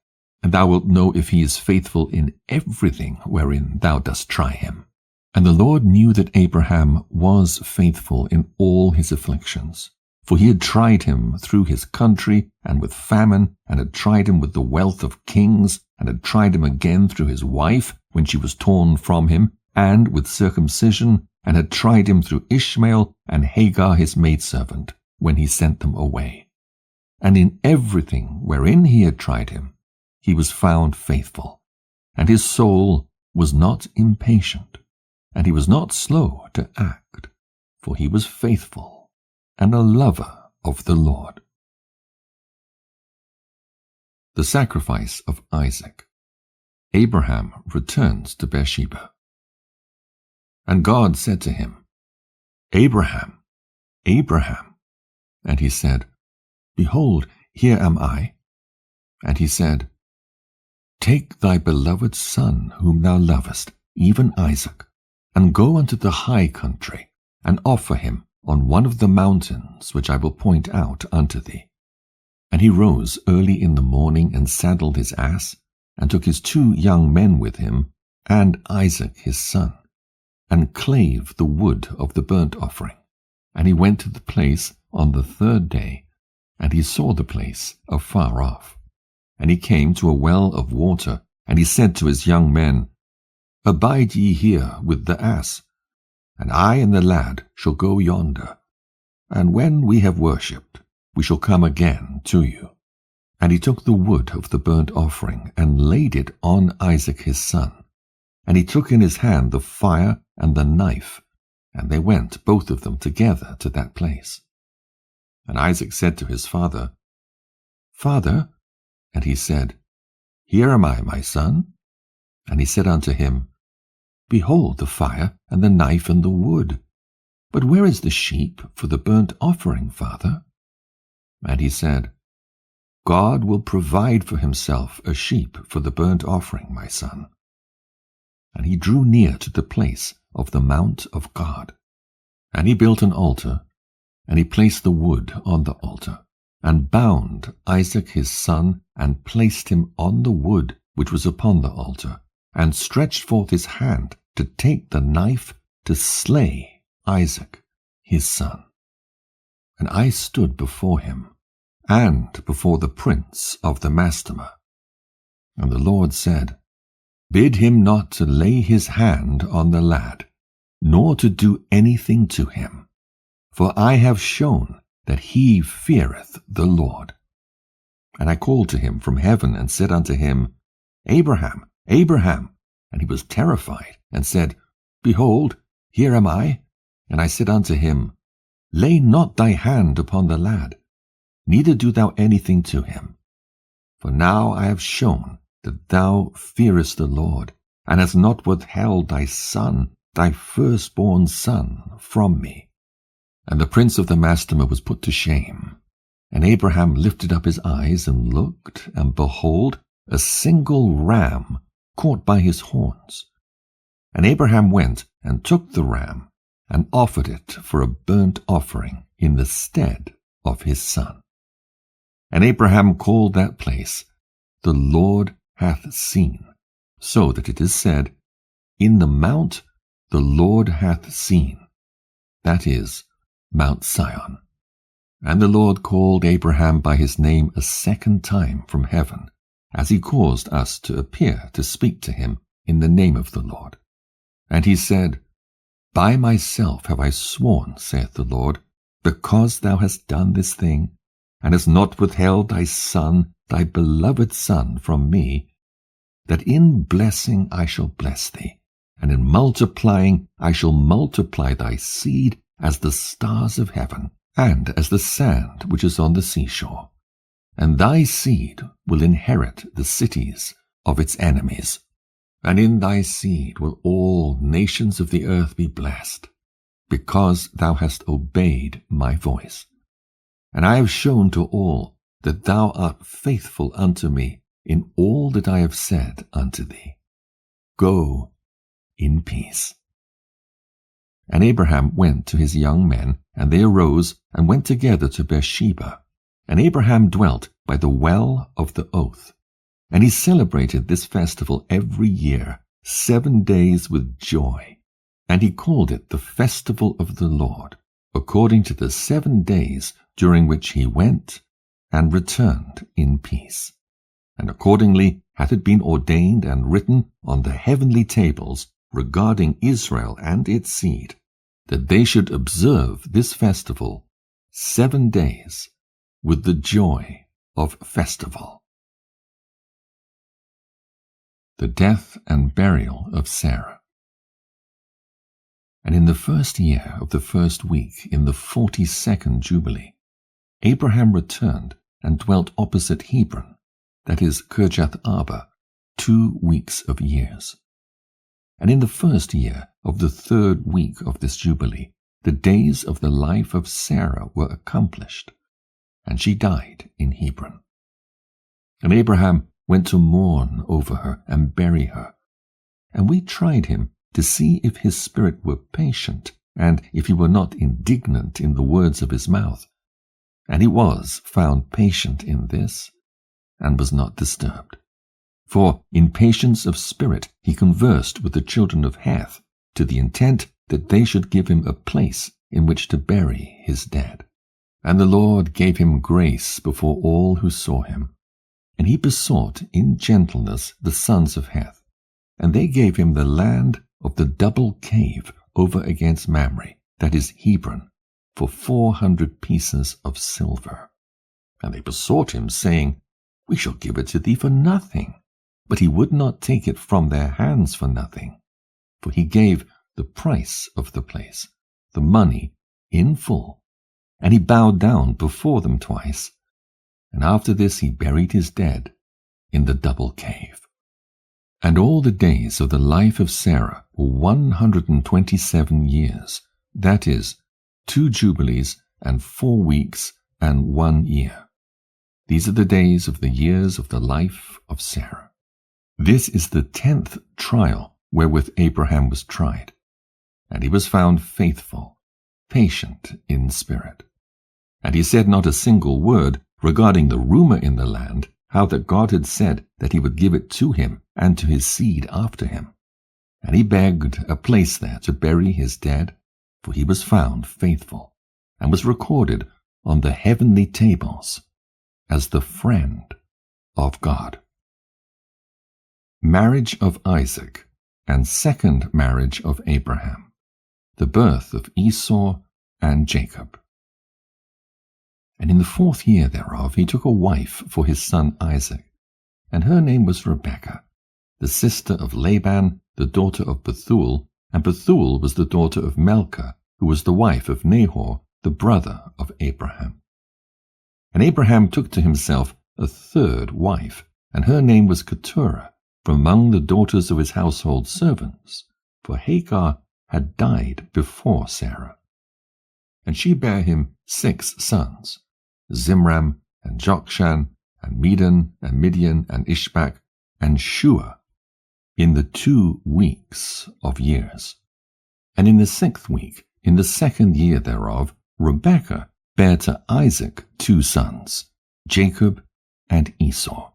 and thou wilt know if he is faithful in everything wherein thou dost try him." And the Lord knew that Abraham was faithful in all his afflictions. For he had tried him through his country, and with famine, and had tried him with the wealth of kings, and had tried him again through his wife, when she was torn from him, and with circumcision, and had tried him through Ishmael and Hagar his maidservant, when he sent them away. And in everything wherein he had tried him, he was found faithful, and his soul was not impatient, and he was not slow to act, for he was faithful and a lover of the Lord. The sacrifice of Isaac. Abraham returns to Beersheba. And God said to him, "Abraham, Abraham." And he said, "Behold, here am I." And he said, "Take thy beloved son, whom thou lovest, even Isaac, and go unto the high country, and offer him on one of the mountains which I will point out unto thee. And he rose early in the morning, and saddled his ass, and took his 2 young men with him, and Isaac his son, and clave the wood of the burnt offering. And he went to the place on the 3rd day, and he saw the place afar off. And he came to a well of water, and he said to his young men, Abide ye here with the ass, and I and the lad shall go yonder, and when we have worshipped, we shall come again to you. And he took the wood of the burnt offering, and laid it on Isaac his son. And he took in his hand the fire and the knife, and they went both of them together to that place. And Isaac said to his father, Father? And he said, Here am I, my son. And he said unto him, Behold the fire and the knife and the wood, but where is the sheep for the burnt offering, father? And he said, God will provide for himself a sheep for the burnt offering, my son. And he drew near to the place of the mount of God. And he built an altar, and he placed the wood on the altar, and bound Isaac his son, and placed him on the wood which was upon the altar, and stretched forth his hand to take the knife to slay Isaac his son. And I stood before him, and before the prince of the Mastema. And the Lord said, Bid him not to lay his hand on the lad, nor to do anything to him, for I have shown that he feareth the Lord. And I called to him from heaven, and said unto him, Abraham, Abraham. And he was terrified, and said, Behold, here am I. And I said unto him, Lay not thy hand upon the lad, neither do thou anything to him. For now I have shown that thou fearest the Lord, and hast not withheld thy son, thy firstborn son, from me. And the prince of the Mastema was put to shame. And Abraham lifted up his eyes, and looked, and behold, a single ram caught by his horns. And Abraham went and took the ram, and offered it for a burnt offering in the stead of his son. And Abraham called that place, The Lord hath seen, so that it is said, In the mount the Lord hath seen, that is, Mount Sion. And the Lord called Abraham by his name a second time from heaven, as he caused us to appear to speak to him in the name of the Lord. And he said, By myself have I sworn, saith the Lord, because thou hast done this thing, and hast not withheld thy son, thy beloved son, from me, that in blessing I shall bless thee, and in multiplying I shall multiply thy seed as the stars of heaven, and as the sand which is on the seashore. And thy seed will inherit the cities of its enemies. And in thy seed will all nations of the earth be blessed, because thou hast obeyed my voice. And I have shown to all that thou art faithful unto me in all that I have said unto thee. Go in peace. And Abraham went to his young men, and they arose and went together to Beersheba. And Abraham dwelt by the well of the oath. And he celebrated this festival every year, 7 days with joy. And he called it the festival of the Lord, according to the 7 days during which he went and returned in peace. And accordingly hath it been ordained and written on the heavenly tables regarding Israel and its seed, that they should observe this festival 7 days with the joy of festival. The death and burial of Sarah. And in the 1st year of the 1st week, in the 42nd Jubilee, Abraham returned and dwelt opposite Hebron, that is Kirjath Arba, 2 weeks of years. And in the 1st year of the 3rd week of this Jubilee, the days of the life of Sarah were accomplished, and she died in Hebron. And Abraham went to mourn over her and bury her. And we tried him to see if his spirit were patient and if he were not indignant in the words of his mouth. And he was found patient in this, and was not disturbed. For in patience of spirit he conversed with the children of Heth, to the intent that they should give him a place in which to bury his dead. And the Lord gave him grace before all who saw him. And he besought in gentleness the sons of Heth, and they gave him the land of the double cave over against Mamre, that is Hebron, for 400 pieces of silver. And they besought him, saying, We shall give it to thee for nothing. But he would not take it from their hands for nothing, for he gave the price of the place, the money, in full. And he bowed down before them twice, and after this he buried his dead in the double cave. And all the days of the life of Sarah were 127 years, that is, 2 Jubilees and 4 weeks and 1 year. These are the days of the years of the life of Sarah. This is the 10th trial wherewith Abraham was tried, and he was found faithful, patient in spirit. And he said not a single word regarding the rumor in the land, how that God had said that he would give it to him and to his seed after him. And he begged a place there to bury his dead, for he was found faithful, and was recorded on the heavenly tables as the friend of God. Marriage of Isaac, and second marriage of Abraham, the birth of Esau and Jacob. And in the 4th year thereof he took a wife for his son Isaac, and her name was Rebekah, the sister of Laban, the daughter of Bethuel, and Bethuel was the daughter of Milcah, who was the wife of Nahor, the brother of Abraham. And Abraham took to himself a 3rd wife, and her name was Keturah, from among the daughters of his household servants, for Hagar had died before Sarah. And she bare him 6 sons, Zimram, and Jokshan, and Medan, and Midian, and Ishbak, and Shua, in the 2 weeks of years. And in the 6th week, in the 2nd year thereof, Rebekah bare to Isaac 2 sons, Jacob and Esau.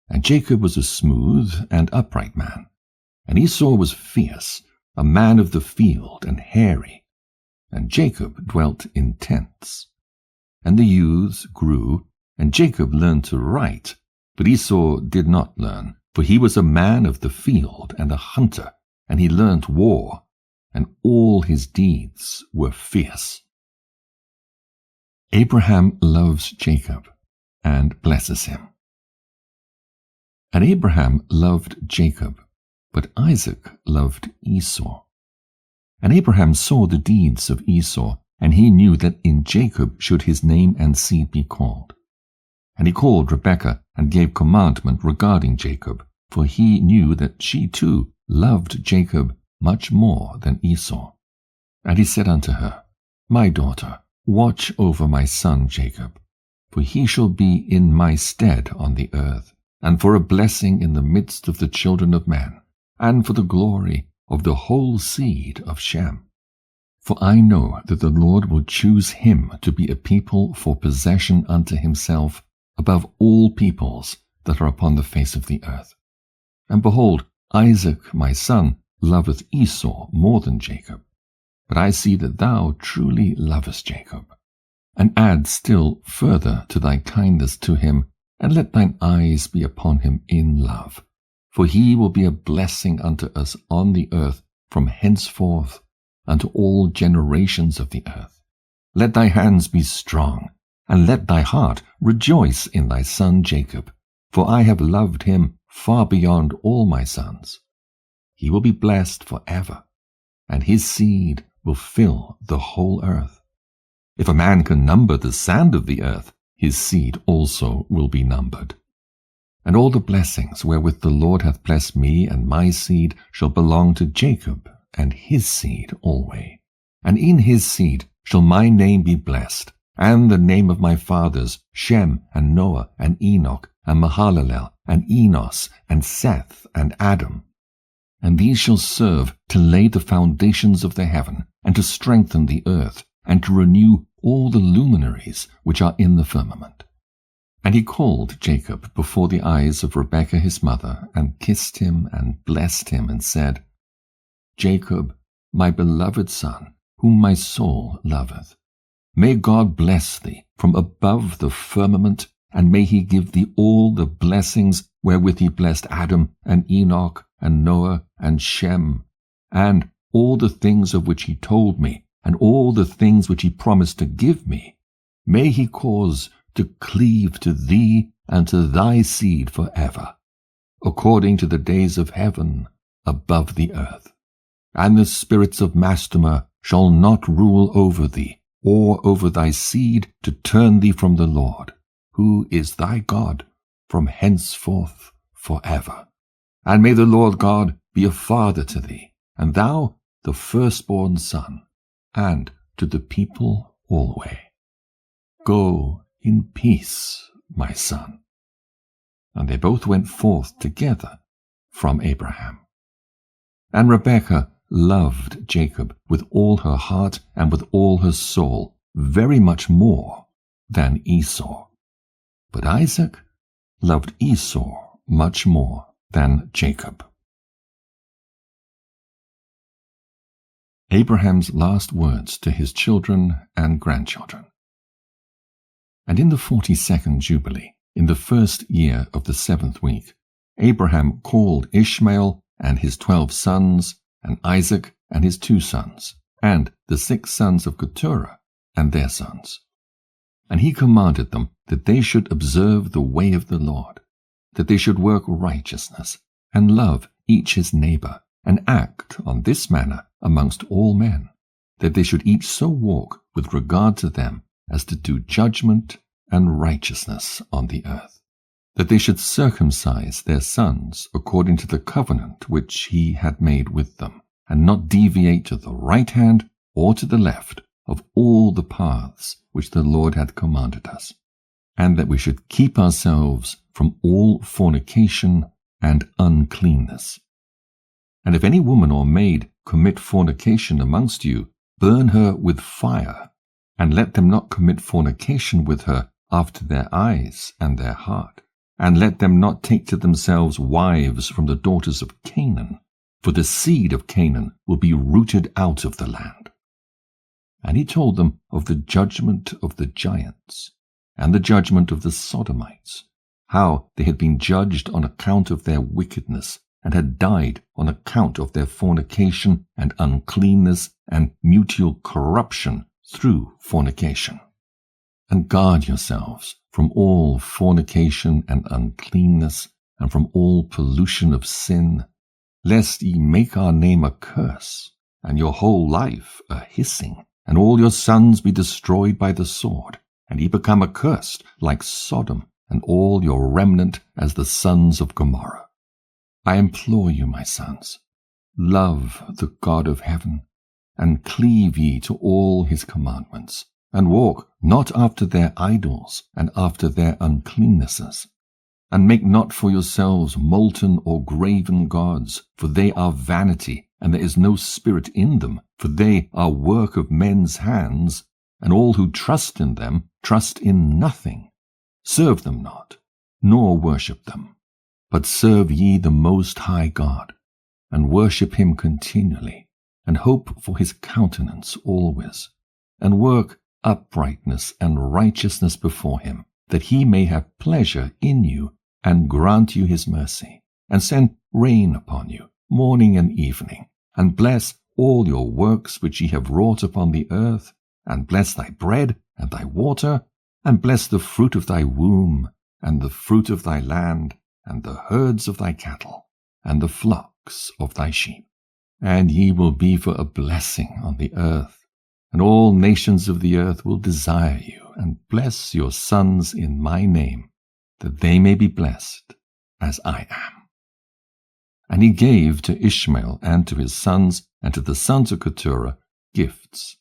And Jacob was a smooth and upright man, and Esau was fierce, a man of the field and hairy. And Jacob dwelt in tents. And the youths grew, and Jacob learned to write, but Esau did not learn, for he was a man of the field and a hunter, and he learnt war, and all his deeds were fierce. Abraham loves Jacob, and blesses him. And Abraham loved Jacob, but Isaac loved Esau. And Abraham saw the deeds of Esau, and he knew that in Jacob should his name and seed be called. And he called Rebekah, and gave commandment regarding Jacob, for he knew that she too loved Jacob much more than Esau. And he said unto her, My daughter, watch over my son Jacob, for he shall be in my stead on the earth, and for a blessing in the midst of the children of men, and for the glory of the whole seed of Shem. For I know that the Lord will choose him to be a people for possession unto himself above all peoples that are upon the face of the earth. And behold, Isaac my son loveth Esau more than Jacob. But I see that thou truly lovest Jacob. And add still further to thy kindness to him, and let thine eyes be upon him in love. For he will be a blessing unto us on the earth from henceforth unto all generations of the earth. Let thy hands be strong, and let thy heart rejoice in thy son Jacob, for I have loved him far beyond all my sons. He will be blessed forever, and his seed will fill the whole earth. If a man can number the sand of the earth, his seed also will be numbered. And all the blessings wherewith the Lord hath blessed me and my seed shall belong to Jacob and his seed alway. And in his seed shall my name be blessed, and the name of my fathers, Shem and Noah and Enoch and Mahalalel and Enos and Seth and Adam. And these shall serve to lay the foundations of the heaven, and to strengthen the earth, and to renew all the luminaries which are in the firmament. And he called Jacob before the eyes of Rebekah his mother, and kissed him, and blessed him, and said, Jacob, my beloved son, whom my soul loveth, may God bless thee from above the firmament, and may he give thee all the blessings wherewith he blessed Adam, and Enoch, and Noah, and Shem, and all the things of which he told me, and all the things which he promised to give me. May he cause to cleave to thee and to thy seed for ever, according to the days of heaven above the earth. And the spirits of Mastema shall not rule over thee, or over thy seed, to turn thee from the Lord, who is thy God, from henceforth forever. And may the Lord God be a father to thee, and thou the firstborn son, and to the people alway. Go in peace, my son. And they both went forth together from Abraham. And Rebekah loved Jacob with all her heart and with all her soul, very much more than Esau. But Isaac loved Esau much more than Jacob. Abraham's last words to his children and grandchildren. And in the 42nd Jubilee, in the first year of the 7th week, Abraham called Ishmael and his 12 sons, and Isaac and his 2 sons, and the 6 sons of Keturah and their sons. And he commanded them that they should observe the way of the Lord, that they should work righteousness, and love each his neighbor, and act on this manner amongst all men, that they should each so walk with regard to them as to do judgment and righteousness on the earth, that they should circumcise their sons according to the covenant which he had made with them, and not deviate to the right hand or to the left of all the paths which the Lord had commanded us, and that we should keep ourselves from all fornication and uncleanness. And if any woman or maid commit fornication amongst you, burn her with fire, and let them not commit fornication with her after their eyes and their heart, and let them not take to themselves wives from the daughters of Canaan, for the seed of Canaan will be rooted out of the land. And he told them of the judgment of the giants, and the judgment of the Sodomites, how they had been judged on account of their wickedness, and had died on account of their fornication and uncleanness and mutual corruption through fornication. And guard yourselves from all fornication and uncleanness, and from all pollution of sin, lest ye make our name a curse, and your whole life a hissing, and all your sons be destroyed by the sword, and ye become accursed like Sodom, and all your remnant as the sons of Gomorrah. I implore you, my sons, love the God of heaven, and cleave ye to all his commandments, and walk not after their idols and after their uncleannesses. And make not for yourselves molten or graven gods, for they are vanity, and there is no spirit in them, for they are work of men's hands, and all who trust in them trust in nothing. Serve them not, nor worship them, but serve ye the Most High God, and worship him continually, and hope for his countenance always, and work uprightness and righteousness before him, that he may have pleasure in you, and grant you his mercy, and send rain upon you morning and evening, and bless all your works which ye have wrought upon the earth, and bless thy bread and thy water, and bless the fruit of thy womb, and the fruit of thy land, and the herds of thy cattle, and the flocks of thy sheep. And ye will be for a blessing on the earth, and all nations of the earth will desire you, and bless your sons in my name, that they may be blessed as I am. And he gave to Ishmael and to his sons and to the sons of Keturah gifts,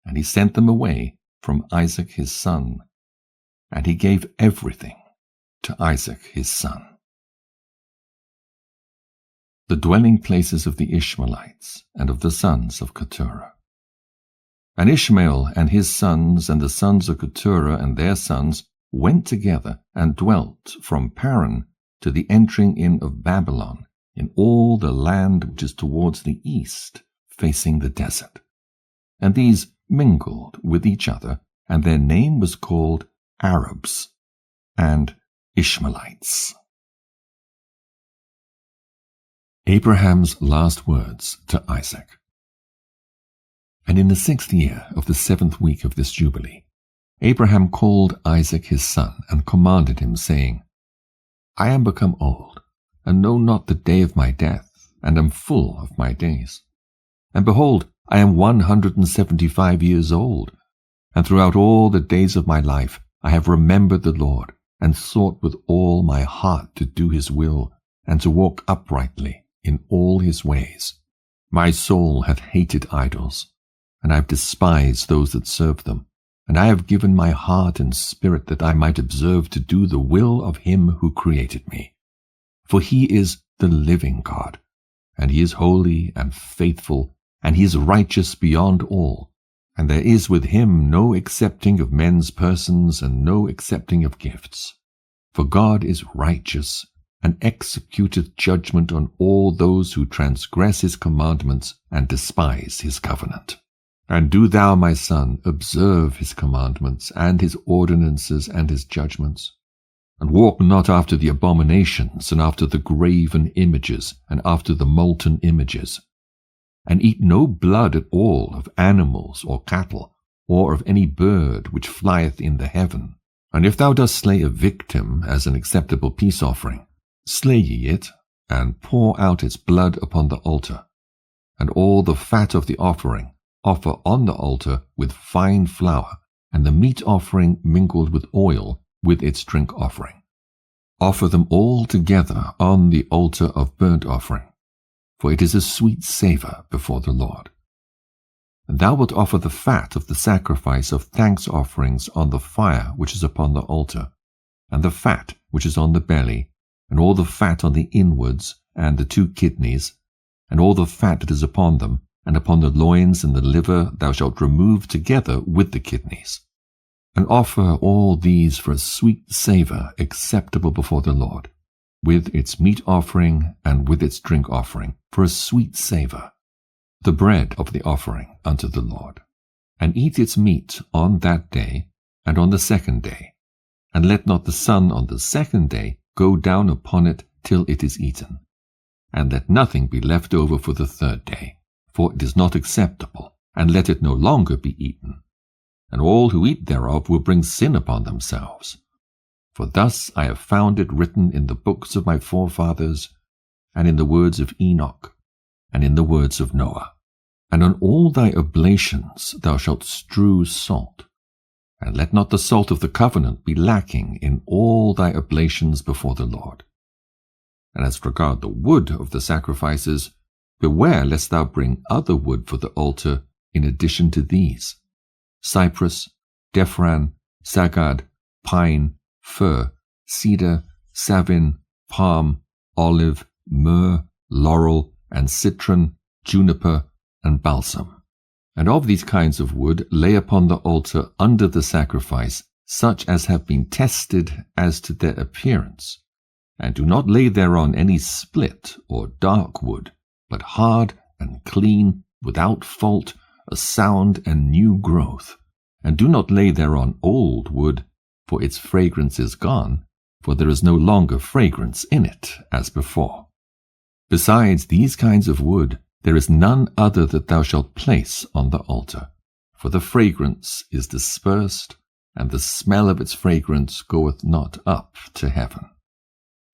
and he sent them away from Isaac his son, and he gave everything to Isaac his son. The dwelling places of the Ishmaelites and of the sons of Keturah. And Ishmael and his sons and the sons of Keturah and their sons went together and dwelt from Paran to the entering in of Babylon in all the land which is towards the east, facing the desert. And these mingled with each other, and their name was called Arabs and Ishmaelites. Abraham's last words to Isaac. And in the 6th year of the 7th week of this Jubilee, Abraham called Isaac his son, and commanded him, saying, I am become old, and know not the day of my death, and am full of my days. And behold, I am 175 years old, and throughout all the days of my life I have remembered the Lord, and sought with all my heart to do his will, and to walk uprightly in all his ways. My soul hath hated idols, and I have despised those that serve them. And I have given my heart and spirit that I might observe to do the will of him who created me. For he is the living God, and he is holy and faithful, and he is righteous beyond all. And there is with him no accepting of men's persons, and no accepting of gifts. For God is righteous, and executeth judgment on all those who transgress his commandments and despise his covenant. And do thou, my son, observe his commandments, and his ordinances, and his judgments. And walk not after the abominations, and after the graven images, and after the molten images. And eat no blood at all of animals or cattle, or of any bird which flieth in the heaven. And if thou dost slay a victim as an acceptable peace offering, slay ye it, and pour out its blood upon the altar. And all the fat of the offering offer on the altar with fine flour, and the meat offering mingled with oil with its drink offering. Offer them all together on the altar of burnt offering, for it is a sweet savour before the Lord. And thou wilt offer the fat of the sacrifice of thanks offerings on the fire which is upon the altar, and the fat which is on the belly, and all the fat on the inwards, and the 2 kidneys, and all the fat that is upon them, and upon the loins and the liver thou shalt remove together with the kidneys. And offer all these for a sweet savour acceptable before the Lord, with its meat offering and with its drink offering, for a sweet savour, the bread of the offering unto the Lord. And eat its meat on that day, and on the 2nd day. And let not the sun on the 2nd day go down upon it till it is eaten. And let nothing be left over for the 3rd day, for it is not acceptable, and let it no longer be eaten. And all who eat thereof will bring sin upon themselves. For thus I have found it written in the books of my forefathers, and in the words of Enoch, and in the words of Noah. And on all thy oblations thou shalt strew salt, and let not the salt of the covenant be lacking in all thy oblations before the Lord. And as regard the wood of the sacrifices, beware lest thou bring other wood for the altar in addition to these: cypress, dephran, sagad, pine, fir, cedar, savin, palm, olive, myrrh, laurel, and citron, juniper, and balsam. And of these kinds of wood lay upon the altar under the sacrifice such as have been tested as to their appearance. And do not lay thereon any split or dark wood, but hard and clean, without fault, a sound and new growth. And do not lay thereon old wood, for its fragrance is gone, for there is no longer fragrance in it as before. Besides these kinds of wood, there is none other that thou shalt place on the altar, for the fragrance is dispersed, and the smell of its fragrance goeth not up to heaven.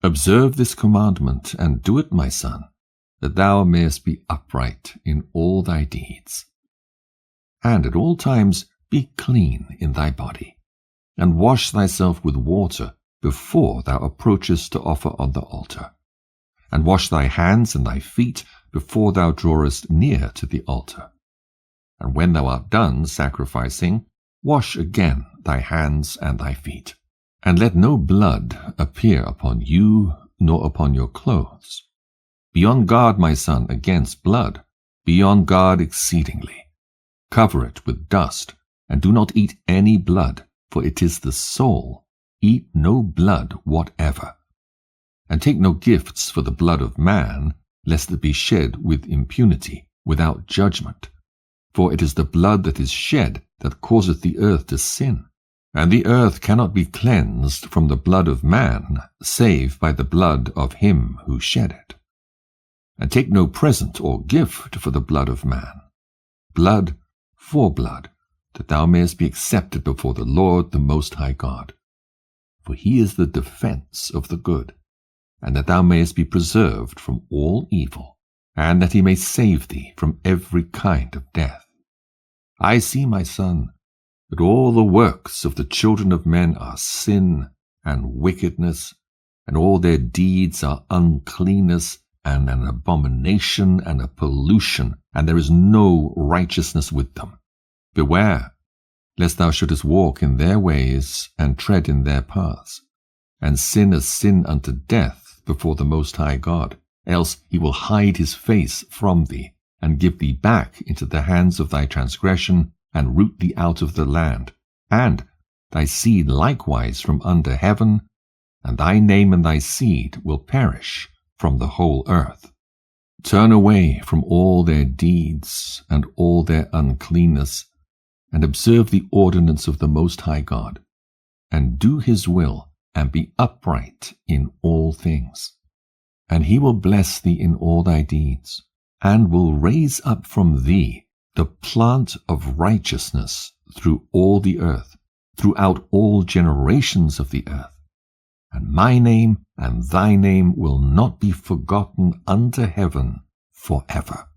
Observe this commandment, and do it, my son, that thou mayest be upright in all thy deeds. And at all times be clean in thy body, and wash thyself with water before thou approachest to offer on the altar. And wash thy hands and thy feet before thou drawest near to the altar. And when thou art done sacrificing, wash again thy hands and thy feet. And let no blood appear upon you, nor upon your clothes. Be on guard, my son, against blood. Be on guard exceedingly. cover it with dust, and do not eat any blood, for it is the soul. Eat no blood whatever. And take no gifts for the blood of man, lest it be shed with impunity, without judgment. For it is the blood that is shed that causeth the earth to sin. And the earth cannot be cleansed from the blood of man, save by the blood of him who shed it. And take no present or gift for the blood of man. Blood for blood, that thou mayest be accepted before the Lord the Most High God. For he is the defense of the good, and that thou mayest be preserved from all evil, and that he may save thee from every kind of death. I see, my son, that all the works of the children of men are sin and wickedness, and all their deeds are uncleanness and an abomination and a pollution, and there is no righteousness with them. Beware, lest thou shouldest walk in their ways and tread in their paths, and sin a sin unto death before the Most High God, else he will hide his face from thee, and give thee back into the hands of thy transgression, and root thee out of the land, and thy seed likewise from under heaven, and thy name and thy seed will perish from the whole earth. Turn away from all their deeds and all their uncleanness, and observe the ordinance of the Most High God, and do his will, and be upright in all things. And he will bless thee in all thy deeds, and will raise up from thee the plant of righteousness through all the earth, throughout all generations of the earth. And my name and thy name will not be forgotten under heaven forever.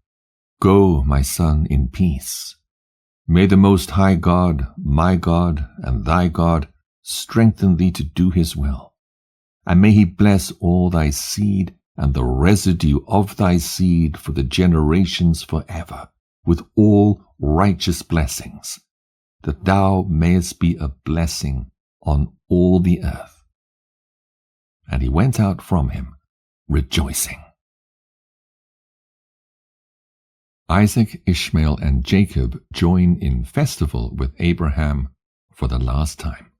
Go, my son, in peace. May the Most High God, my God, and thy God, strengthen thee to do his will. And may he bless all thy seed and the residue of thy seed for the generations forever, with all righteous blessings, that thou mayest be a blessing on all the earth. And he went out from him, rejoicing. Isaac, Ishmael, and Jacob join in festival with Abraham for the last time.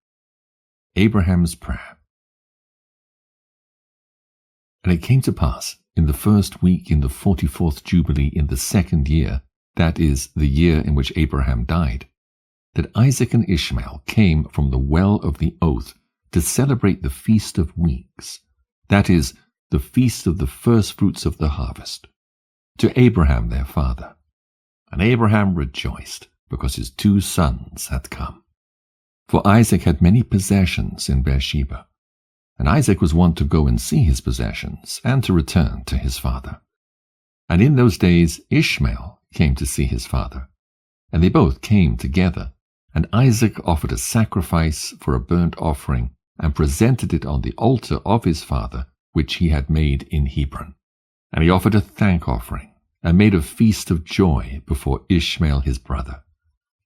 Abraham's prayer. And it came to pass, in the first week in the 44th Jubilee in the second year, that is, the year in which Abraham died, that Isaac and Ishmael came from the well of the oath to celebrate the Feast of Weeks, that is, the feast of the firstfruits of the harvest, to Abraham their father. And Abraham rejoiced, because his 2 sons had come. For Isaac had many possessions in Beersheba, and Isaac was wont to go and see his possessions, and to return to his father. And in those days Ishmael came to see his father, and they both came together, and Isaac offered a sacrifice for a burnt offering, and presented it on the altar of his father, which he had made in Hebron. And he offered a thank offering, and made a feast of joy before Ishmael his brother.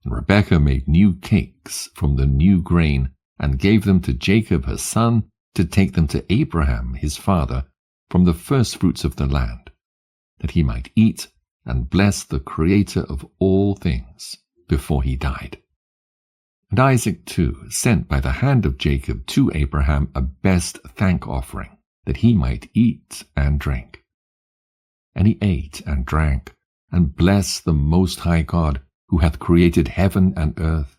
And Rebekah made new cakes from the new grain, and gave them to Jacob her son, to take them to Abraham his father, from the firstfruits of the land, that he might eat and bless the Creator of all things before he died. And Isaac too sent by the hand of Jacob to Abraham a best thank offering, that he might eat and drink. And he ate and drank, and blessed the Most High God, who hath created heaven and earth,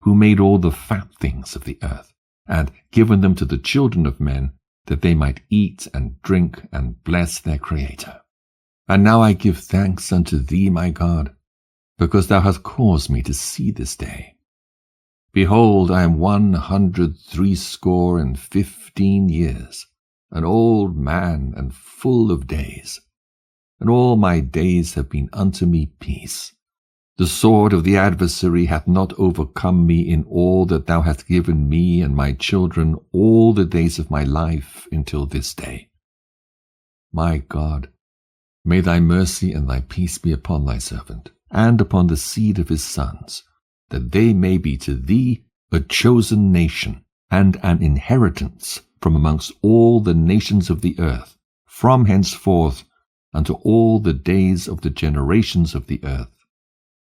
who made all the fat things of the earth, and given them to the children of men, that they might eat and drink and bless their Creator. And now I give thanks unto thee, my God, because thou hast caused me to see this day. Behold, I am 163 years, an old man and full of days, and all my days have been unto me peace. The sword of the adversary hath not overcome me in all that thou hast given me and my children all the days of my life until this day. My God, may thy mercy and thy peace be upon thy servant, and upon the seed of his sons, that they may be to thee a chosen nation, and an inheritance from amongst all the nations of the earth, from henceforth unto all the days of the generations of the earth.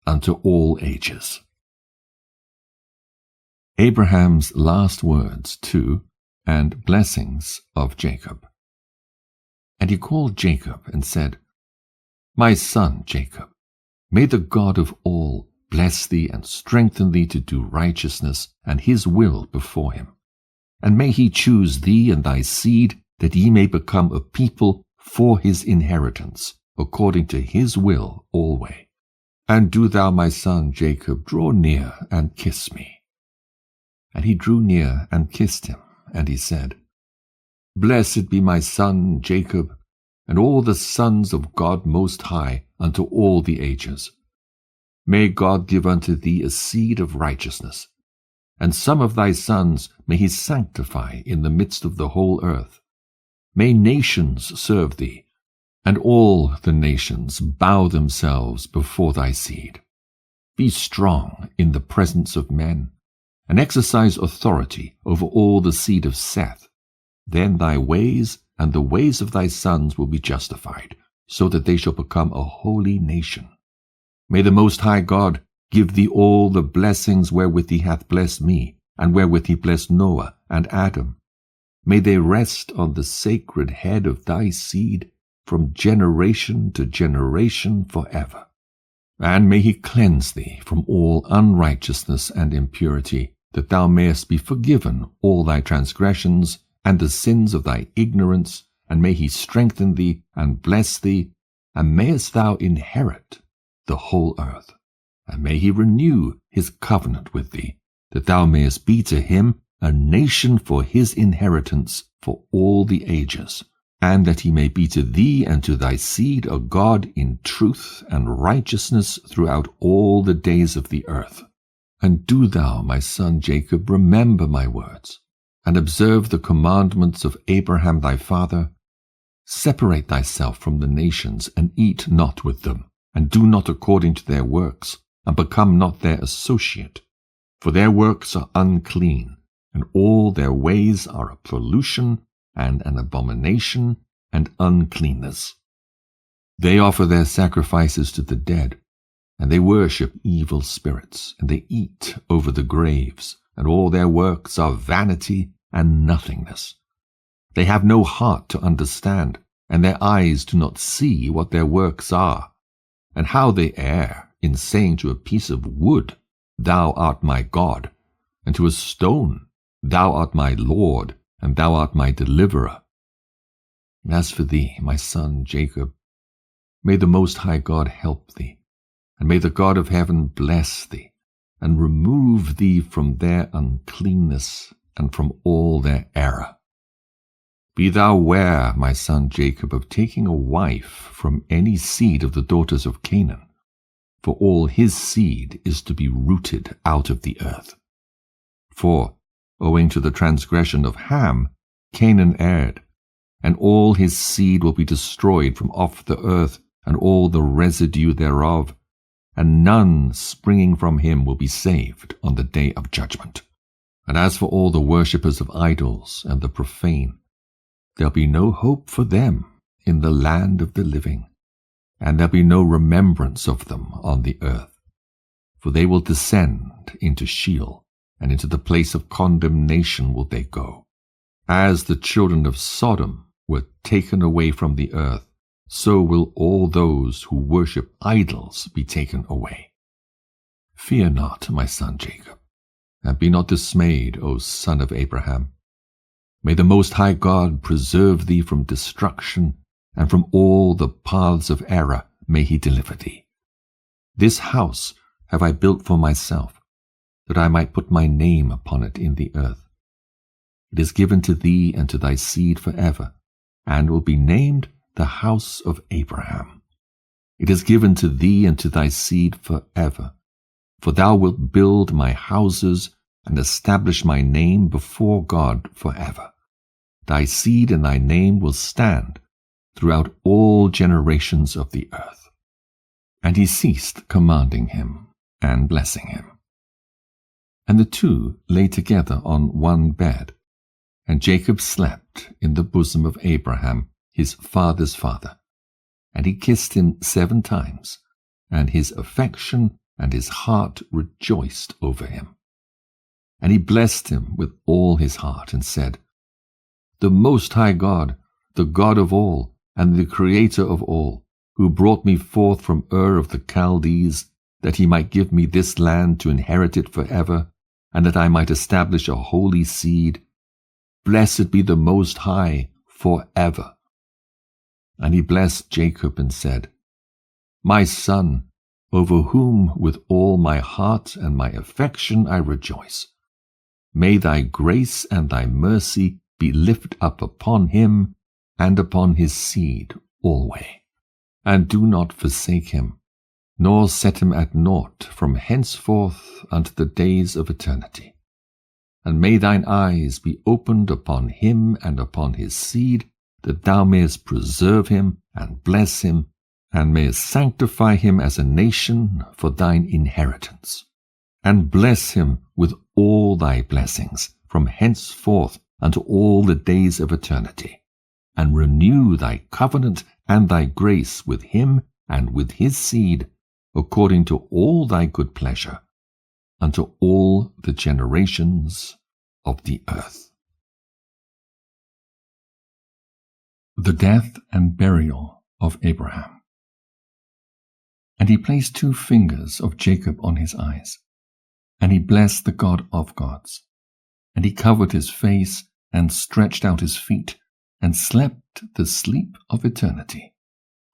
unto all ages. Abraham's last words to and blessings of Jacob. And he called Jacob and said, My son Jacob, may the God of all bless thee and strengthen thee to do righteousness and his will before him. And may he choose thee and thy seed, that ye may become a people for his inheritance, according to his will alway. And do thou, my son Jacob, draw near and kiss me. And he drew near and kissed him, and he said, Blessed be my son Jacob, and all the sons of God Most High unto all the ages. May God give unto thee a seed of righteousness, and some of thy sons may he sanctify in the midst of the whole earth. May nations serve thee, and all the nations bow themselves before thy seed. Be strong in the presence of men, and exercise authority over all the seed of Seth. Then thy ways and the ways of thy sons will be justified, so that they shall become a holy nation. May the Most High God give thee all the blessings wherewith he hath blessed me, and wherewith he blessed Noah and Adam. May they rest on the sacred head of thy seed from generation to generation forever. And may he cleanse thee from all unrighteousness and impurity, that thou mayest be forgiven all thy transgressions and the sins of thy ignorance, and may he strengthen thee and bless thee, and mayest thou inherit the whole earth. And may he renew his covenant with thee, that thou mayest be to him a nation for his inheritance for all the ages, and that he may be to thee and to thy seed a God in truth and righteousness throughout all the days of the earth. And do thou, my son Jacob, remember my words, and observe the commandments of Abraham thy father. Separate thyself from the nations, and eat not with them, and do not according to their works, and become not their associate. For their works are unclean, and all their ways are a pollution, and an abomination, and uncleanness. They offer their sacrifices to the dead, and they worship evil spirits, and they eat over the graves, and all their works are vanity and nothingness. They have no heart to understand, and their eyes do not see what their works are, and how they err in saying to a piece of wood, Thou art my God, and to a stone, Thou art my Lord, and thou art my deliverer. And as for thee, my son Jacob, may the Most High God help thee, and may the God of heaven bless thee, and remove thee from their uncleanness and from all their error. Be thou ware, my son Jacob, of taking a wife from any seed of the daughters of Canaan, for all his seed is to be rooted out of the earth. For, owing to the transgression of Ham, Canaan erred, and all his seed will be destroyed from off the earth, and all the residue thereof, and none springing from him will be saved on the day of judgment. And as for all the worshippers of idols and the profane, there'll be no hope for them in the land of the living, and there'll be no remembrance of them on the earth. For they will descend into Sheol, and into the place of condemnation will they go. As the children of Sodom were taken away from the earth, so will all those who worship idols be taken away. Fear not, my son Jacob, and be not dismayed, O son of Abraham. May the Most High God preserve thee from destruction, and from all the paths of error may he deliver thee. This house have I built for myself, that I might put my name upon it in the earth. It is given to thee and to thy seed forever, and will be named the house of Abraham. It is given to thee and to thy seed forever, for thou wilt build my houses and establish my name before God forever. Thy seed and thy name will stand throughout all generations of the earth. And he ceased commanding him and blessing him. And the two lay together on one bed, and Jacob slept in the bosom of Abraham, his father's father. And he kissed him 7 times, and his affection and his heart rejoiced over him. And he blessed him with all his heart, and said, The Most High God, the God of all, and the Creator of all, who brought me forth from Ur of the Chaldees, that he might give me this land to inherit it forever, and that I might establish a holy seed, blessed be the Most High forever. And he blessed Jacob and said, My son, over whom with all my heart and my affection I rejoice, may thy grace and thy mercy be lifted up upon him and upon his seed alway. And do not forsake him, nor set him at naught from henceforth unto the days of eternity. And may thine eyes be opened upon him and upon his seed, that thou mayest preserve him and bless him, and mayest sanctify him as a nation for thine inheritance. And bless him with all thy blessings from henceforth unto all the days of eternity. And renew thy covenant and thy grace with him and with his seed, according to all thy good pleasure, unto all the generations of the earth. The death and burial of Abraham. And he placed 2 fingers of Jacob on his eyes, and he blessed the God of gods. And he covered his face, and stretched out his feet, and slept the sleep of eternity,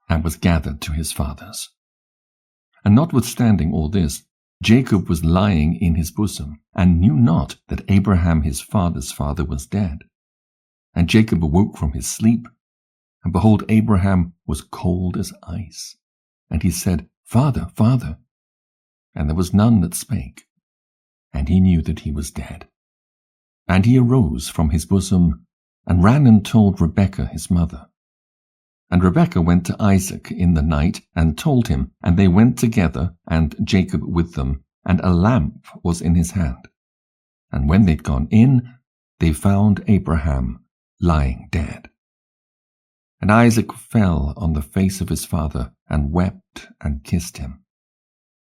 and was gathered to his fathers. And notwithstanding all this, Jacob was lying in his bosom, and knew not that Abraham his father's father was dead. And Jacob awoke from his sleep, and behold, Abraham was cold as ice. And he said, Father, Father. And there was none that spake, and he knew that he was dead. And he arose from his bosom, and ran and told Rebekah his mother. And Rebekah went to Isaac in the night, and told him, and they went together, and Jacob with them, and a lamp was in his hand. And when they'd gone in, they found Abraham lying dead. And Isaac fell on the face of his father, and wept and kissed him.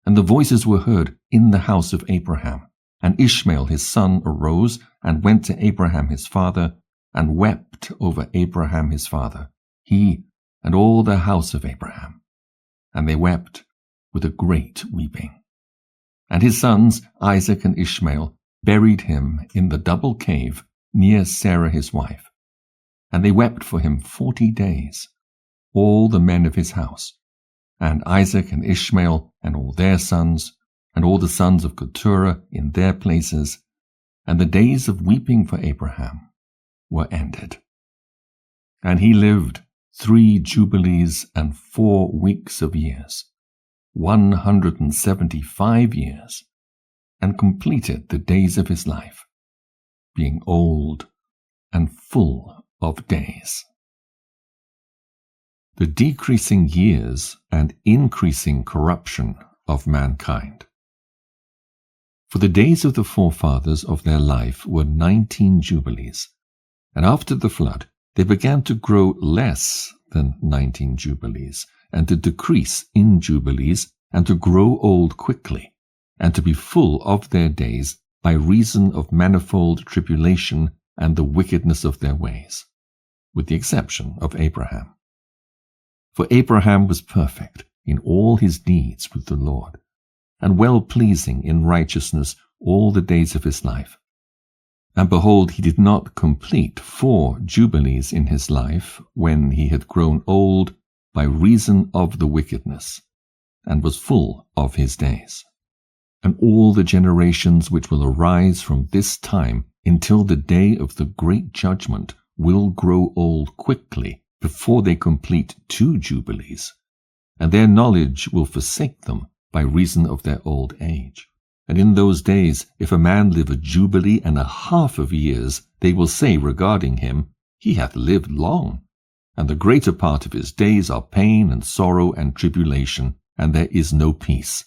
And the voices were heard in the house of Abraham. And Ishmael his son arose, and went to Abraham his father, and wept over Abraham his father, he and all the house of Abraham. And they wept with a great weeping. And his sons, Isaac and Ishmael, buried him in the double cave near Sarah his wife. And they wept for him 40 days, all the men of his house, and Isaac and Ishmael and all their sons, and all the sons of Keturah in their places, and the days of weeping for Abraham were ended. And he lived 3 jubilees and 4 weeks of years, 175 years, and completed the days of his life, being old and full of days. The decreasing years and increasing corruption of mankind. For the days of the forefathers of their life were 19 jubilees, and after the flood they began to grow less than 19 jubilees, and to decrease in jubilees, and to grow old quickly, and to be full of their days by reason of manifold tribulation and the wickedness of their ways, with the exception of Abraham. For Abraham was perfect in all his deeds with the Lord, and well-pleasing in righteousness all the days of his life. And behold, he did not complete 4 jubilees in his life, when he had grown old by reason of the wickedness, and was full of his days. And all the generations which will arise from this time until the day of the great judgment will grow old quickly before they complete 2 jubilees, and their knowledge will forsake them by reason of their old age. And in those days, if a man live a jubilee and a half of years, they will say regarding him, He hath lived long, and the greater part of his days are pain and sorrow and tribulation, and there is no peace.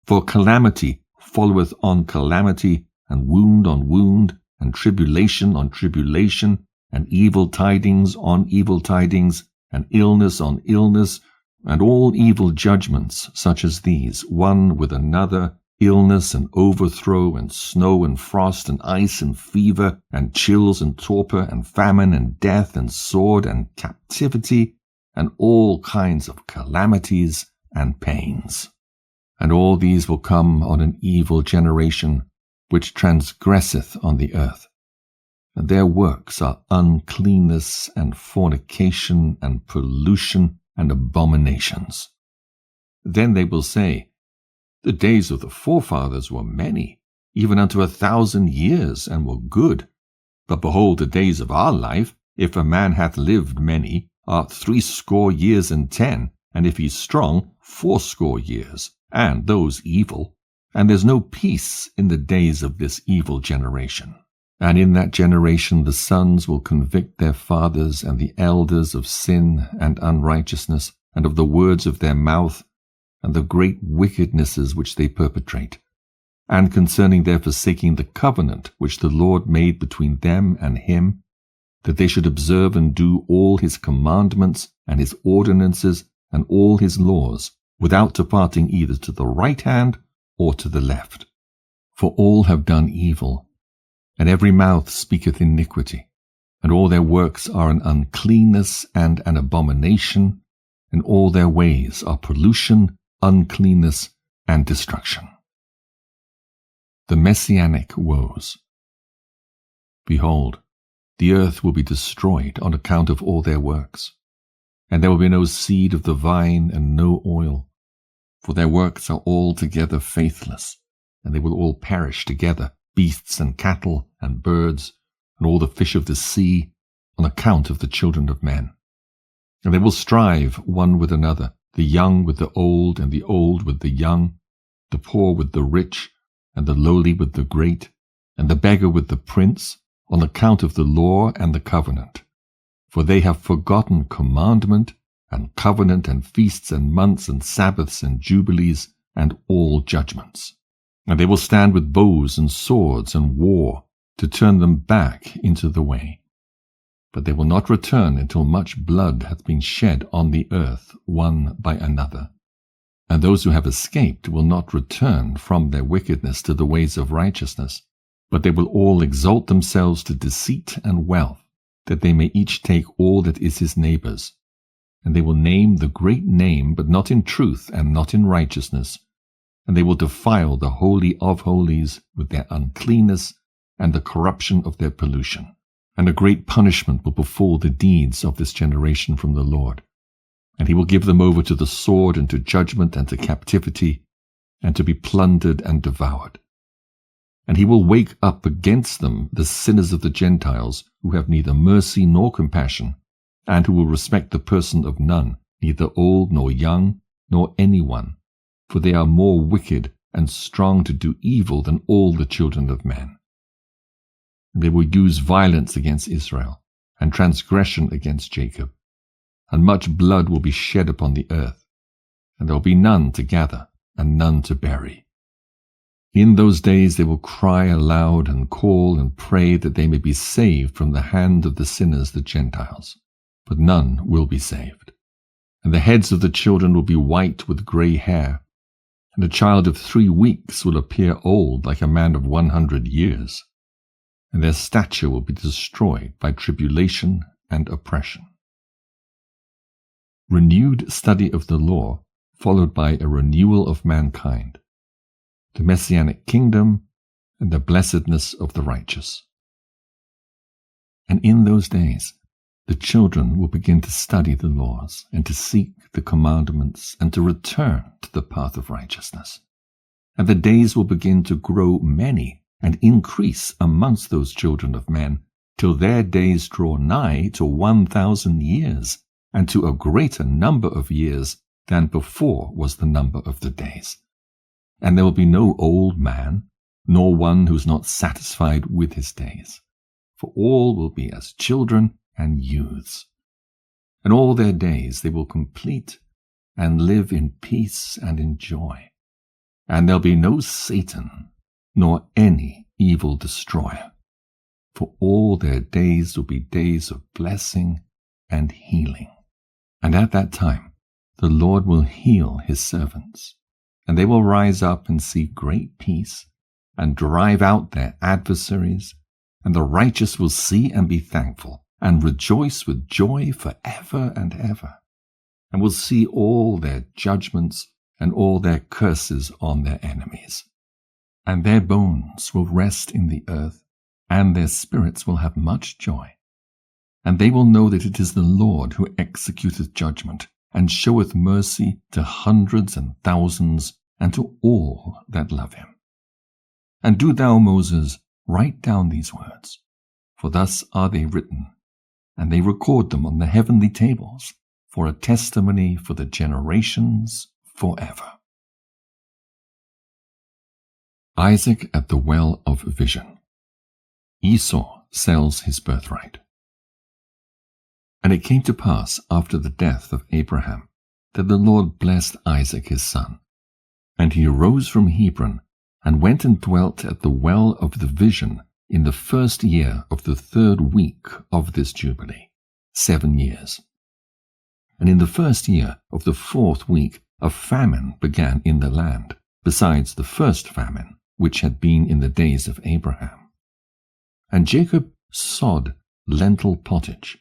For calamity followeth on calamity, and wound on wound, and tribulation on tribulation, and evil tidings on evil tidings, and illness on illness, and all evil judgments such as these, one with another, illness and overthrow and snow and frost and ice and fever and chills and torpor and famine and death and sword and captivity and all kinds of calamities and pains. And all these will come on an evil generation which transgresseth on the earth. And their works are uncleanness and fornication and pollution and abominations. Then they will say, The days of the forefathers were many, even unto 1,000 years, and were good. But behold, the days of our life, if a man hath lived many, are 60 years and 10, and if he's strong, 80 years, and those evil. And there's no peace in the days of this evil generation. And in that generation the sons will convict their fathers and the elders of sin and unrighteousness, and of the words of their mouth, and the great wickednesses which they perpetrate, and concerning their forsaking the covenant which the Lord made between them and him, that they should observe and do all his commandments and his ordinances and all his laws, without departing either to the right hand or to the left. For all have done evil, and every mouth speaketh iniquity, and all their works are an uncleanness and an abomination, and all their ways are pollution, uncleanness, and destruction. The Messianic woes. Behold, the earth will be destroyed on account of all their works, and there will be no seed of the vine and no oil, for their works are altogether faithless, and they will all perish together, beasts and cattle and birds, and all the fish of the sea, on account of the children of men. And they will strive one with another, the young with the old, and the old with the young, the poor with the rich, and the lowly with the great, and the beggar with the prince, on account of the law and the covenant. For they have forgotten commandment, and covenant, and feasts, and months, and Sabbaths, and Jubilees, and all judgments. And they will stand with bows and swords and war, to turn them back into the way. But they will not return until much blood hath been shed on the earth one by another. And those who have escaped will not return from their wickedness to the ways of righteousness, but they will all exalt themselves to deceit and wealth, that they may each take all that is his neighbor's. And they will name the great name, but not in truth and not in righteousness. And they will defile the Holy of Holies with their uncleanness and the corruption of their pollution. And a great punishment will befall the deeds of this generation from the Lord. And he will give them over to the sword and to judgment and to captivity, and to be plundered and devoured. And he will wake up against them the sinners of the Gentiles, who have neither mercy nor compassion, and who will respect the person of none, neither old nor young, nor anyone, for they are more wicked and strong to do evil than all the children of men. They will use violence against Israel, and transgression against Jacob, and much blood will be shed upon the earth, and there will be none to gather, and none to bury. In those days they will cry aloud and call and pray that they may be saved from the hand of the sinners, the Gentiles, but none will be saved. And the heads of the children will be white with grey hair, and a child of 3 weeks will appear old like a man of 100 years. And their stature will be destroyed by tribulation and oppression. Renewed study of the law, followed by a renewal of mankind, the Messianic kingdom, and the blessedness of the righteous. And in those days, the children will begin to study the laws, and to seek the commandments, and to return to the path of righteousness. And the days will begin to grow many, and increase amongst those children of men, till their days draw nigh to 1,000 years, and to a greater number of years than before was the number of the days. And there will be no old man, nor one who is not satisfied with his days, for all will be as children and youths. And all their days they will complete, and live in peace and in joy. And there'll be no Satan, nor any evil destroyer, for all their days will be days of blessing and healing. And at that time the Lord will heal his servants, and they will rise up and see great peace, and drive out their adversaries, and the righteous will see and be thankful, and rejoice with joy forever and ever, and will see all their judgments and all their curses on their enemies. And their bones will rest in the earth, and their spirits will have much joy. And they will know that it is the Lord who executeth judgment, and showeth mercy to hundreds and thousands, and to all that love him. And do thou, Moses, write down these words, for thus are they written, and they record them on the heavenly tables, for a testimony for the generations forever. Isaac at the well of vision. Esau sells his birthright. And it came to pass after the death of Abraham that the Lord blessed Isaac his son. And he arose from Hebron, and went and dwelt at the well of the vision in the first year of the 3rd week of this Jubilee, 7 years. And in the first year of the 4th week a famine began in the land, besides the first famine, which had been in the days of Abraham. And Jacob sod lentil pottage.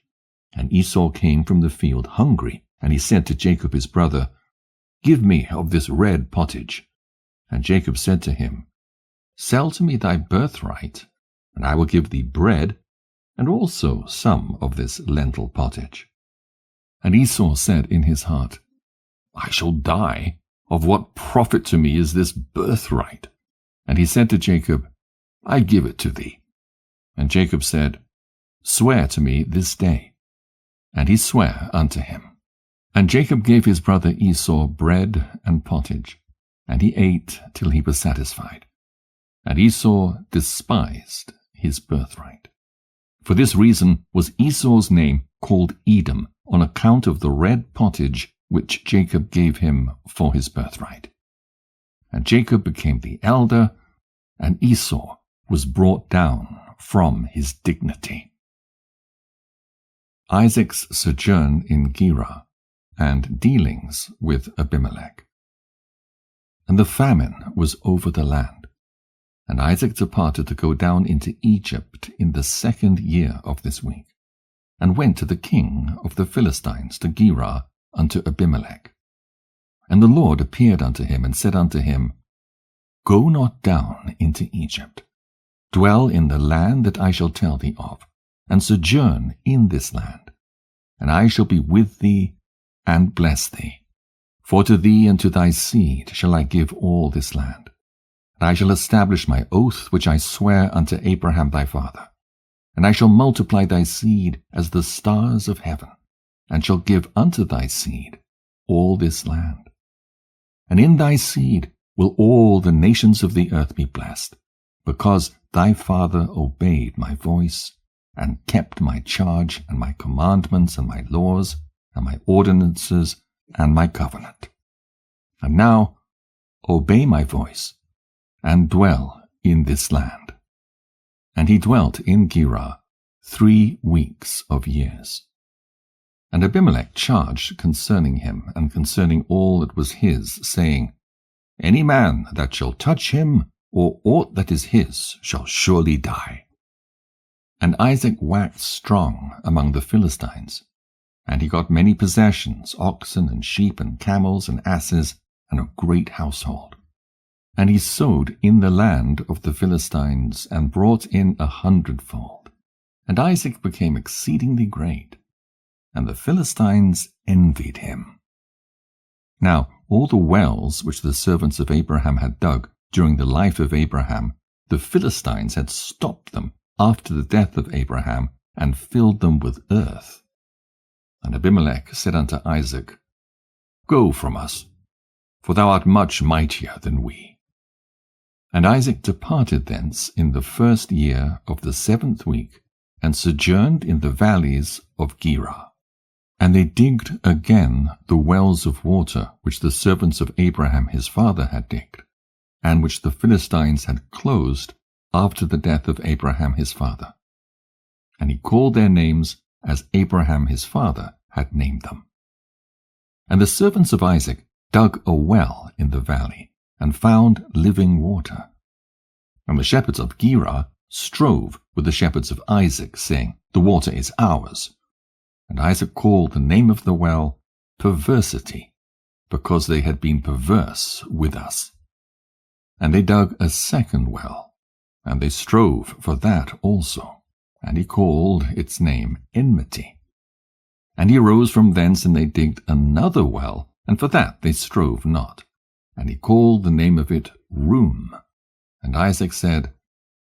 And Esau came from the field hungry, and he said to Jacob his brother, Give me of this red pottage. And Jacob said to him, Sell to me thy birthright, and I will give thee bread, and also some of this lentil pottage. And Esau said in his heart, I shall die. Of what profit to me is this birthright? And he said to Jacob, I give it to thee. And Jacob said, Swear to me this day. And he sware unto him. And Jacob gave his brother Esau bread and pottage, and he ate till he was satisfied. And Esau despised his birthright. For this reason was Esau's name called Edom, on account of the red pottage which Jacob gave him for his birthright. And Jacob became the elder, and Esau was brought down from his dignity. Isaac's sojourn in Gerar, and dealings with Abimelech. And the famine was over the land. And Isaac departed to go down into Egypt in the 2nd year of this week, and went to the king of the Philistines to Gerar unto Abimelech. And the Lord appeared unto him, and said unto him, Go not down into Egypt. Dwell in the land that I shall tell thee of, and sojourn in this land. And I shall be with thee, and bless thee. For to thee and to thy seed shall I give all this land. And I shall establish my oath which I sware unto Abraham thy father. And I shall multiply thy seed as the stars of heaven, and shall give unto thy seed all this land. And in thy seed will all the nations of the earth be blessed, because thy father obeyed my voice, and kept my charge, and my commandments, and my laws, and my ordinances, and my covenant. And now obey my voice, and dwell in this land. And he dwelt in Gerar 3 weeks of years. And Abimelech charged concerning him, and concerning all that was his, saying, Any man that shall touch him, or aught that is his, shall surely die. And Isaac waxed strong among the Philistines, and he got many possessions, oxen and sheep and camels and asses, and a great household. And he sowed in the land of the Philistines, and brought in 100-fold. And Isaac became exceedingly great, and the Philistines envied him. Now all the wells which the servants of Abraham had dug during the life of Abraham, the Philistines had stopped them after the death of Abraham, and filled them with earth. And Abimelech said unto Isaac, Go from us, for thou art much mightier than we. And Isaac departed thence in the 1st year of the 7th week, and sojourned in the valleys of Gerar. And they digged again the wells of water which the servants of Abraham his father had digged, and which the Philistines had closed after the death of Abraham his father. And he called their names as Abraham his father had named them. And the servants of Isaac dug a well in the valley, and found living water. And the shepherds of Gerar strove with the shepherds of Isaac, saying, The water is ours. And Isaac called the name of the well Perversity, because they had been perverse with us. And they dug a second well, and they strove for that also, and he called its name Enmity. And he arose from thence, and they digged another well, and for that they strove not. And he called the name of it Room. And Isaac said,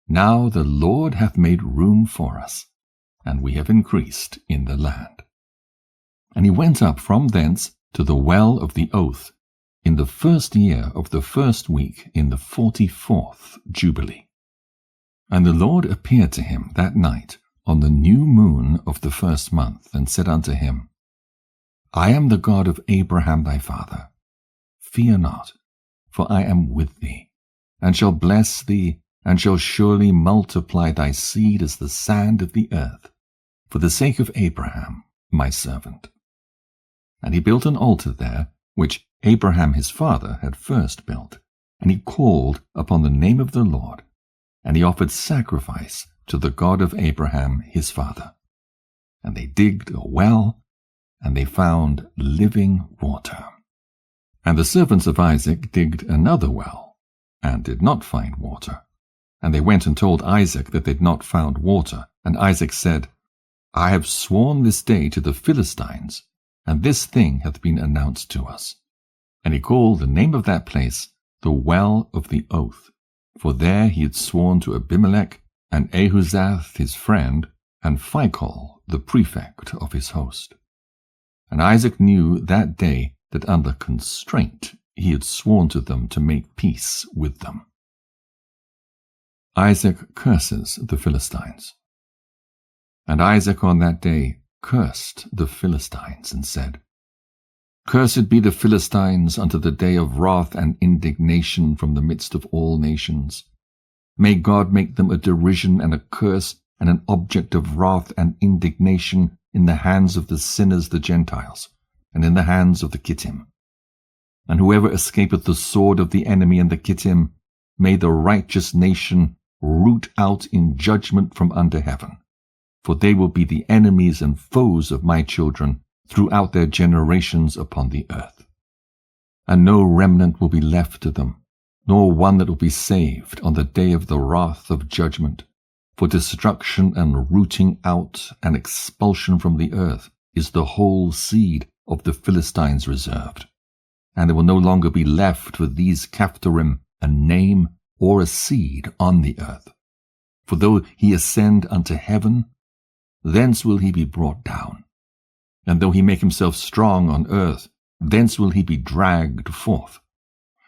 Now the Lord hath made room for us, and we have increased in the land. And he went up from thence to the well of the oath, in the 1st year of the 1st week in the 44th Jubilee. And the Lord appeared to him that night on the new moon of the 1st month, and said unto him, I am the God of Abraham thy father. Fear not, for I am with thee, and shall bless thee, and shall surely multiply thy seed as the sand of the earth, for the sake of Abraham my servant. And he built an altar there, which Abraham his father had first built, and he called upon the name of the Lord, and he offered sacrifice to the God of Abraham his father. And they digged a well, and they found living water. And the servants of Isaac digged another well, and did not find water. And they went and told Isaac that they had not found water. And Isaac said, I have sworn this day to the Philistines, and this thing hath been announced to us. And he called the name of that place the Well of the Oath, for there he had sworn to Abimelech, and Ahuzath his friend, and Phicol the prefect of his host. And Isaac knew that day that under constraint he had sworn to them to make peace with them. Isaac curses the Philistines. And Isaac on that day cursed the Philistines, and said, Cursed be the Philistines unto the day of wrath and indignation from the midst of all nations. May God make them a derision and a curse and an object of wrath and indignation in the hands of the sinners the Gentiles, and in the hands of the Kittim. And whoever escapeth the sword of the enemy and the Kittim, may the righteous nation root out in judgment from under heaven. For they will be the enemies and foes of my children throughout their generations upon the earth. And no remnant will be left to them, nor one that will be saved on the day of the wrath of judgment. For destruction and rooting out and expulsion from the earth is the whole seed of the Philistines reserved. And there will no longer be left for these Caphtorim a name or a seed on the earth. For though he ascend unto heaven, thence will he be brought down. And though he make himself strong on earth, thence will he be dragged forth.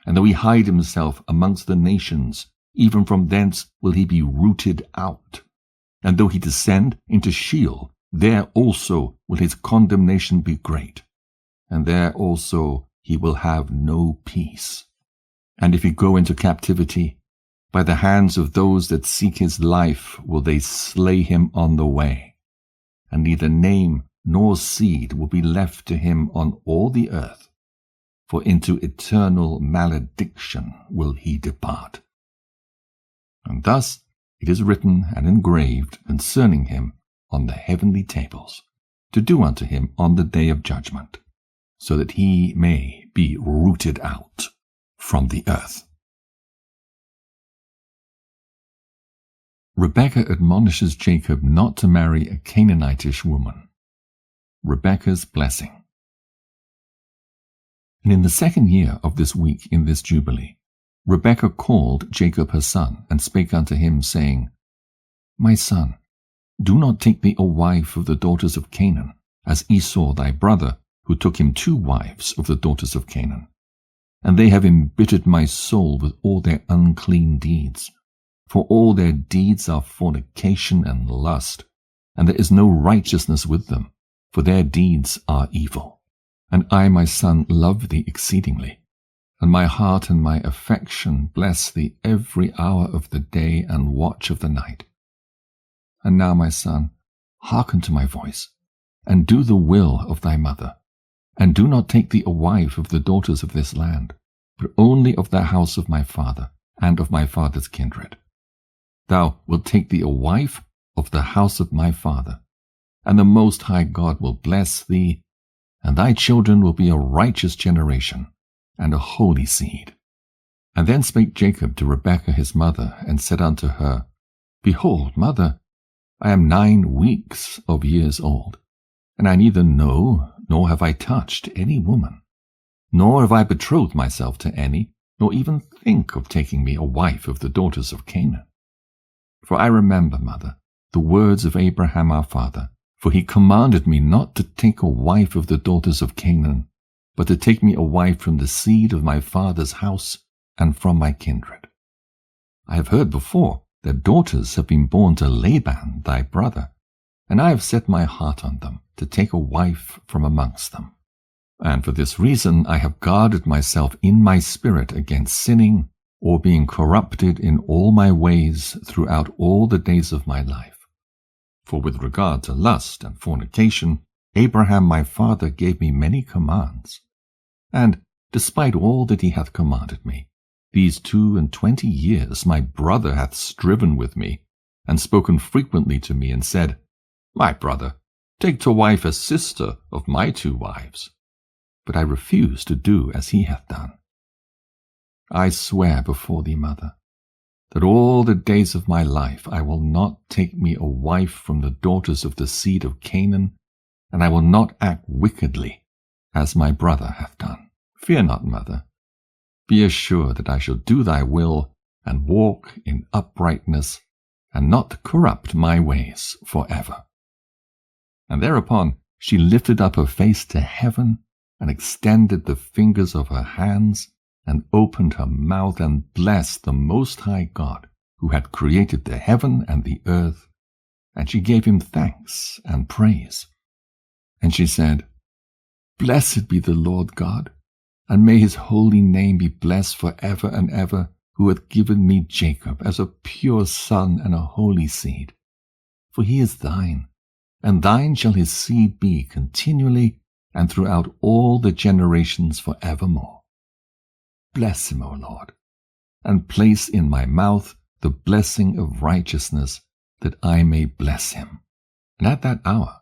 And though he hide himself amongst the nations, even from thence will he be rooted out. And though he descend into Sheol, there also will his condemnation be great. And there also he will have no peace. And if he go into captivity, by the hands of those that seek his life will they slay him on the way. And neither name nor seed will be left to him on all the earth, for into eternal malediction will he depart. And thus it is written and engraved concerning him on the heavenly tables, to do unto him on the day of judgment, so that he may be rooted out from the earth. Rebekah admonishes Jacob not to marry a Canaanitish woman. Rebekah's blessing. And in the 2nd year of this week in this Jubilee, Rebekah called Jacob her son, and spake unto him, saying, My son, do not take thee a wife of the daughters of Canaan, as Esau thy brother, who took him 2 wives of the daughters of Canaan. And they have embittered my soul with all their unclean deeds. For all their deeds are fornication and lust, and there is no righteousness with them, for their deeds are evil. And I, my son, love thee exceedingly, and my heart and my affection bless thee every hour of the day and watch of the night. And now, my son, hearken to my voice, and do the will of thy mother, and do not take thee a wife of the daughters of this land, but only of the house of my father, and of my father's kindred. Thou wilt take thee a wife of the house of my father, and the Most High God will bless thee, and thy children will be a righteous generation, and a holy seed. And then spake Jacob to Rebekah his mother, and said unto her, Behold, mother, I am 9 weeks of years old, and I neither know nor have I touched any woman, nor have I betrothed myself to any, nor even think of taking me a wife of the daughters of Canaan. For I remember, mother, the words of Abraham our father, for he commanded me not to take a wife of the daughters of Canaan, but to take me a wife from the seed of my father's house and from my kindred. I have heard before that daughters have been born to Laban thy brother, and I have set my heart on them to take a wife from amongst them. And for this reason I have guarded myself in my spirit against sinning or being corrupted in all my ways throughout all the days of my life. For with regard to lust and fornication, Abraham my father gave me many commands. And despite all that he hath commanded me, these 22 years my brother hath striven with me, and spoken frequently to me, and said, My brother, take to wife a sister of my 2 wives. But I refuse to do as he hath done. I swear before thee, mother, that all the days of my life I will not take me a wife from the daughters of the seed of Canaan, and I will not act wickedly, as my brother hath done. Fear not, mother. Be assured that I shall do thy will, and walk in uprightness, and not corrupt my ways forever. And thereupon she lifted up her face to heaven, and extended the fingers of her hands, and opened her mouth, and blessed the Most High God, who had created the heaven and the earth. And she gave him thanks and praise. And she said, Blessed be the Lord God, and may his holy name be blessed forever and ever, who hath given me Jacob as a pure son and a holy seed. For he is thine, and thine shall his seed be continually, and throughout all the generations forevermore. Bless him, O Lord, and place in my mouth the blessing of righteousness, that I may bless him. And at that hour,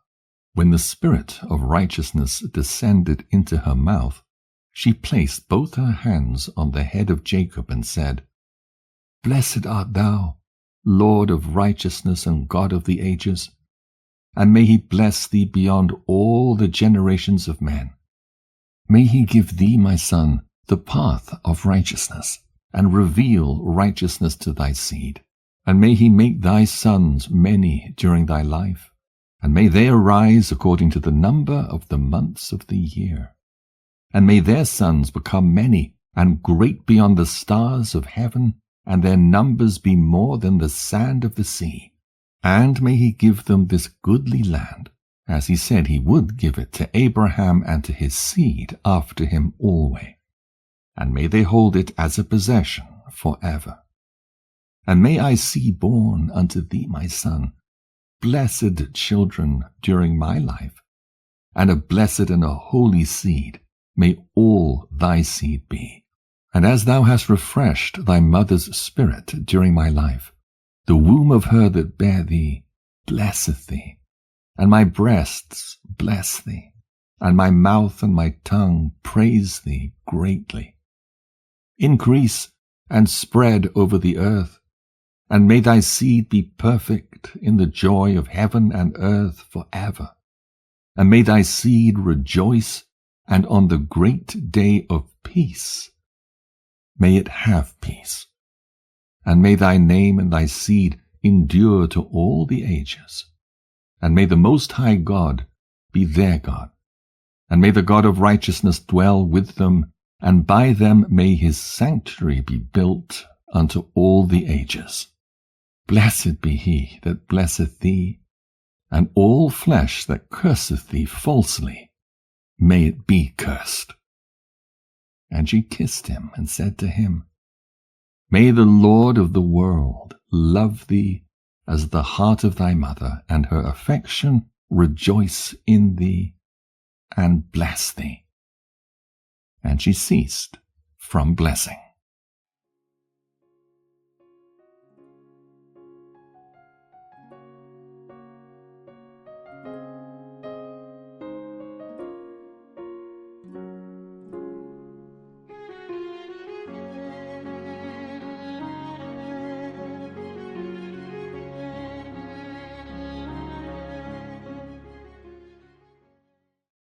when the spirit of righteousness descended into her mouth, she placed both her hands on the head of Jacob, and said, Blessed art thou, Lord of righteousness and God of the ages, and may he bless thee beyond all the generations of men. May he give thee, my son, the path of righteousness, and reveal righteousness to thy seed. And may he make thy sons many during thy life, and may they arise according to the number of the months of the year. And may their sons become many, and great beyond the stars of heaven, and their numbers be more than the sand of the sea. And may he give them this goodly land, as he said he would give it to Abraham and to his seed after him alway. And may they hold it as a possession forever. And may I see born unto thee, my son, blessed children during my life, and a blessed and a holy seed may all thy seed be. And as thou hast refreshed thy mother's spirit during my life, the womb of her that bare thee blesseth thee, and my breasts bless thee, and my mouth and my tongue praise thee greatly. Increase and spread over the earth, and may thy seed be perfect in the joy of heaven and earth forever. And may thy seed rejoice, and on the great day of peace may it have peace. And may thy name and thy seed endure to all the ages. And may the Most High God be their God. And may the God of righteousness dwell with them, and by them may his sanctuary be built unto all the ages. Blessed be he that blesseth thee, and all flesh that curseth thee falsely, may it be cursed. And she kissed him, and said to him, May the Lord of the world love thee as the heart of thy mother, and her affection rejoice in thee, and bless thee. And she ceased from blessing.